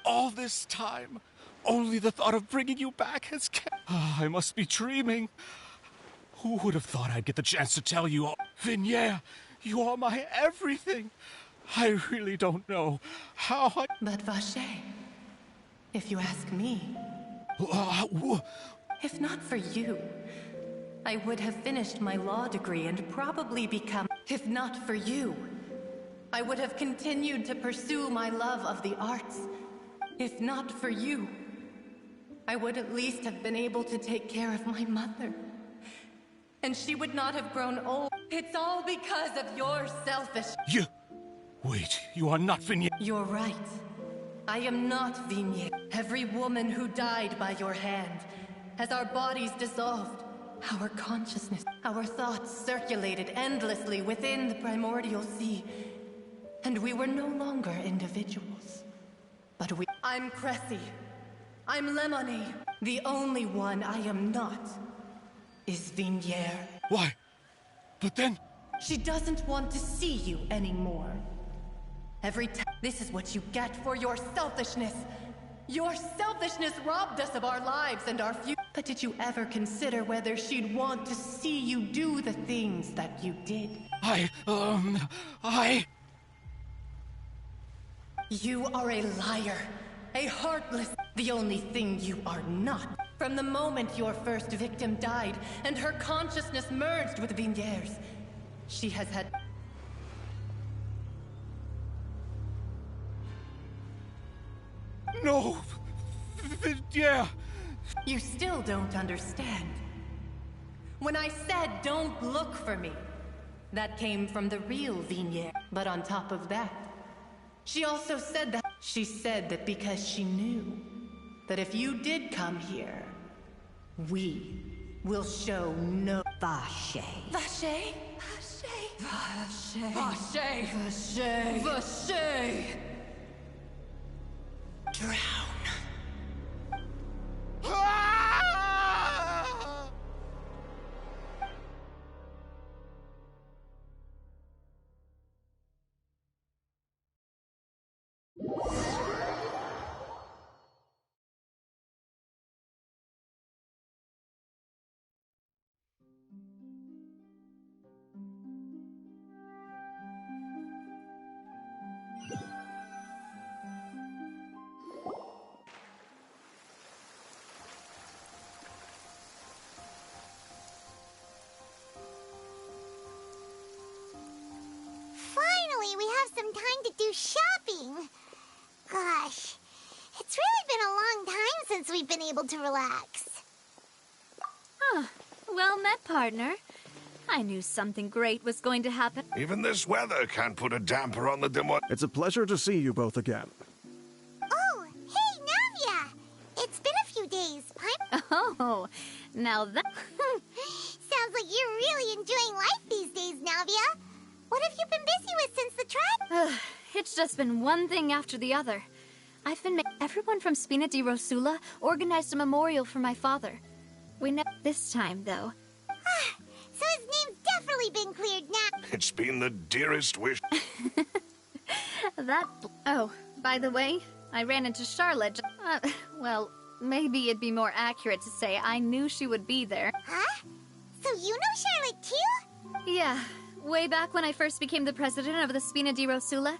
Speaker 15: All this time. Only the thought of bringing you back has kept... I must be dreaming. Who would have thought I'd get the chance to tell you all? Vignier, you are my everything. I really don't know how I...
Speaker 4: But Vacher, if you ask me... If not for you, I would have finished my law degree and probably become... If not for you, I would have continued to pursue my love of the arts. If not for you, I would at least have been able to take care of my mother. And she would not have grown old. It's all because of your selfish...
Speaker 15: Wait, you are not Vignier.
Speaker 4: You're right. I am not Vignier. Every woman who died by your hand, as our bodies dissolved, our consciousness, our thoughts circulated endlessly within the primordial sea, and we were no longer individuals. But I'm Cressy. I'm Lemonade. The only one I am not is Vignier.
Speaker 15: Why? But then...
Speaker 4: She doesn't want to see you anymore. Every time... This is what you get for your selfishness. Your selfishness robbed us of our lives and our future. But did you ever consider whether she'd want to see you do the things that you did? You are a liar. A heartless... The only thing you are not. From the moment your first victim died and her consciousness merged with Vignier's, she has had...
Speaker 15: No! Vignier!
Speaker 4: You still don't understand. When I said don't look for me, that came from the real Vignier. But on top of that, she also said that... She said that because she knew that if you did come here, we will show no...
Speaker 2: Vacher.
Speaker 4: Vacher? Vacher. Vacher. Vacher. Vacher. Drown.
Speaker 8: Finally, we have some time to do shopping. Gosh, it's really been a long time since we've been able to relax.
Speaker 14: Huh. Well met, partner. I knew something great was going to happen.
Speaker 7: Even this weather can't put a damper on the demo...
Speaker 5: It's a pleasure to see you both again.
Speaker 8: Oh, hey, Navia! It's been a few days.
Speaker 14: Oh, now that...
Speaker 8: Sounds like you're really enjoying life these days, Navia. What have you been busy with since the trial?
Speaker 14: It's just been one thing after the other. I've been everyone from Spina di Rosula organized a memorial for my father. We know this time, though.
Speaker 8: So his name's definitely been cleared now.
Speaker 7: It's been the dearest wish...
Speaker 14: Oh, by the way, I ran into Charlotte. Well, maybe it'd be more accurate to say I knew she would be there.
Speaker 8: Huh? So you know Charlotte, too?
Speaker 14: Yeah. Way back when I first became the president of the Spina di Rosula,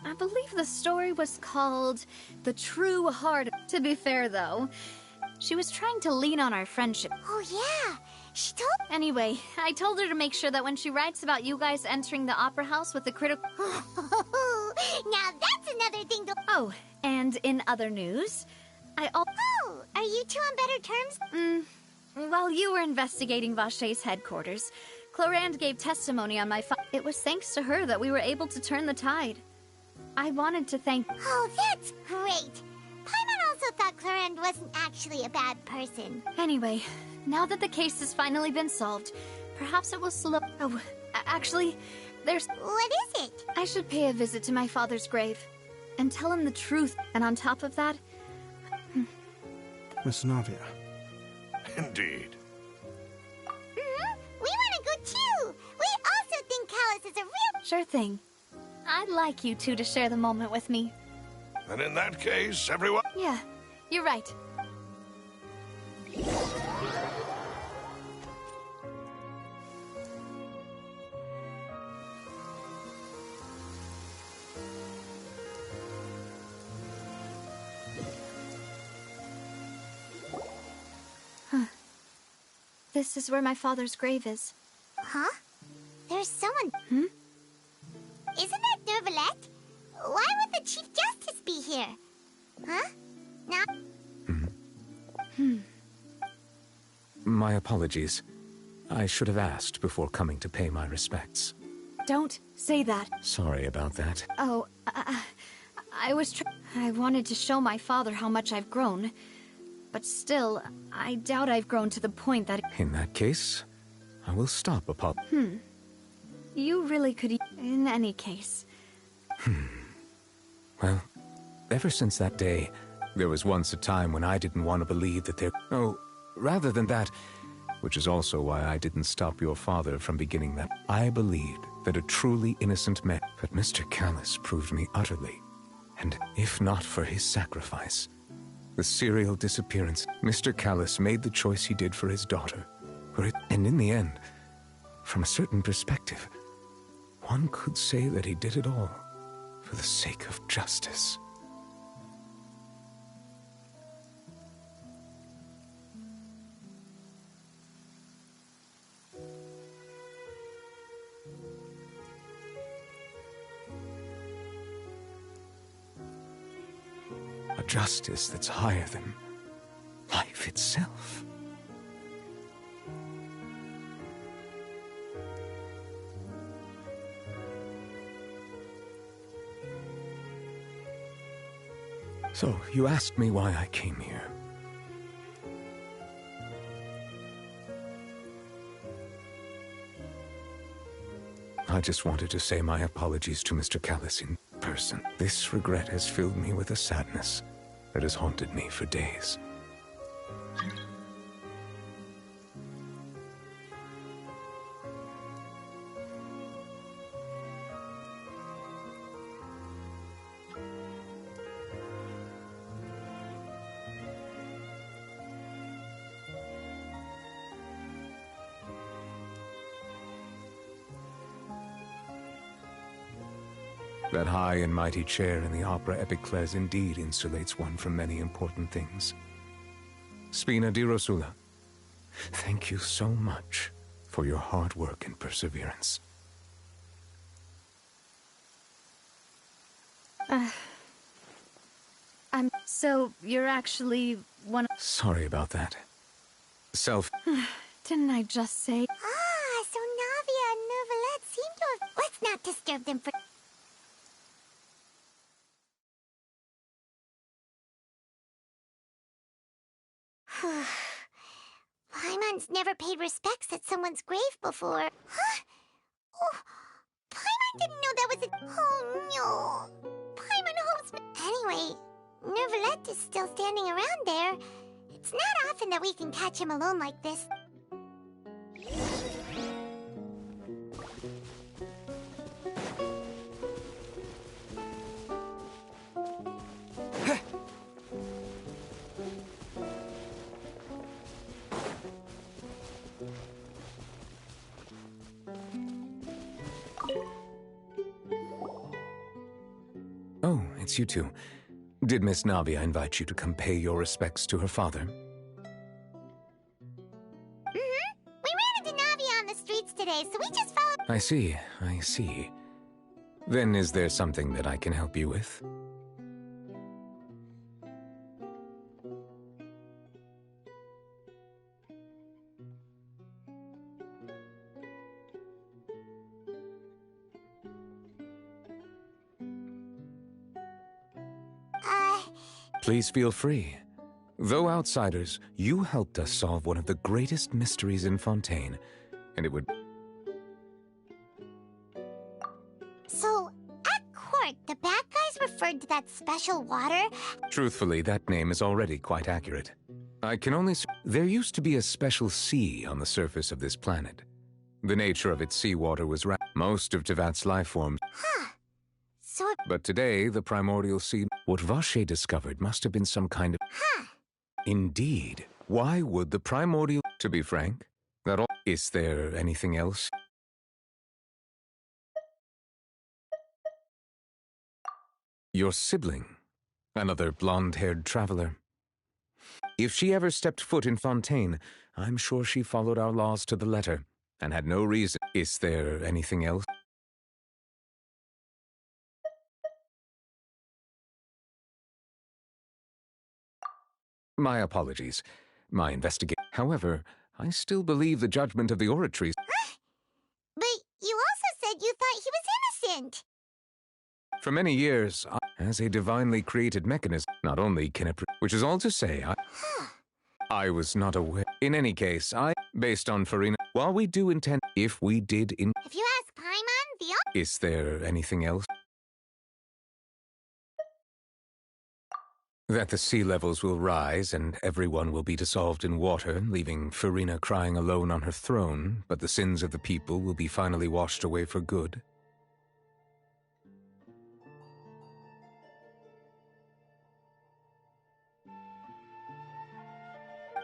Speaker 14: I believe the story was called The True Heart. To be fair, though, she was trying to lean on our friendship.
Speaker 8: Oh, yeah. She told...
Speaker 14: Anyway, I told her to make sure that when she writes about you guys entering the opera house with the critical...
Speaker 8: Now that's another thing to...
Speaker 14: Oh, and in other news,
Speaker 8: Oh, are you two on better terms?
Speaker 14: While you were investigating Vacher's headquarters, Clorand gave testimony on my It was thanks to her that we were able to turn the tide. I wanted to thank...
Speaker 8: Oh, that's great. Paimon also also thought Clarend wasn't actually a bad person.
Speaker 14: Anyway, now that the case has finally been solved, perhaps it will slow... Oh, actually, there's...
Speaker 8: What is it?
Speaker 14: I should pay a visit to my father's grave and tell him the truth. And on top of that...
Speaker 5: Miss Navia.
Speaker 7: Indeed.
Speaker 8: We want to go too! We also think Callus is a real...
Speaker 14: Sure thing. I'd like you two to share the moment with me.
Speaker 7: And in that case, everyone...
Speaker 14: Yeah, you're right. Huh. This is where my father's grave is.
Speaker 8: Huh? There's someone...
Speaker 14: Hmm?
Speaker 8: Isn't that Nervalette? Why would the Chief Justice be here? Huh? Now...
Speaker 9: My apologies. I should have asked before coming to pay my respects.
Speaker 14: Don't say that.
Speaker 9: Sorry about that.
Speaker 14: Oh, I wanted to show my father how much I've grown. But still, I doubt I've grown to the point that...
Speaker 9: In that case, I will stop
Speaker 14: You really could... In any case.
Speaker 9: Well, ever since that day, there was once a time when I didn't want to believe that there... Oh, rather than that, which is also why I didn't stop your father from beginning that. I believed that a truly innocent man... But Mr. Callus proved me utterly. And if not for his sacrifice, the serial disappearance, Mr. Callus made the choice he did for his daughter. And in the end, from a certain perspective, one could say that he did it all for the sake of justice. A justice that's higher than life itself. So, you asked me why I came here. I just wanted to say my apologies to Mr. Callus in person. This regret has filled me with a sadness that has haunted me for days. That high and mighty chair in the Opera Epiclese indeed insulates one from many important things. Spina di Rosula, thank you so much for your hard work and perseverance.
Speaker 14: So you're actually one of...
Speaker 9: Sorry about that.
Speaker 14: Didn't I just say...
Speaker 8: So Navia and Nervalette seem to have... Let's not disturb them for... Paimon's never paid respects at someone's grave before. Huh? Oh, Paimon didn't know that was a... Oh, no. Paimon hopes... Anyway, Nervalette is still standing around there. It's not often that we can catch him alone like this.
Speaker 9: Oh, it's you two. Did Miss Navia invite you to come pay your respects to her father?
Speaker 8: We ran into Navia on the streets today, so we just followed...
Speaker 9: I see. Then is there something that I can help you with? Please feel free. Though outsiders, you helped us solve one of the greatest mysteries in Fontaine, and it would...
Speaker 8: So, at court, the bad guys referred to that special water?
Speaker 9: Truthfully, that name is already quite accurate. I can only... There used to be a special sea on the surface of this planet. The nature of its seawater was most of Tevat's life forms.
Speaker 8: Huh. So...
Speaker 9: But today, the primordial sea... What Vache discovered must have been some kind of...
Speaker 8: Huh.
Speaker 9: Indeed. Why would the primordial... To be frank, that all... Is there anything else? Your sibling. Another blonde-haired traveler. If she ever stepped foot in Fontaine, I'm sure she followed our laws to the letter, and had no reason. Is there anything else? My apologies. My investigation. However, I still believe the judgment of the oratories.
Speaker 8: But you also said you thought he was innocent.
Speaker 9: For many years, as a divinely created mechanism, not only can it... Which is all to say, I was not aware. In any case, based on Farina, while we do intend... If we did in...
Speaker 8: If you ask Paimon, the...
Speaker 9: Is there anything else? That the sea levels will rise and everyone will be dissolved in water, leaving Farina crying alone on her throne, but the sins of the people will be finally washed away for good.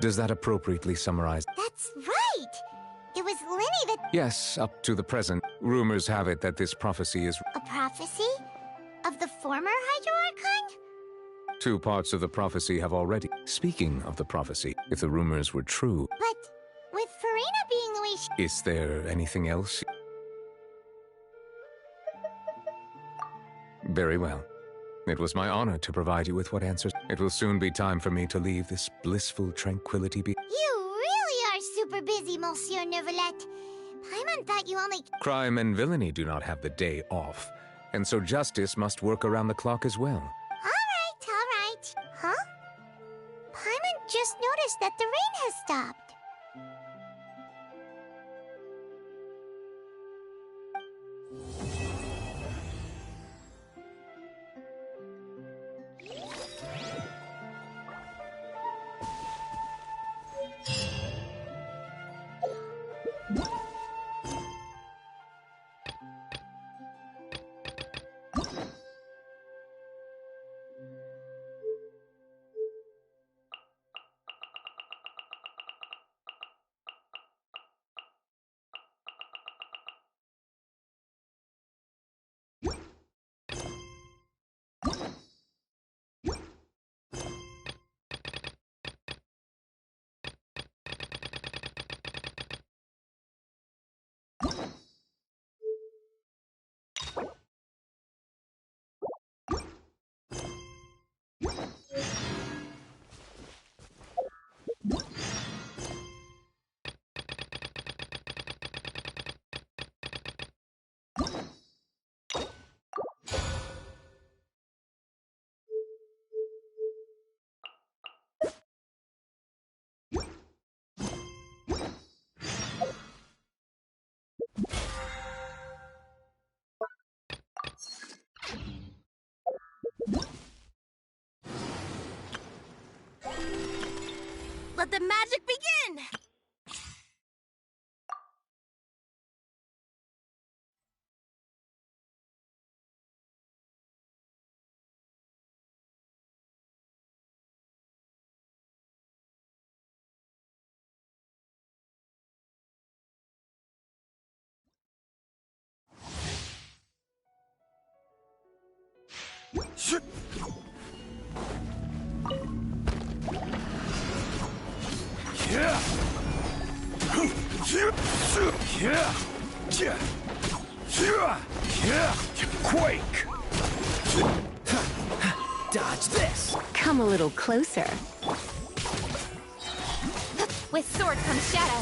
Speaker 9: Does that appropriately summarize?
Speaker 8: That's right! It was Lenny that...
Speaker 9: Yes, up to the present. Rumors have it that this prophecy is...
Speaker 8: A prophecy? Of the former Hydro-Archon?
Speaker 9: 2 parts of the prophecy have already... Speaking of the prophecy, if the rumors were true...
Speaker 8: But with Farina being the way she...
Speaker 9: Is there anything else? Very well. It was my honor to provide you with what answers. It will soon be time for me to leave this blissful tranquility be...
Speaker 8: You really are super busy, Monsieur Neuvillette. Paimon thought you only...
Speaker 9: Crime and villainy do not have the day off, and so justice must work around the clock as well.
Speaker 8: All right. Huh? Paimon just noticed that the rain has stopped.
Speaker 19: Let the magic begin!
Speaker 21: Quake! Dodge this!
Speaker 10: Come a little closer.
Speaker 20: With sword comes shadow.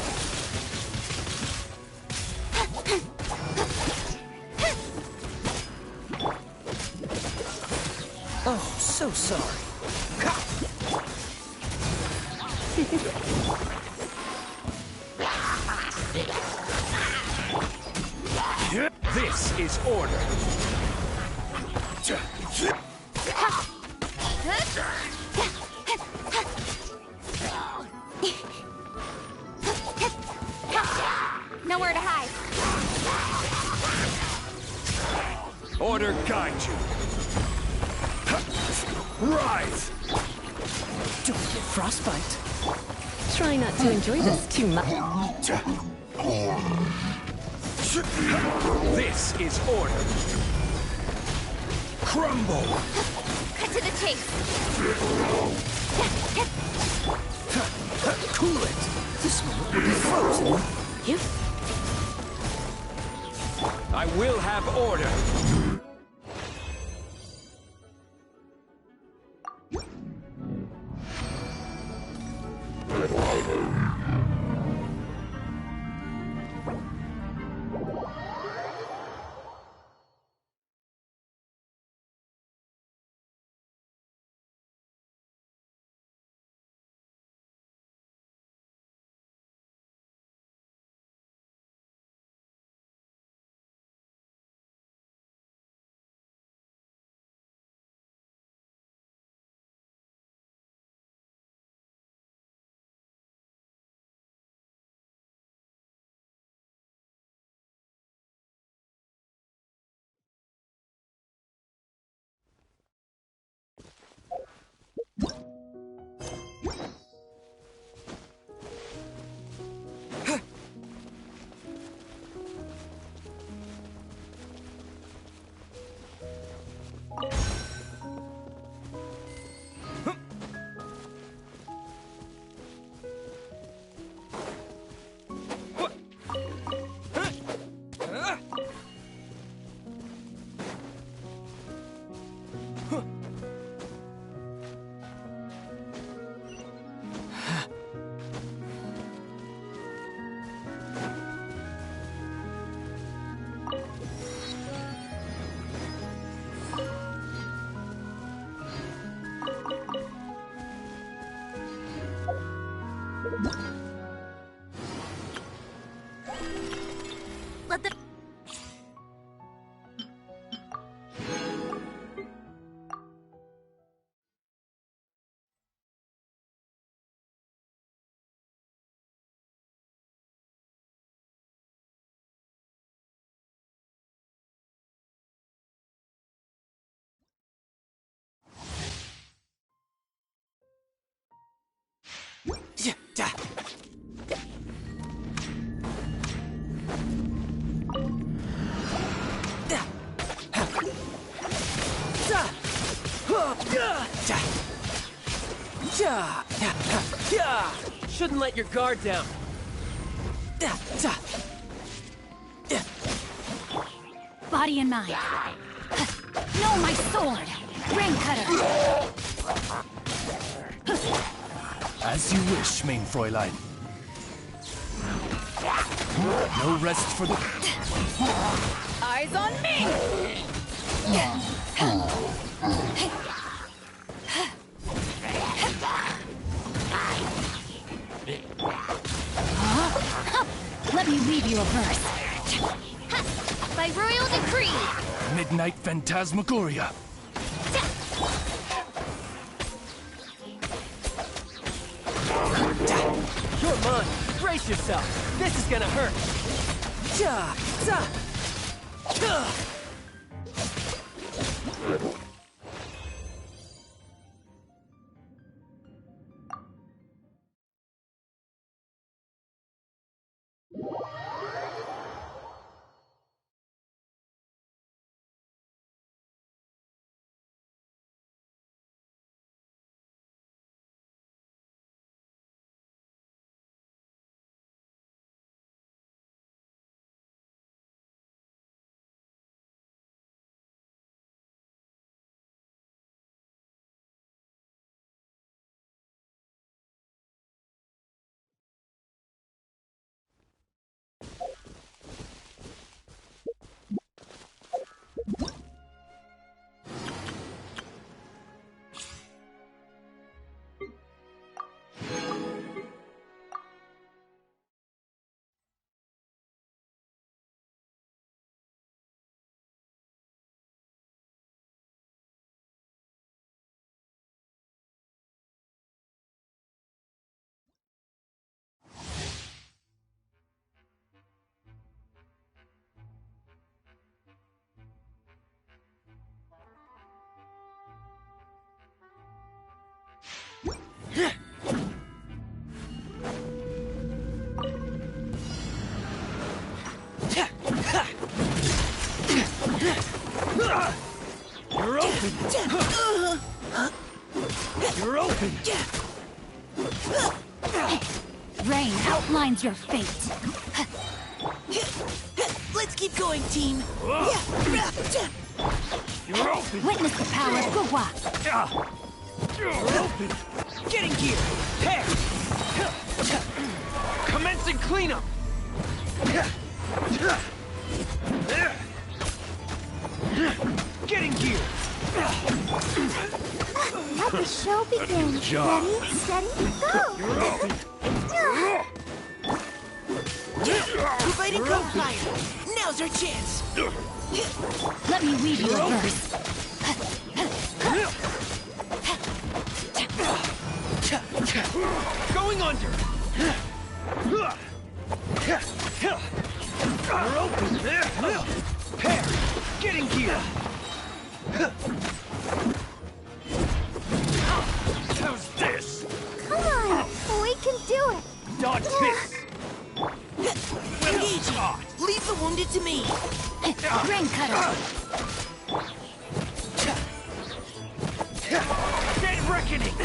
Speaker 21: Oh, so sorry. This is order.
Speaker 17: Nowhere to hide.
Speaker 21: Order guide you. Rise!
Speaker 10: Don't get frostbite. Try not to enjoy this too much.
Speaker 21: This is order. Crumble!
Speaker 17: Cut to the chase.
Speaker 21: Cool it! This moment will be frozen.
Speaker 10: You?
Speaker 21: I will have order.
Speaker 17: Let the...
Speaker 16: Shouldn't let your guard down.
Speaker 17: Body and mind. No, my sword! Rain cutter!
Speaker 15: As you wish, main Fräulein. No rest for the...
Speaker 17: Eyes on me! Let me leave you a verse. By royal decree!
Speaker 15: Midnight Phantasmagoria.
Speaker 16: You're mine. Brace yourself. This is gonna hurt.
Speaker 21: You're open!
Speaker 17: Rain outlines your fate.
Speaker 19: Let's keep going, team.
Speaker 21: You're open!
Speaker 17: Witness the power of Gua.
Speaker 21: You're open! Getting gear! Hey! Commencing cleanup! Getting gear!
Speaker 8: Let the show begin.
Speaker 21: job.
Speaker 8: Ready, steady, go!
Speaker 21: You're open!
Speaker 19: Providing code fire. Now's our chance.
Speaker 17: Let me weave you a verse.
Speaker 21: Going under! You're open! Pair! Getting gear! How's this?
Speaker 8: Come on, we can do it.
Speaker 21: Dodge this!
Speaker 19: Engaging. Leave the wounded to me.
Speaker 17: Rain cutter.
Speaker 21: Dead reckoning!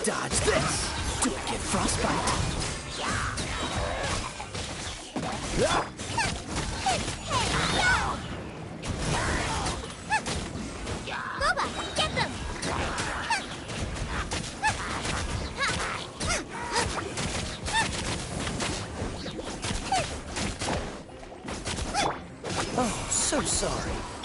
Speaker 19: Dodge this! Do I get frostbite?
Speaker 8: Boba, get them!
Speaker 19: Oh, so sorry.